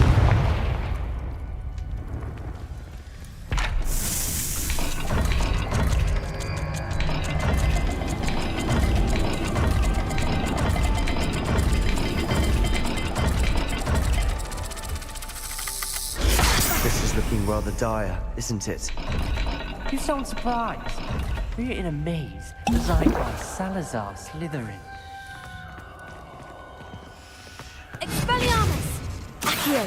Looking rather dire, isn't it? You sound surprised. We're in a maze designed by Salazar Slytherin. Expelliarmus! Accio!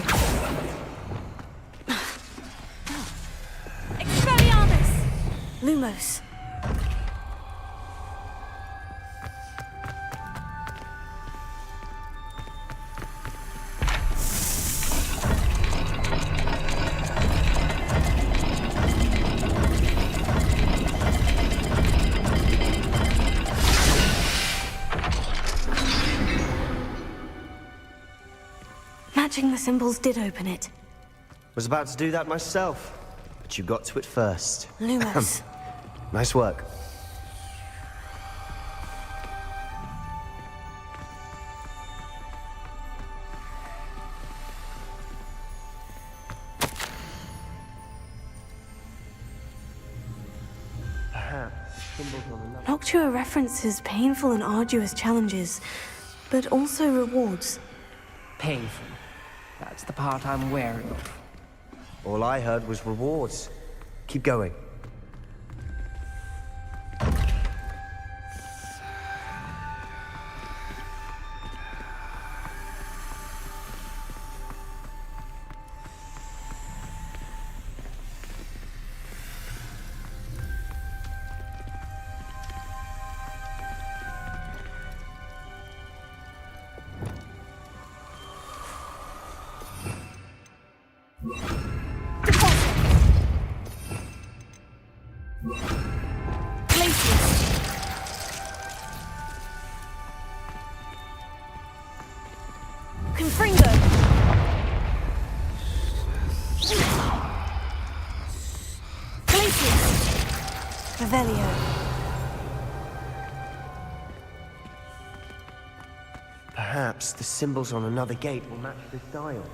Expelliarmus! Lumos. Catching the symbols did open it. Was about to do that myself, but you got to it first. Lumos. Nice work. Noctua references painful and arduous challenges, but also rewards. Painful. That's the part I'm wary of. All I heard was rewards. Keep going. Perhaps the symbols on another gate will match this dial.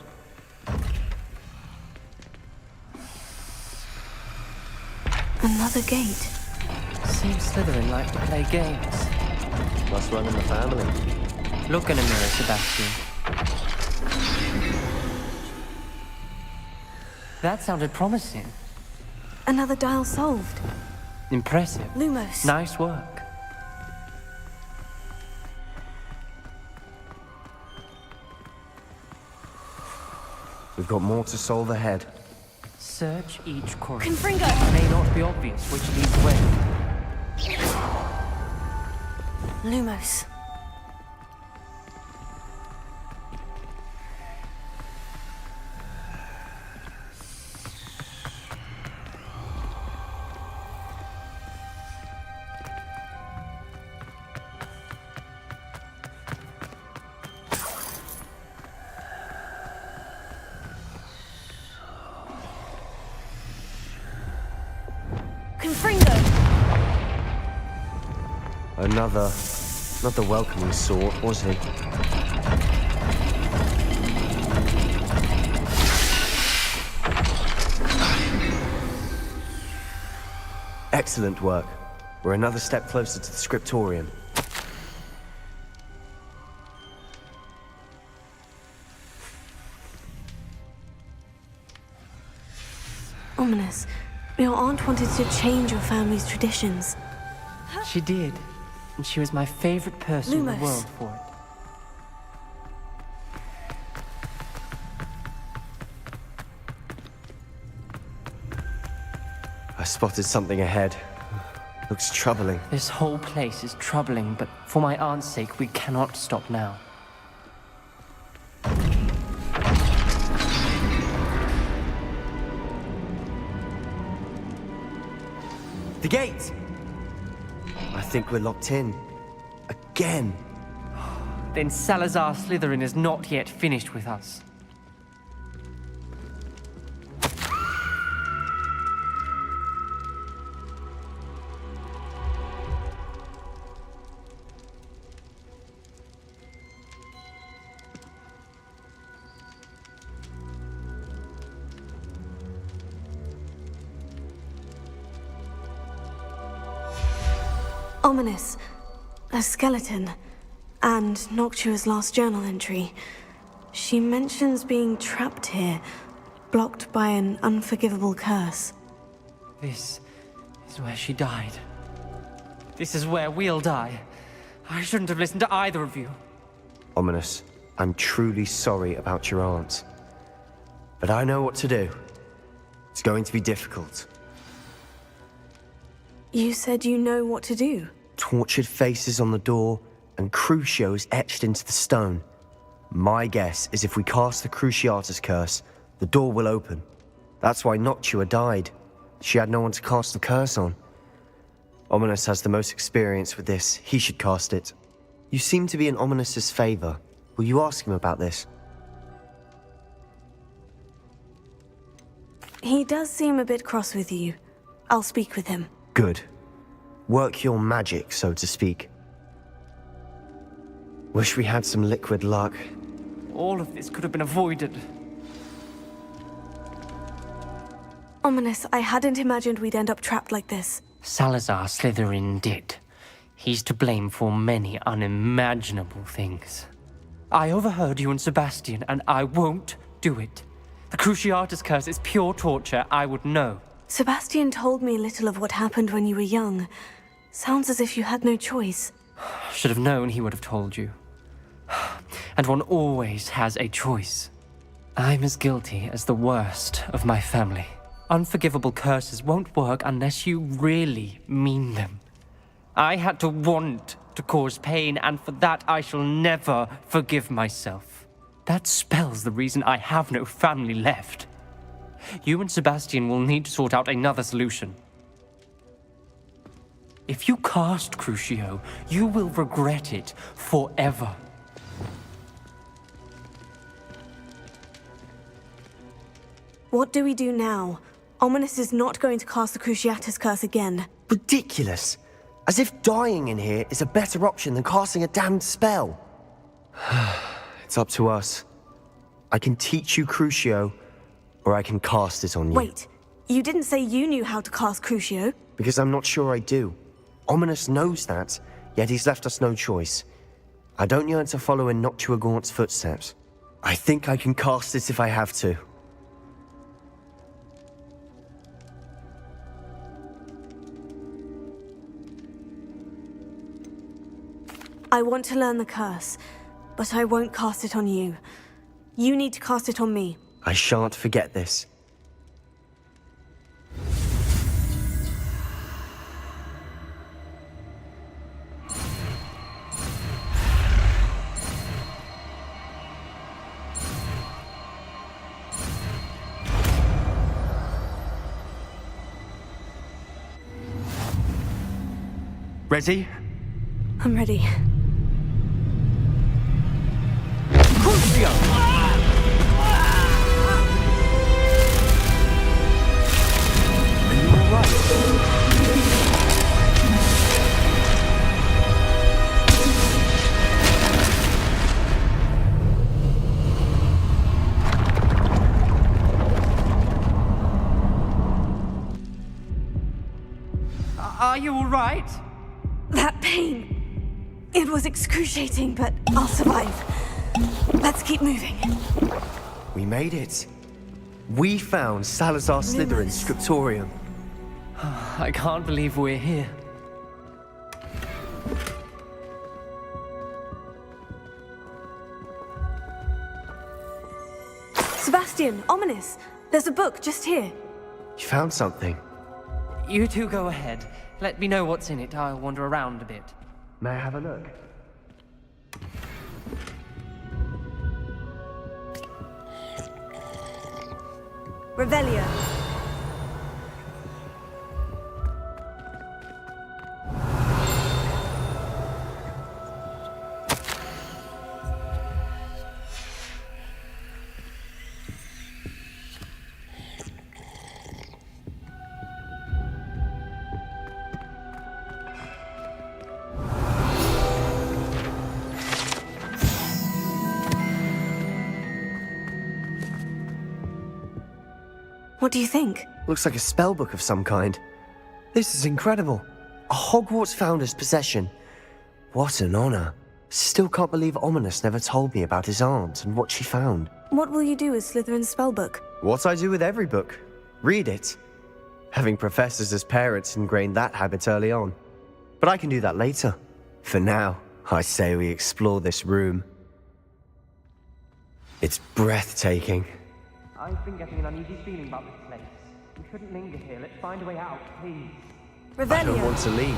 Another gate. Seems Slytherin like to play games. Must run in the family. Look in a mirror, Sebastian. That sounded promising. Another dial solved. Impressive. Lumos. Nice work. We've got more to solve ahead. Search each corner. Confringo! It may not be obvious which leads where. Lumos. Another, not the welcoming sort, was he? Excellent work. We're another step closer to the scriptorium. Ominous. Your aunt wanted to change your family's traditions. She did. And she was my favorite person in the Lumos. world for it. I spotted something ahead. Looks troubling. This whole place is troubling, but for my aunt's sake, we cannot stop now. The gate! I think we're locked in. Again! Then Salazar Slytherin is not yet finished with us. Ominous. A skeleton. And Noctua's last journal entry. She mentions being trapped here, blocked by an unforgivable curse. This is where she died. This is where we'll die. I shouldn't have listened to either of you. Ominous, I'm truly sorry about your aunt. But I know what to do. It's going to be difficult. You said you know what to do. Tortured faces on the door and Crucios etched into the stone. My guess is if we cast the Cruciatus curse, the door will open. That's why Noctua died. She had no one to cast the curse on. Ominous has the most experience with this. He should cast it. You seem to be in Ominous's favor. Will you ask him about this? He does seem a bit cross with you. I'll speak with him. Good. Work your magic, so to speak. Wish we had some liquid luck. All of this could have been avoided. Ominous, I hadn't imagined we'd end up trapped like this. Salazar Slytherin did. He's to blame for many unimaginable things. I overheard you and Sebastian, and I won't do it. The Cruciatus curse is pure torture, I would know. Sebastian told me a little of what happened when you were young. Sounds as if you had no choice. Should have known he would have told you. And one always has a choice. I'm as guilty as the worst of my family. Unforgivable curses won't work unless you really mean them. I had to want to cause pain, and for that I shall never forgive myself. That spell's the reason I have no family left. You and Sebastian will need to sort out another solution. If you cast Crucio, you will regret it forever. What do we do now? Ominous is not going to cast the Cruciatus curse again. Ridiculous. As if dying in here is a better option than casting a damned spell. It's up to us. I can teach you Crucio, or I can cast it on you. Wait, you didn't say you knew how to cast Crucio? Because I'm not sure I do. Ominous knows that, yet he's left us no choice. I don't yearn to follow in Noctua Gaunt's footsteps. I think I can cast it if I have to. I want to learn the curse, but I won't cast it on you. You need to cast it on me. I shan't forget this. Ready? I'm ready. Crucio! Are you all right? That pain. It was excruciating, but I'll survive. Let's keep moving. We made it. We found Salazar Slytherin's scriptorium. I can't believe we're here. Sebastian, Ominous, there's a book just here. You found something. You two go ahead. Let me know what's in it. I'll wander around a bit. May I have a look? Revelio. What do you think? Looks like a spellbook of some kind. This is incredible. A Hogwarts founder's possession. What an honor. Still can't believe Ominous never told me about his aunt and what she found. What will you do with Slytherin's spellbook? What I do with every book. Read it. Having professors as parents ingrained that habit early on. But I can do that later. For now, I say we explore this room. It's breathtaking. I've been getting an uneasy feeling about this place. We shouldn't linger here. Let's find a way out, please. I don't want to leave,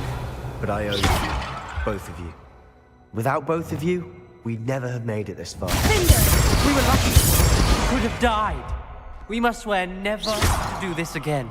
but I owe you. Both of you. Without both of you, we'd never have made it this far. We were lucky. We could have died. We must swear never to do this again.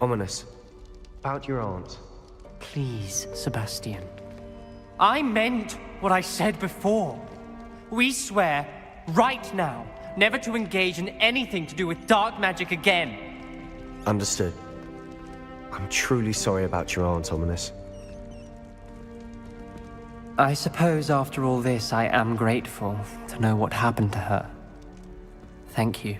Ominous. About your aunt. Please, Sebastian. I meant what I said before. We swear, right now, never to engage in anything to do with dark magic again. Understood. I'm truly sorry about your aunt, Ominous. I suppose after all this, I am grateful to know what happened to her. Thank you.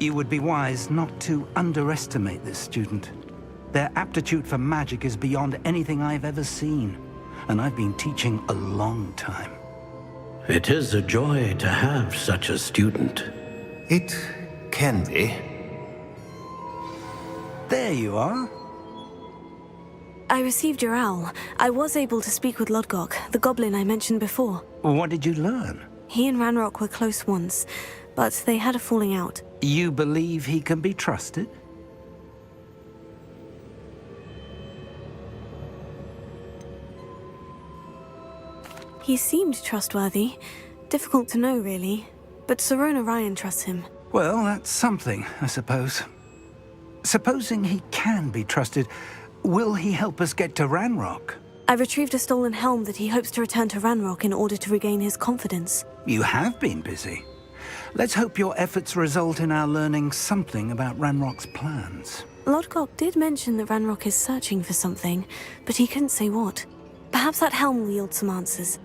You would be wise not to underestimate this student. Their aptitude for magic is beyond anything I've ever seen, and I've been teaching a long time. It is a joy to have such a student. It can be. There you are. I received your owl. I was able to speak with Lodgok, the goblin I mentioned before. What did you learn? He and Ranrock were close once, but they had a falling out. You believe he can be trusted? He seemed trustworthy. Difficult to know, really. But Sirona Ryan trusts him. Well, that's something, I suppose. Supposing he can be trusted, will he help us get to Ranrock? I retrieved a stolen helm that he hopes to return to Ranrock in order to regain his confidence. You have been busy. Let's hope your efforts result in our learning something about Ranrock's plans. Lodgok did mention that Ranrock is searching for something, but he couldn't say what. Perhaps that helm will yield some answers.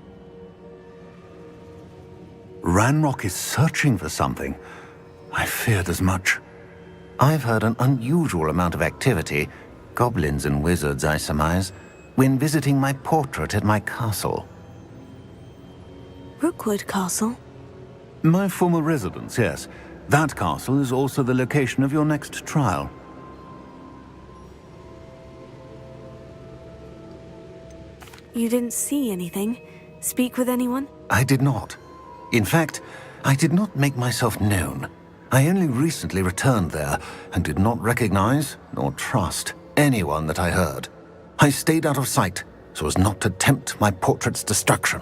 Ranrock is searching for something. I feared as much. I've heard an unusual amount of activity, goblins and wizards, I surmise, when visiting my portrait at my castle. Rookwood Castle? My former residence, yes. That castle is also the location of your next trial. You didn't see anything? Speak with anyone? I did not. In fact, I did not make myself known. I only recently returned there and did not recognize nor trust anyone that I heard. I stayed out of sight so as not to tempt my portrait's destruction.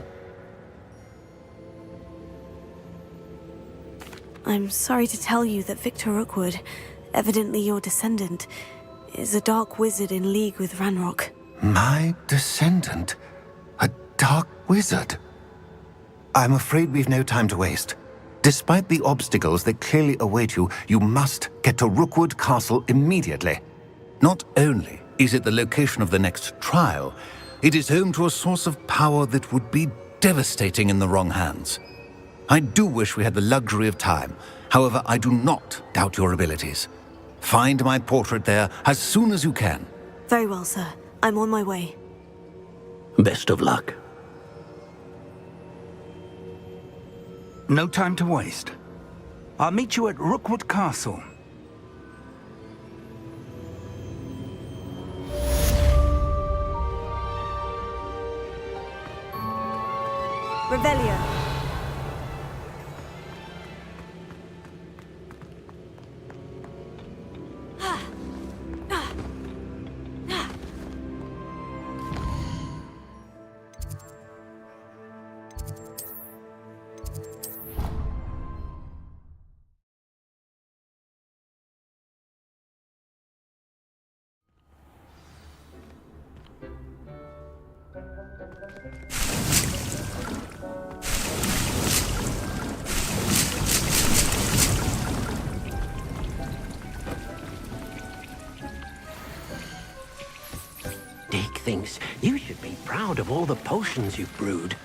I'm sorry to tell you that Victor Rookwood, evidently your descendant, is a dark wizard in league with Ranrock. My descendant? A dark wizard? I'm afraid we've no time to waste. Despite the obstacles that clearly await you, you must get to Rookwood Castle immediately. Not only is it the location of the next trial, it is home to a source of power that would be devastating in the wrong hands. I do wish we had the luxury of time. However, I do not doubt your abilities. Find my portrait there as soon as you can. Very well, sir. I'm on my way. Best of luck. No time to waste. I'll meet you at Rookwood Castle. Revelio. Dick thinks you should be proud of all the potions you've brewed.